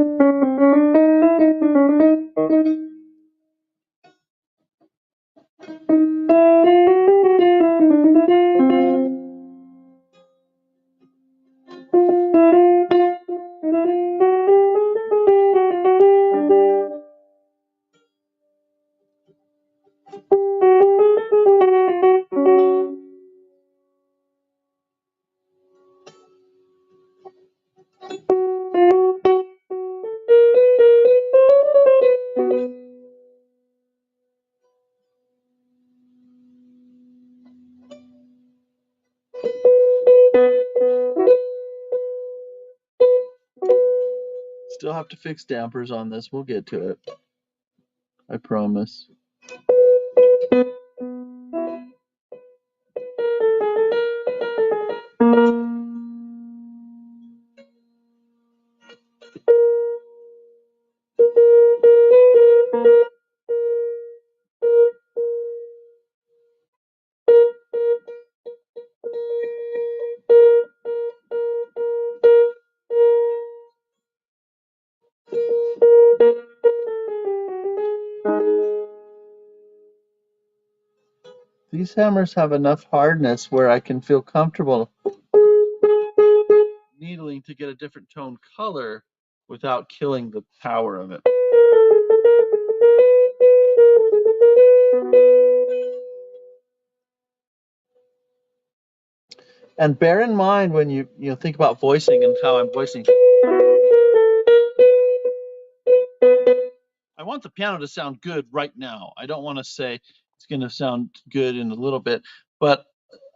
Still have to fix dampers on this. We'll get to it. I promise. These hammers have enough hardness where I can feel comfortable needling to get a different tone color without killing the power of it. And bear in mind when you think about voicing and how I'm voicing, I want the piano to sound good right now. I don't want to say it's going to sound good in a little bit, but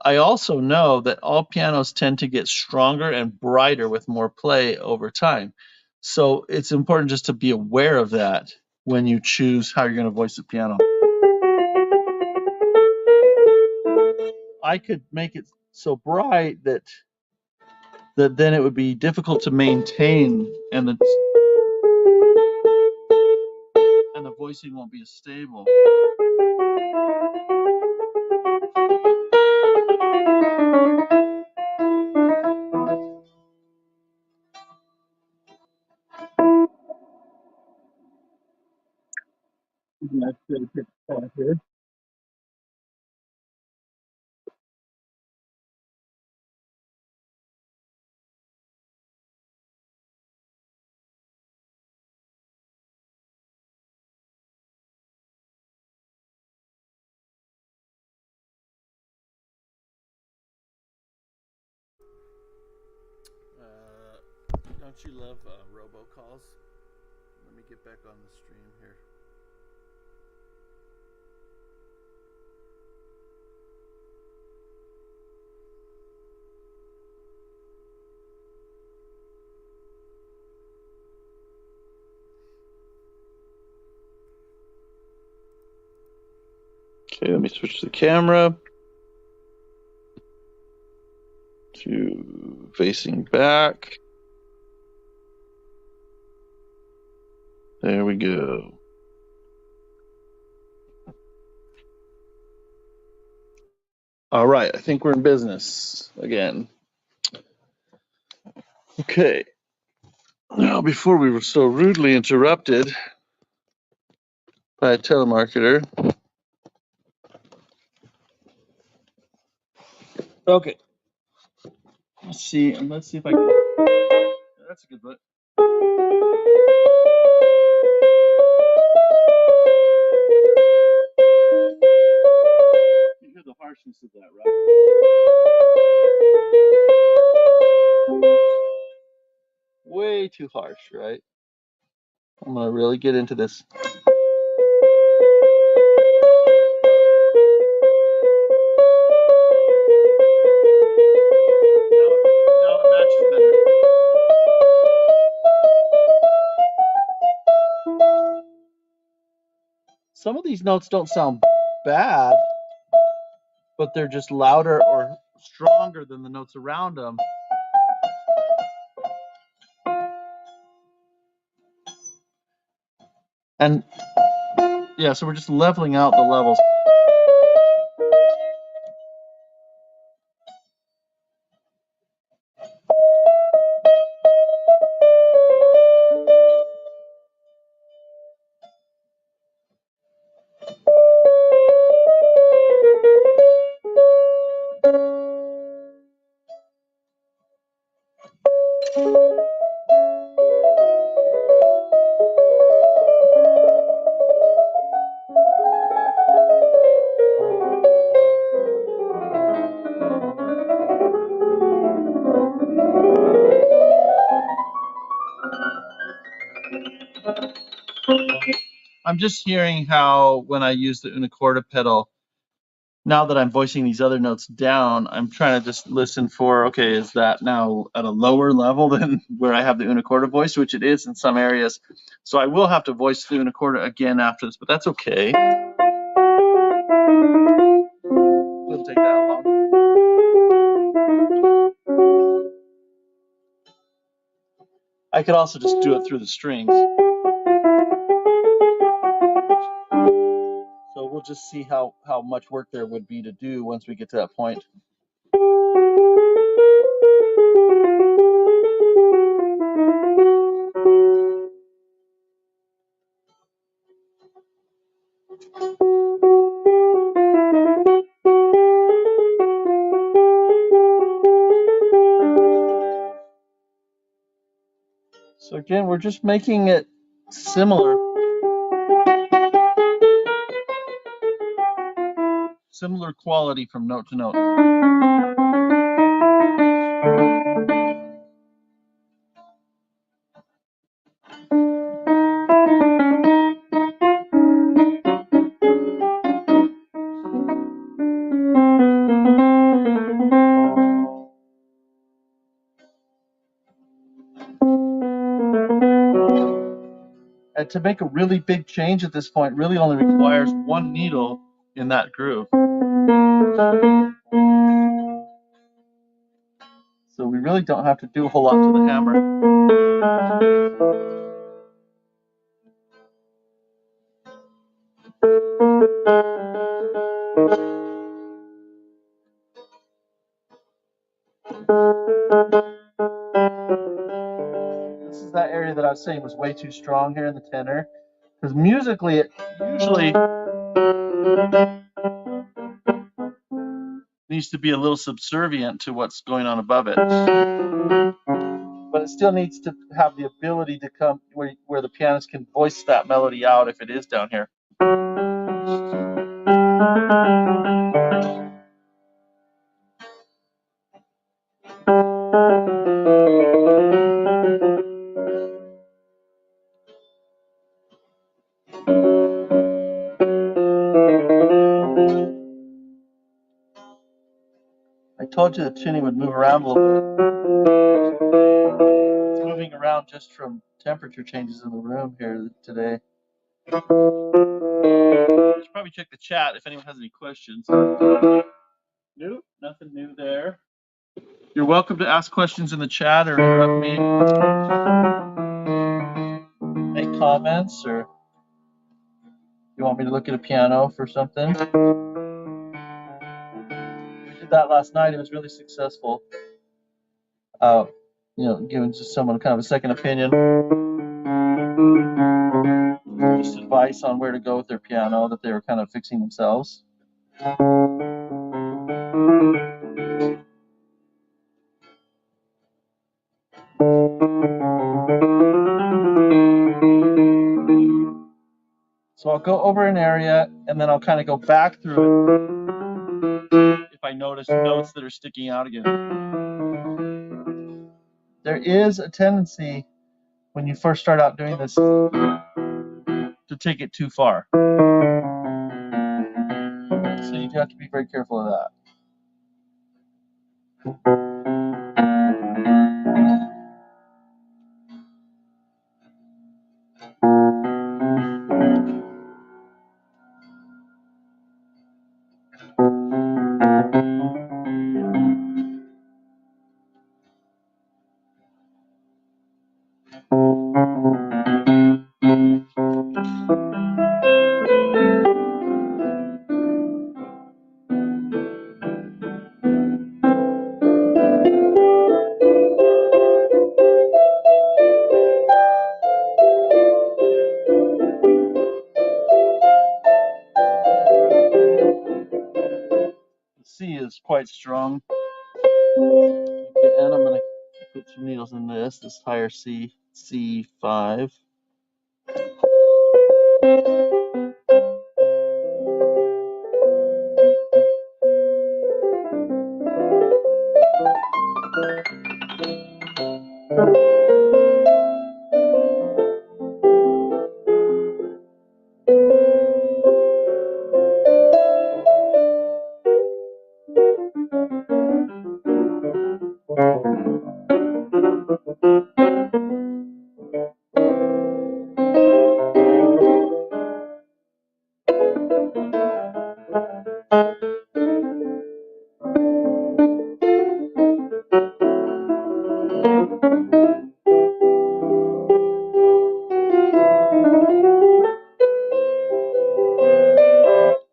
I also know that all pianos tend to get stronger and brighter with more play over time. So it's important just to be aware of that when you choose how you're going to voice the piano. I could make it so bright that then it would be difficult to maintain, and the voicing won't be as stable. Don't you love robocalls? Let me get back on the stream here. Okay, let me switch the camera to facing back. There we go. All right, I think we're in business again. Okay. Now, before we were so rudely interrupted by a telemarketer. Okay. Let's see if I can. That's a good one. You hear the harshness of that, right? Way too harsh, right? I'm gonna really get into this. Now it matches better. Some of these notes don't sound bad, but they're just louder or stronger than the notes around them. And yeah, so we're just leveling out the levels. I'm just hearing how when I use the unicorda pedal, now that I'm voicing these other notes down, I'm trying to just listen for, okay, is that now at a lower level than where I have the unicorda voice, which it is in some areas. So I will have to voice the unicorda again after this, but that's okay. Doesn't take that long. I could also just do it through the strings. So we'll just see how much work there would be to do once we get to that point. Again, we're just making it similar quality from note to note. And to make a really big change at this point really only requires one needle in that groove. So we really don't have to do a whole lot to the hammer. This is that area that I was saying was way too strong here in the tenor. Because musically, it usually needs to be a little subservient to what's going on above it. But it still needs to have the ability to come where the pianist can voice that melody out if it is down here. I told you the tuning would move around a little bit. It's moving around just from temperature changes in the room here today. You should probably check the chat if anyone has any questions. Nope, nothing new there. You're welcome to ask questions in the chat or interrupt me. Make comments, or you want me to look at a piano for something? We did that last night. It was really successful. Giving just someone kind of a second opinion. Just advice on where to go with their piano that they were kind of fixing themselves. So I'll go over an area and then I'll kind of go back through it if I notice notes that are sticking out again. There is a tendency when you first start out doing this to take it too far. So you have to be very careful of that. The C is quite strong. And I'm going to put some needles in this higher C, C5.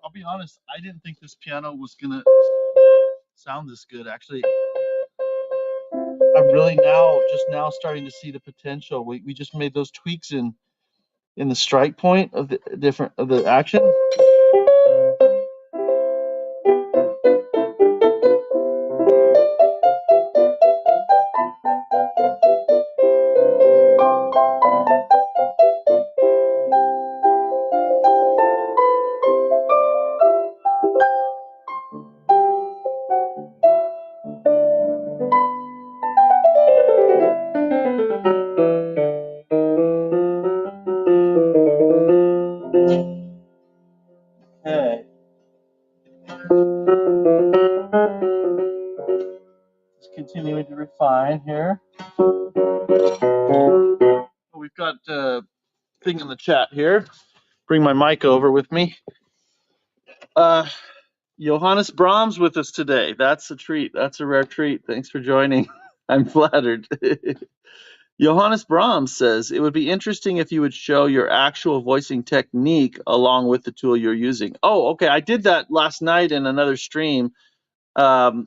I'll be honest, I didn't think this piano was going to sound this good. Actually, I'm really just now starting to see the potential. We just made those tweaks in the strike point of the action. continuing to refine here. We've got a thing in the chat here. Bring my mic over with me. Johannes Brahms with us today. That's a treat. That's a rare treat. Thanks for joining. I'm flattered. Johannes Brahms says, it would be interesting if you would show your actual voicing technique along with the tool you're using. Oh, okay. I did that last night in another stream. And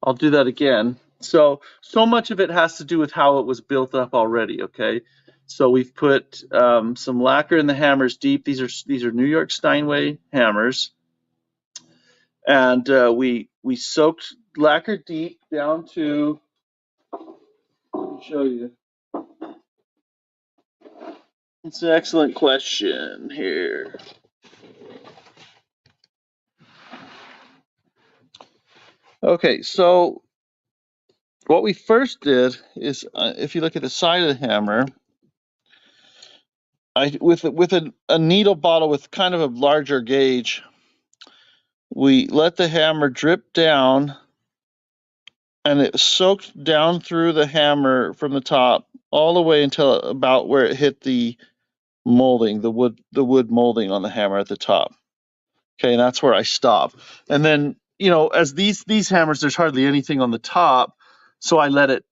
I'll do that again. So much of it has to do with how it was built up already. Okay. So we've put some lacquer in the hammers deep. These are New York Steinway hammers. And we soaked lacquer deep down to, let me show you. It's an excellent question here. Okay, so what we first did is, if you look at the side of the hammer, with a needle bottle with kind of a larger gauge, we let the hammer drip down, and it soaked down through the hammer from the top all the way until about where it hit the molding, the wood molding on the hammer at the top. Okay, and that's where I stop. And then, as these hammers, there's hardly anything on the top, so I let it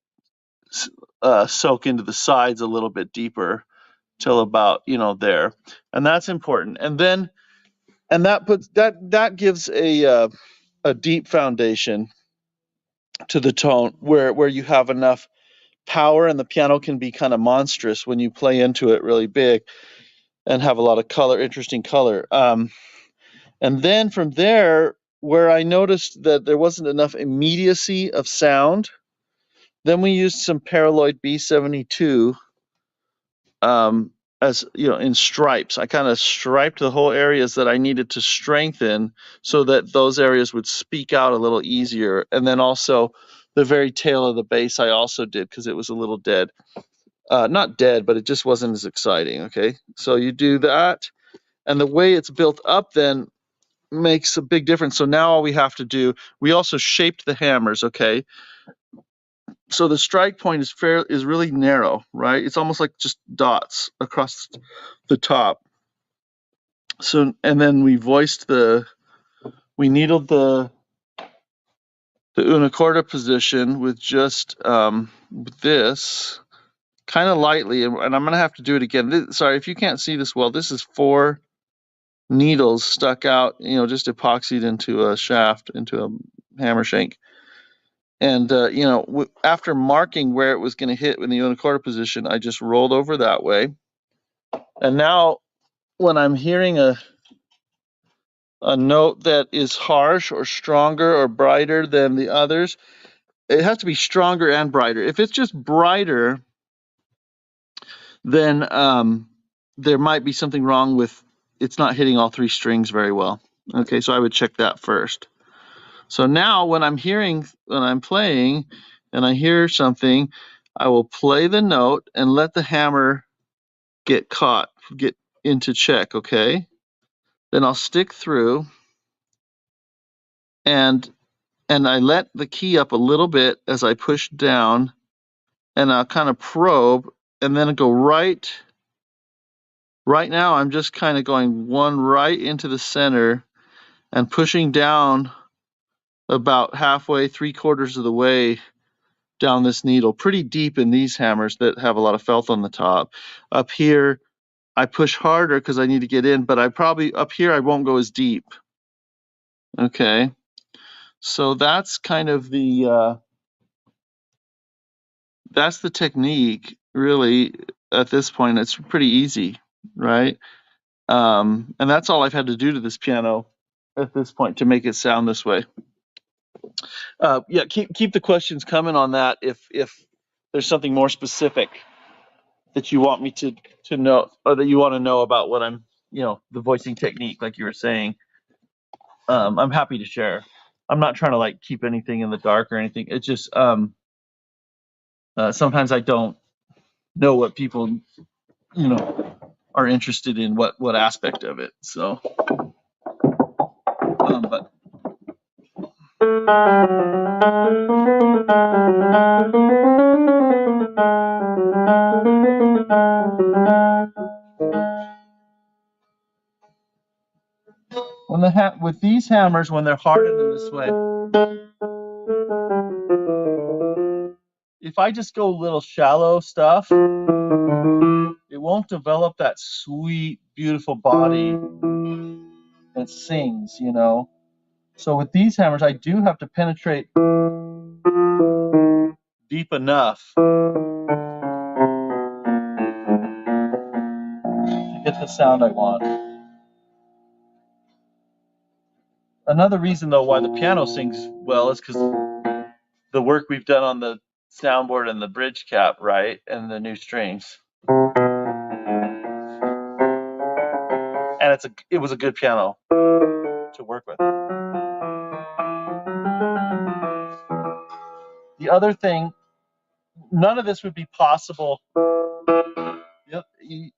soak into the sides a little bit deeper till about there, and that's important. And then that gives a deep foundation to the tone where you have enough power, and the piano can be kind of monstrous when you play into it really big and have a lot of color, interesting color. And then from there, where I noticed that there wasn't enough immediacy of sound, then we used some Paraloid B72 as in stripes. I kind of striped the whole areas that I needed to strengthen so that those areas would speak out a little easier. And then also the very tail of the bass I also did because it was a little dead. Not dead, but it just wasn't as exciting. Okay, so you do that, and the way it's built up then makes a big difference. So now all we have to do, we also shaped the hammers. Okay, so the strike point is really narrow, right? It's almost like just dots across the top. So, and then we needled the una corda position with just this kind of lightly, and I'm gonna have to do it again. Sorry if you can't see this well. This is 4 needles stuck out, just epoxied into a shaft, into a hammer shank. And after marking where it was going to hit in the una corda position, I just rolled over that way. And now, when I'm hearing a note that is harsh or stronger or brighter than the others, it has to be stronger and brighter. If it's just brighter, then there might be something wrong with it's not hitting all 3 strings very well. Okay, so I would check that first. So now when I'm playing and I hear something, I will play the note and let the hammer get into check, okay? Then I'll stick through and I let the key up a little bit as I push down, and I'll kind of probe and then go right now I'm just kind of going one right into the center and pushing down about halfway, 3/4 of the way down this needle, pretty deep in these hammers that have a lot of felt on the top. Up here, I push harder because I need to get in, but up here I won't go as deep. Okay, so that's kind of that's the technique, really. At this point, it's pretty easy, right? And that's all I've had to do to this piano at this point to make it sound this way. Yeah, keep the questions coming on that if there's something more specific that you want me to know, or that you want to know about what I'm, the voicing technique, like you were saying. I'm happy to share. I'm not trying to keep anything in the dark or anything. It's just sometimes I don't know what people, are interested in, what aspect of it. So, but With these hammers, when they're hardened in this way, if I just go a little shallow stuff, it won't develop that sweet, beautiful body that sings, you know. So with these hammers, I do have to penetrate deep enough to get the sound I want. Another reason, though, why the piano sings well is because the work we've done on the soundboard and the bridge cap, right, and the new strings. And it was a good piano to work with. The other thing, none of this would be possible.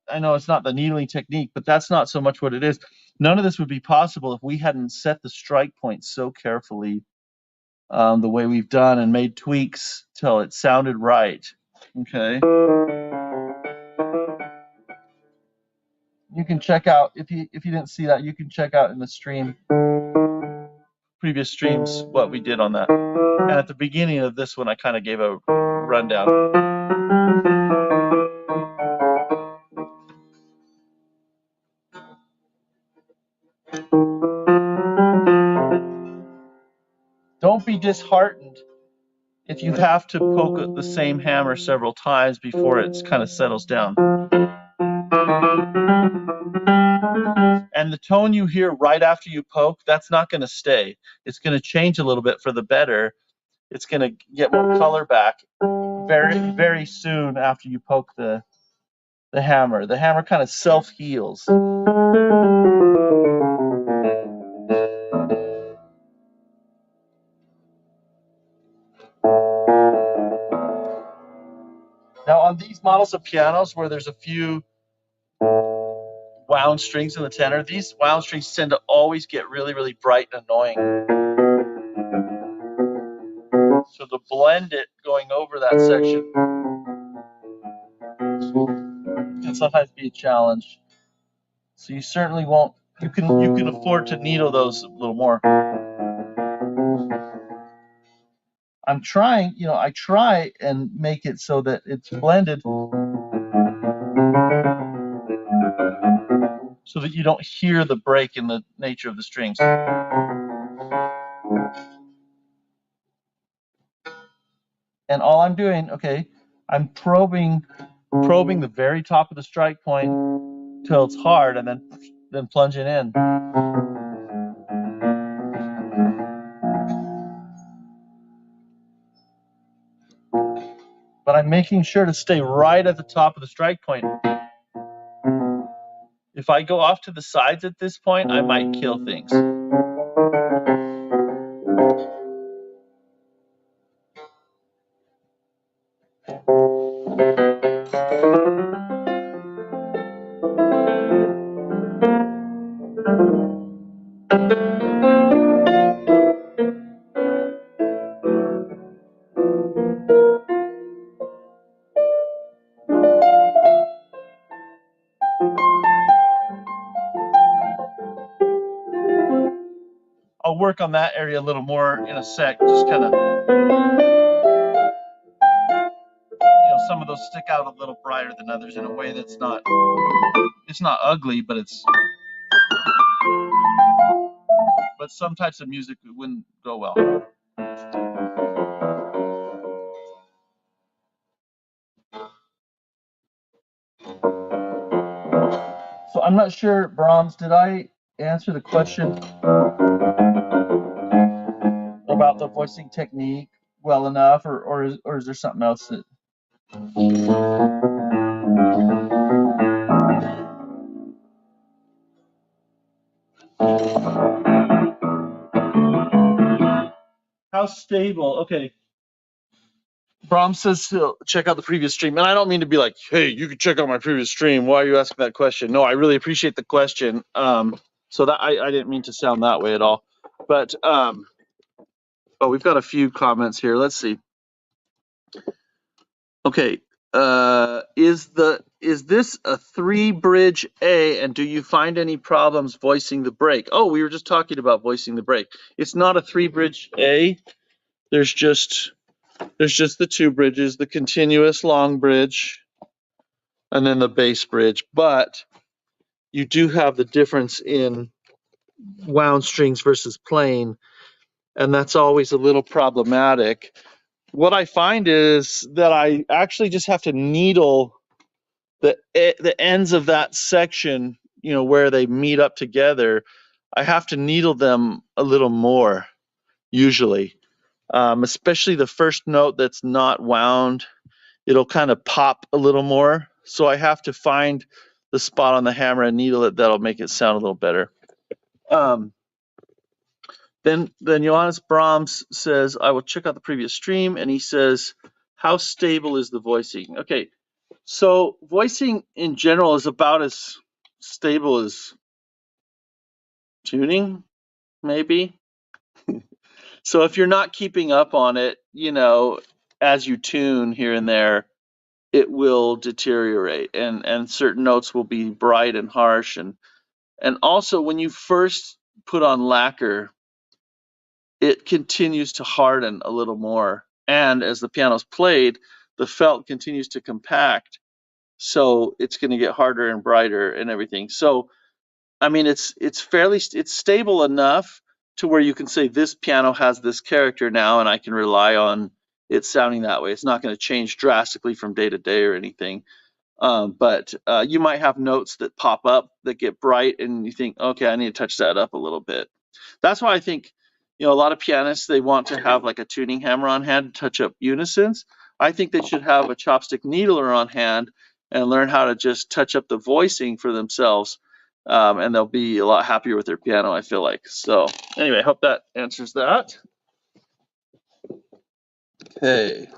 I know it's not the needling technique, but that's not so much what it is. None of this would be possible if we hadn't set the strike point so carefully, the way we've done, and made tweaks till it sounded right. Okay. You can check out, if you didn't see that, you can check out in the previous streams what we did on that. And at the beginning of this one, I kind of gave a rundown. Don't be disheartened if you have to poke the same hammer several times before it kind of settles down. And the tone you hear right after you poke, that's not going to stay. It's going to change a little bit for the better. It's going to get more color back very, very soon after you poke the hammer. The hammer kind of self-heals. Now on these models of pianos where there's a few wound strings in the tenor, these wound strings tend to always get really, really bright and annoying. So to blend it going over that section can sometimes be a challenge. So you certainly won't, you can afford to needle those a little more. I'm trying, I try and make it so that it's blended so that you don't hear the break in the nature of the strings. And all I'm doing, I'm probing the very top of the strike point till it's hard, and then plunging in. But I'm making sure to stay right at the top of the strike point. If I go off to the sides at this point, I might kill things. I'll work on that area a little more in a sec. Just kind of, some of those stick out a little brighter than others in a way that's not, it's not ugly, but some types of music wouldn't go well. So I'm not sure, Brahms, did I answer the question about the voicing technique well enough, or is there something else that? How stable? Okay. Brahms says check out the previous stream, and I don't mean to be like, hey, you can check out my previous stream. Why are you asking that question? No, I really appreciate the question. So that I didn't mean to sound that way at all, but Oh, we've got a few comments here. Let's see. Okay. Is this a 3-bridge A, and do you find any problems voicing the break? Oh, we were just talking about voicing the break. It's not a 3-bridge A. There's just the 2 bridges, the continuous long bridge, and then the bass bridge. But you do have the difference in wound strings versus plain, and that's always a little problematic. What I find is that I actually just have to needle the ends of that section, where they meet up together. I have to needle them a little more usually, especially the first note that's not wound. It'll kind of pop a little more, so I have to find the spot on the hammer and needle it that'll make it sound a little better. Then Johannes Brahms says, I will check out the previous stream, and he says, how stable is the voicing? Okay, so voicing in general is about as stable as tuning, maybe. So if you're not keeping up on it, as you tune here and there, it will deteriorate, and certain notes will be bright and harsh, and also when you first put on lacquer, it continues to harden a little more, and as the piano's played, the felt continues to compact, so it's going to get harder and brighter and everything. So I mean, it's stable enough to where you can say this piano has this character now, and I can rely on it sounding that way. It's not going to change drastically from day to day or anything. But you might have notes that pop up that get bright, and you think, okay, I need to touch that up a little bit. That's why I think, a lot of pianists, they want to have like a tuning hammer on hand to touch up unisons. I think they should have a chopstick needler on hand and learn how to just touch up the voicing for themselves. And they'll be a lot happier with their piano, I feel like. So anyway, I hope that answers that. Okay.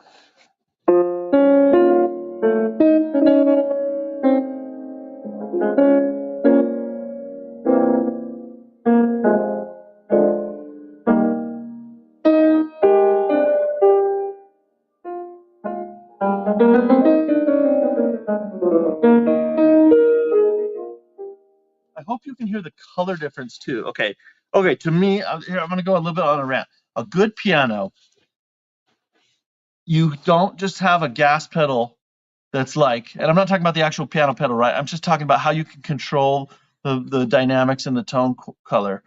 I hope you can hear the color difference too. Okay, to me, here, I'm going to go a little bit on a rant. A good piano, you don't just have a gas pedal that's like, and I'm not talking about the actual piano pedal, right? I'm just talking about how you can control the dynamics and the tone color.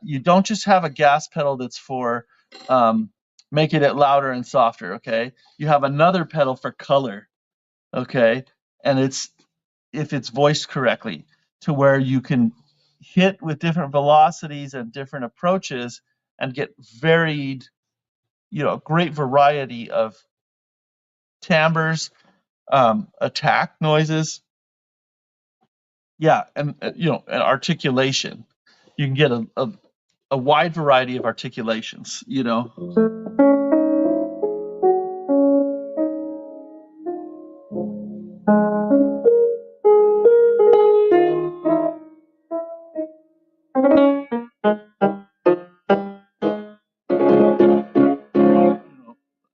You don't just have a gas pedal that's for making it louder and softer, okay? You have another pedal for color, okay? And if it's voiced correctly, to where you can hit with different velocities and different approaches and get varied, great variety of timbres, attack noises, and and articulation. You can get a wide variety of articulations,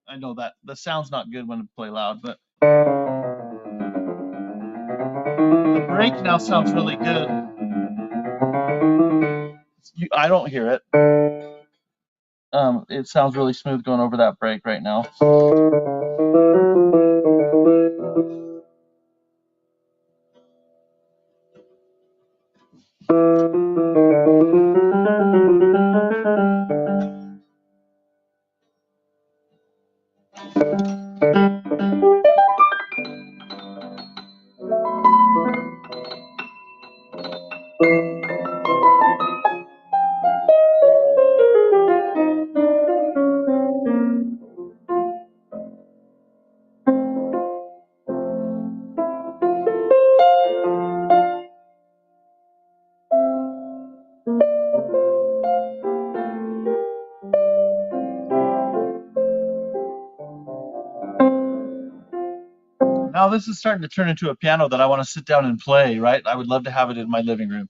I know that the sound's not good when I play loud, but the break now sounds really good. I don't hear it. It sounds really smooth going over that break right now. Now this is starting to turn into a piano that I want to sit down and play, right? I would love to have it in my living room.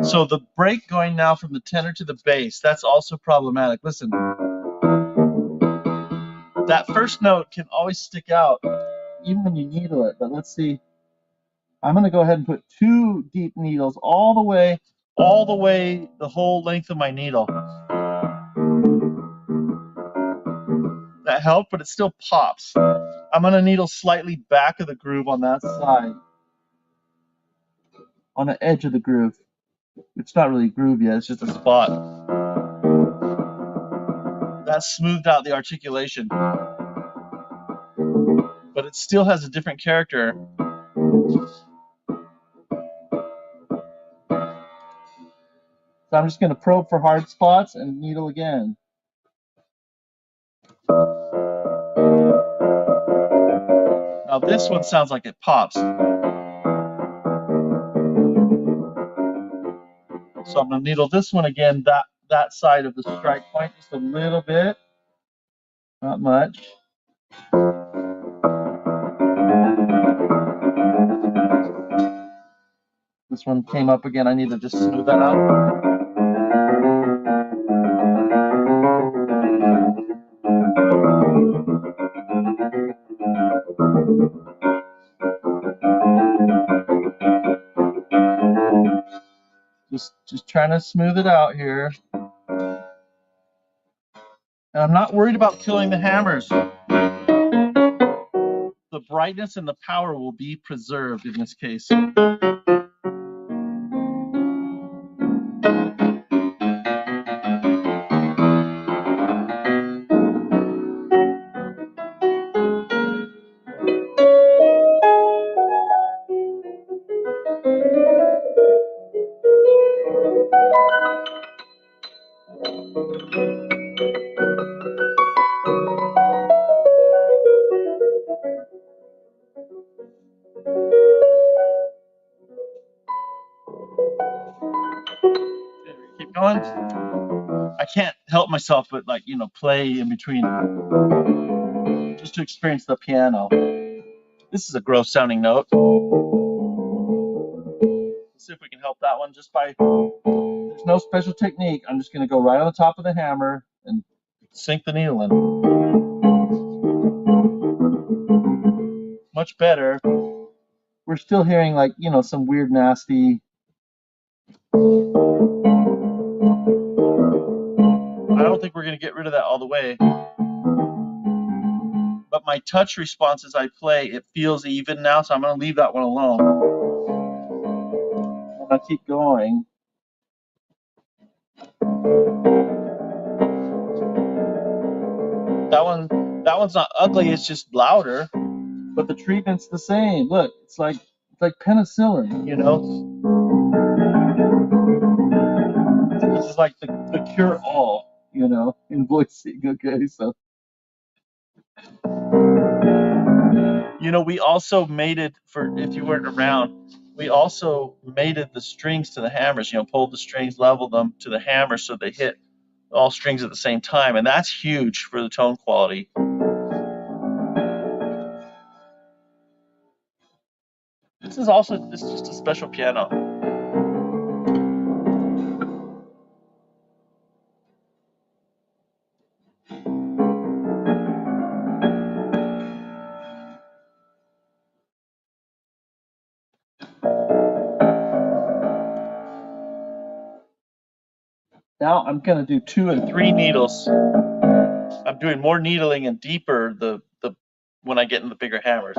So the break going now from the tenor to the bass, that's also problematic. Listen, that first note can always stick out even when you needle it, but let's see. I'm going to go ahead and put 2 deep needles all the way, the whole length of my needle. That helped, but it still pops. I'm going to needle slightly back of the groove on that side, on the edge of the groove. It's not really a groove yet, it's just a spot. That smoothed out the articulation, but it still has a different character. So I'm just going to probe for hard spots and needle again. Now this one sounds like it pops. So I'm going to needle this one again, that side of the strike point, just a little bit. Not much. This one came up again. I need to just smooth that out. Just trying to smooth it out here. And I'm not worried about killing the hammers. The brightness and the power will be preserved in this case. Keep going. I can't help myself but, like, you know, play in between just to experience the piano. This is a gross sounding note. Let's see if we can help that one just by, there's no special technique. I'm just going to go right on the top of the hammer and sink the needle in. Much better. We're still hearing, like, you know, some weird, nasty. I don't think we're going to get rid of that all the way. But my touch response as I play, it feels even now, so I'm going to leave that one alone. I'm going to keep going. That one's not ugly, it's just louder, but the treatment's the same. Look, it's like penicillin, you know? This is like the cure all, you know, in voicing. Okay, so you know, we also mated, for if you weren't around, we also mated the strings to the hammers, you know, pulled the strings, leveled them to the hammer so they hit all strings at the same time, and that's huge for the tone quality. This is just a special piano. Now I'm going to do 2 and 3 needles. I'm doing more needling and deeper when I get in the bigger hammers.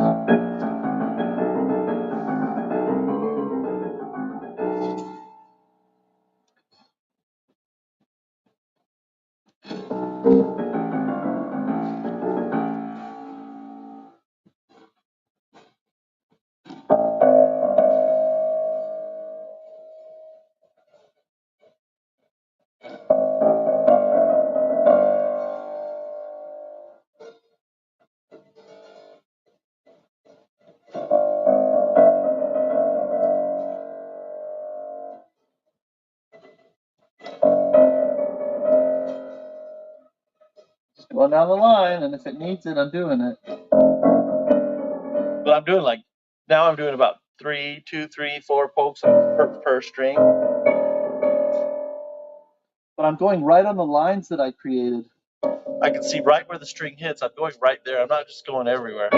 Just going down the line, and if it needs it, I'm doing it. But I'm doing, like, now I'm doing about 3, 2, 3, 4 pokes per string. but I'm going right on the lines that I created. I can see right where the string hits. I'm going right there. I'm not just going everywhere.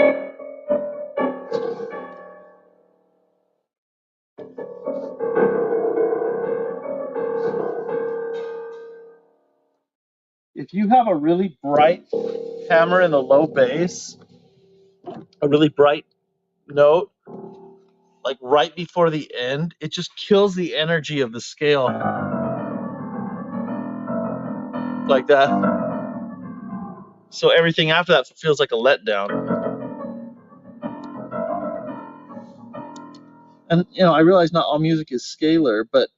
If you have a really bright hammer in the low bass, A really bright note, like right before the end, it just kills the energy of the scale. Like that. So everything after that feels like a letdown. And I realize not all music is scalar, but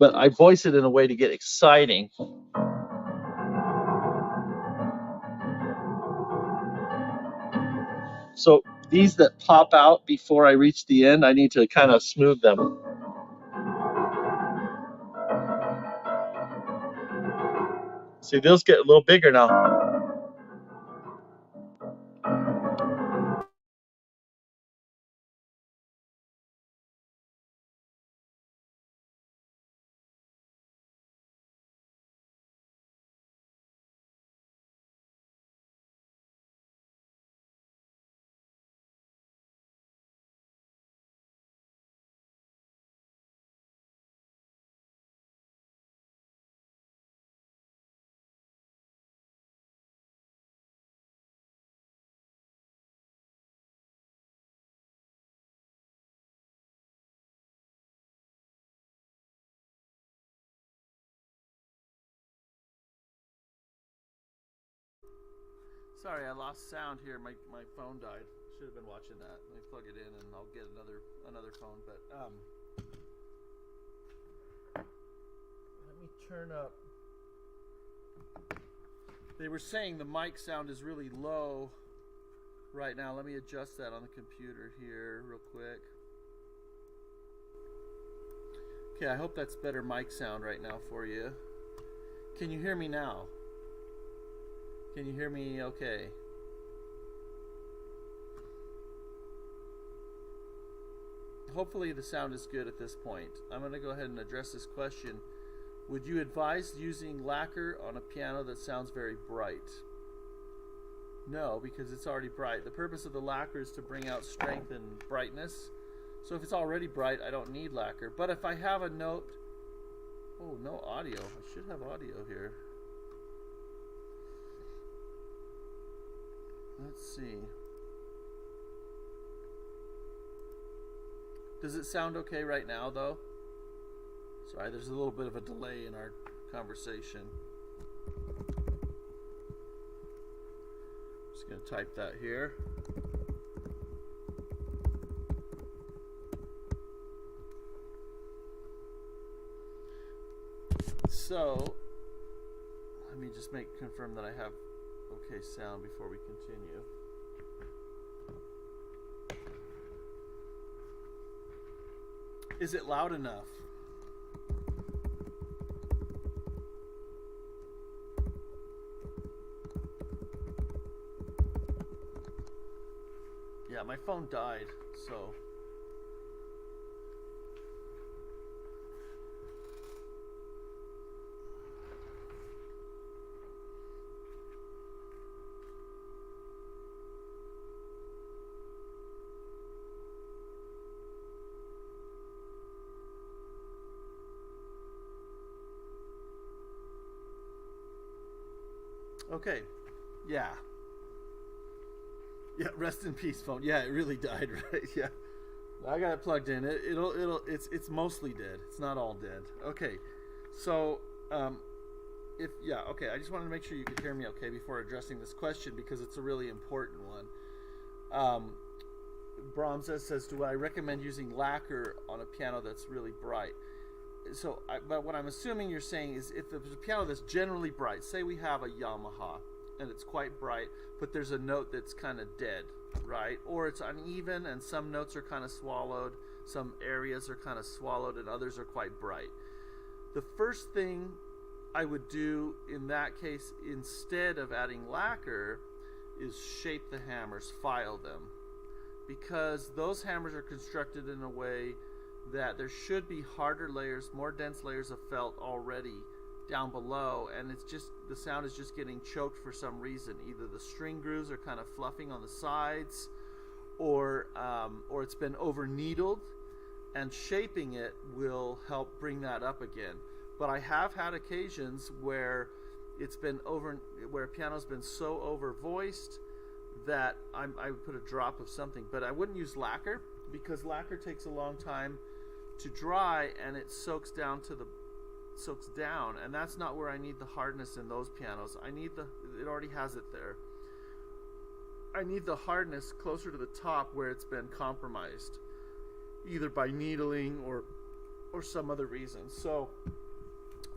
I voice it in a way to get exciting. So these that pop out before I reach the end, I need to kind of smooth them. See, those get a little bigger now. Sorry, I lost sound here. My phone died. Should have been watching that. Let me plug it in and I'll get another phone. But let me turn up. They were saying the mic sound is really low right now. Let me adjust that on the computer here real quick. Okay, I hope that's better mic sound right now for you. Can you hear me now? Can you hear me okay? Hopefully the sound is good at this point. I'm going to go ahead and address this question. Would you advise using lacquer on a piano that sounds very bright? No, because it's already bright. The purpose of the lacquer is to bring out strength and brightness. So if it's already bright, I don't need lacquer. But if I have a note... Oh, no audio. I should have audio here. Let's see. Does it sound okay right now, though? Sorry, there's a little bit of a delay in our conversation. Just going to type that here. So, let me just confirm that I have okay sound before we continue. Is it loud enough? Yeah, my phone died, so... Okay, yeah. Yeah, rest in peace, phone. Yeah, it really died, right? Yeah. I got it plugged in. It's mostly dead. It's not all dead. Okay. So, okay, I just wanted to make sure you could hear me okay before addressing this question because it's a really important one. Brahms says, do I recommend using lacquer on a piano that's really bright? So, but what I'm assuming you're saying is if there's a piano that's generally bright, say we have a Yamaha and it's quite bright, but there's a note that's kind of dead, right? Or it's uneven and some notes are kind of swallowed, some areas are kind of swallowed and others are quite bright. The first thing I would do in that case, instead of adding lacquer, is shape the hammers, file them. Because those hammers are constructed in a way that there should be harder layers, more dense layers of felt already down below, and it's just the sound is just getting choked for some reason. Either the string grooves are kind of fluffing on the sides, or it's been over needled, and shaping it will help bring that up again. But I have had occasions where where a piano's been so over voiced that I would put a drop of something, but I wouldn't use lacquer because lacquer takes a long time to dry and it soaks down, and that's not where I need the hardness in those pianos. It already has it there. I need the hardness closer to the top where it's been compromised, either by needling or some other reason. So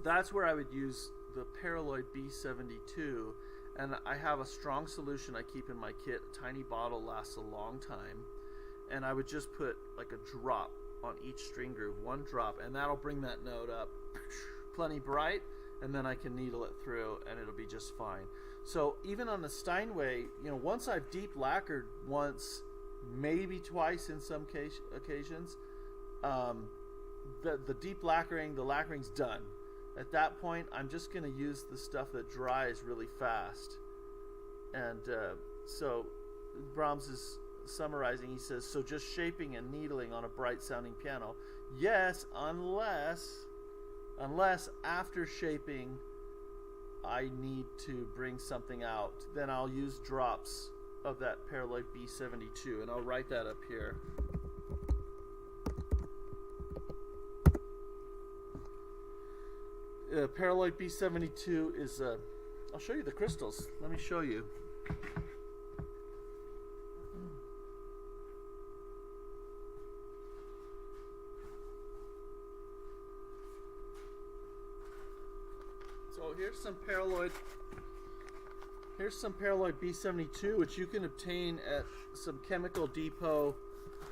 that's where I would use the Paraloid B72, and I have a strong solution I keep in my kit. A tiny bottle lasts a long time, and I would just put like a drop on each string groove, one drop, and that'll bring that note up plenty bright, and then I can needle it through and it'll be just fine. So even on the Steinway, once I've deep lacquered once, maybe twice in some occasions, the deep lacquering, the lacquering's done. At that point, I'm just going to use the stuff that dries really fast. And so Brahms is summarizing. He says, so just shaping and needling on a bright sounding piano. Yes, unless after shaping I need to bring something out, then I'll use drops of that Paraloid B72, and I'll write that up here. Paraloid B72 is I'll show you the crystals. Let me show you. So here's some Paraloid B72, which you can obtain at some chemical depot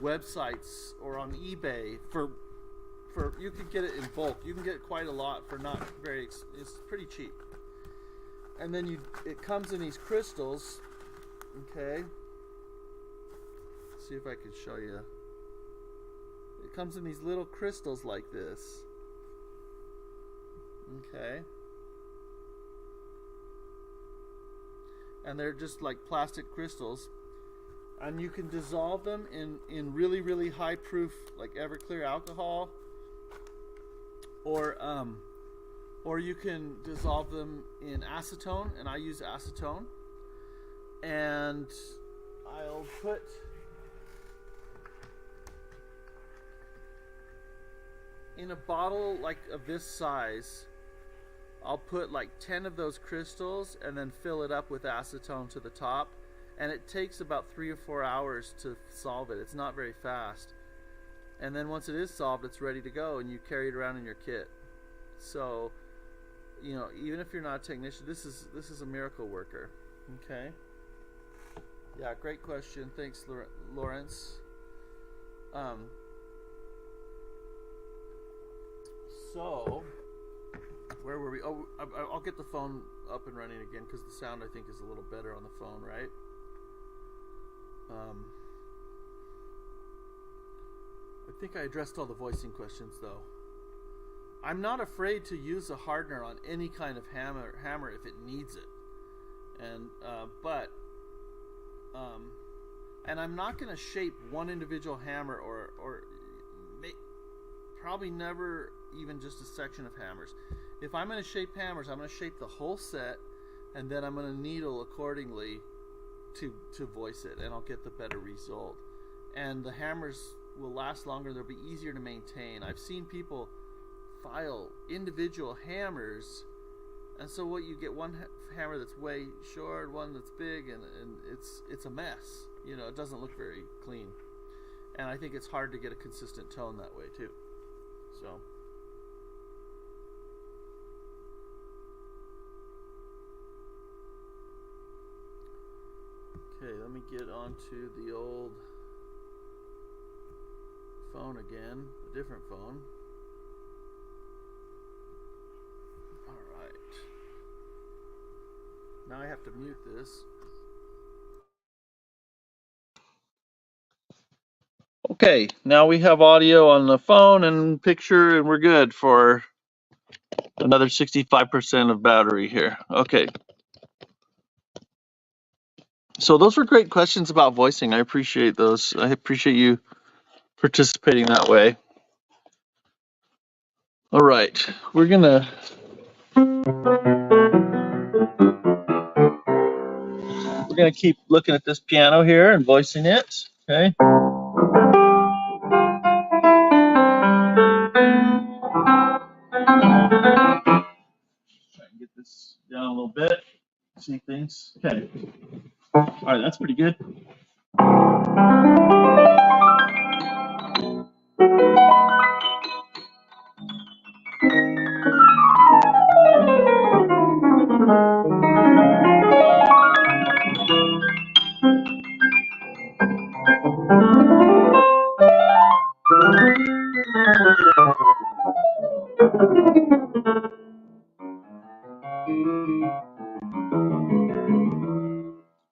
websites or on eBay for you can get it in bulk. You can get quite a lot for not very. It's pretty cheap. And then it comes in these crystals. Okay. Let's see if I can show you. It comes in these little crystals like this. Okay. And they're just like plastic crystals, and you can dissolve them in really, really high proof, like Everclear alcohol, or you can dissolve them in acetone, and I use acetone. And I'll put in a bottle like of this size, I'll put like 10 of those crystals and then fill it up with acetone to the top, and it takes about 3 or 4 hours to solve it. It's not very fast. And then once it is solved, it's ready to go, and you carry it around in your kit. So, even if you're not a technician, this is a miracle worker. Okay. Yeah, great question. Thanks, Lawrence. So, where were we? Oh, I'll get the phone up and running again because the sound, I think, is a little better on the phone, right? I think I addressed all the voicing questions, though. I'm not afraid to use a hardener on any kind of hammer if it needs it, and and I'm not going to shape one individual hammer or probably never even just a section of hammers. If I'm going to shape hammers, I'm going to shape the whole set, and then I'm going to needle accordingly to voice it, and I'll get the better result. And the hammers will last longer. They'll be easier to maintain. I've seen people file individual hammers, and so what, you get one hammer that's way short, one that's big, and it's a mess. It doesn't look very clean, and I think it's hard to get a consistent tone that way too. So okay, let me get onto the old phone again, a different phone. Alright. Now I have to mute this. Okay, now we have audio on the phone and picture, and we're good for Another 65% of battery here. Okay. So those were great questions about voicing. I appreciate those. I appreciate you participating that way. All right, we're gonna keep looking at this piano here and voicing it. Okay. Try and get this down a little bit. See things. Okay. All right, that's pretty good.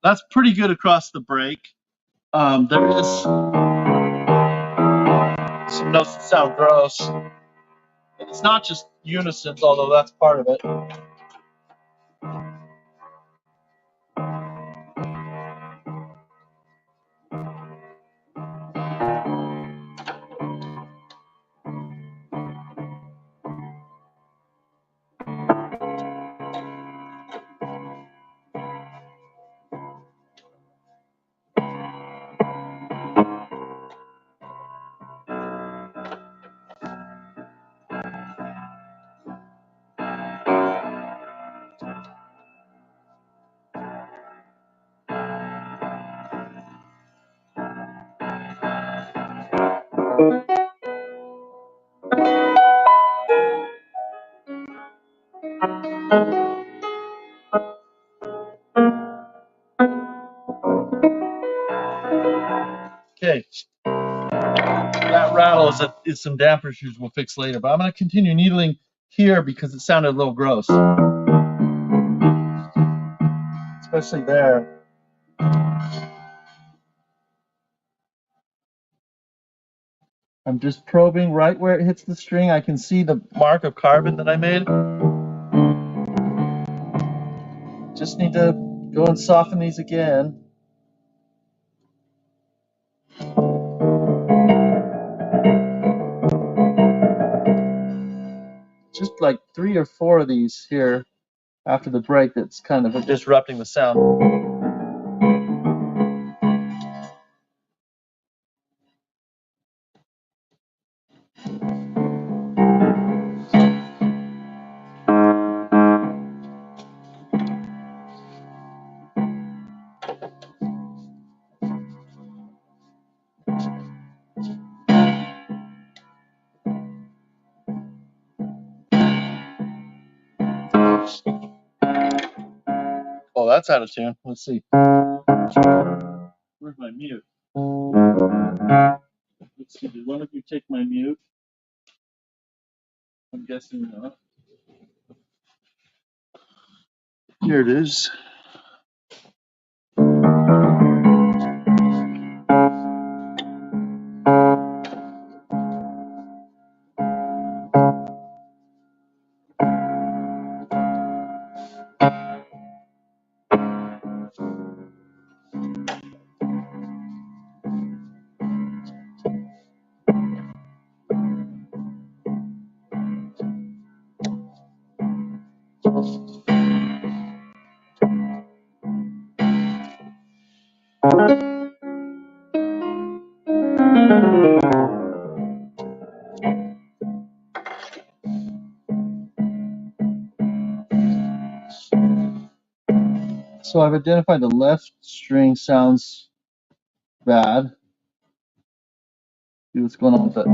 That's pretty good across the break. There is some notes that sound gross. It's not just unisons, although that's part of it. Okay. That rattle is some damper issues we'll fix later, but I'm going to continue needling here because it sounded a little gross, especially there. I'm just probing right where it hits the string. I can see the mark of carbon that I made. Just need to go and soften these again. Just like 3 or 4 of these here after the break that's kind of disrupting the sound. Oh, that's out of tune. Let's see. Where's my mute? Let's see. Did one of you take my mute? I'm guessing not. Here it is. So I've identified the left string sounds bad. See what's going on with it.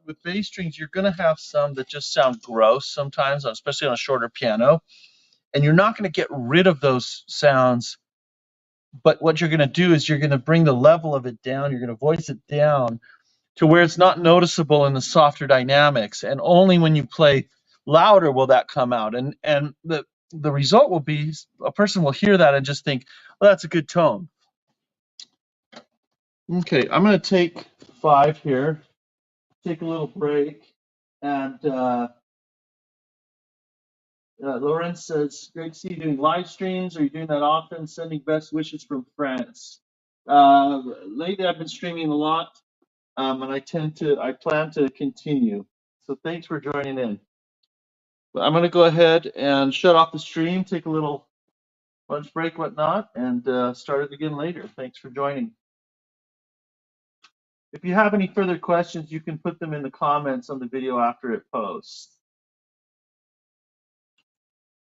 With bass strings, you're going to have some that just sound gross sometimes, especially on a shorter piano. And you're not going to get rid of those sounds. But what you're going to do is you're going to bring the level of it down. You're going to voice it down to where it's not noticeable in the softer dynamics. And only when you play louder will that come out. And the result will be a person will hear that and just think, Well, that's a good tone. Okay, I'm going to take 5 here, take a little break, and Lorenz says, great to see you doing live streams. Are you doing that often? Sending best wishes from France. Lately, I've been streaming a lot, and I plan to continue. So thanks for joining in. But I'm going to go ahead and shut off the stream, take a little lunch break, whatnot, and start it again later. Thanks for joining. If you have any further questions, you can put them in the comments on the video after it posts.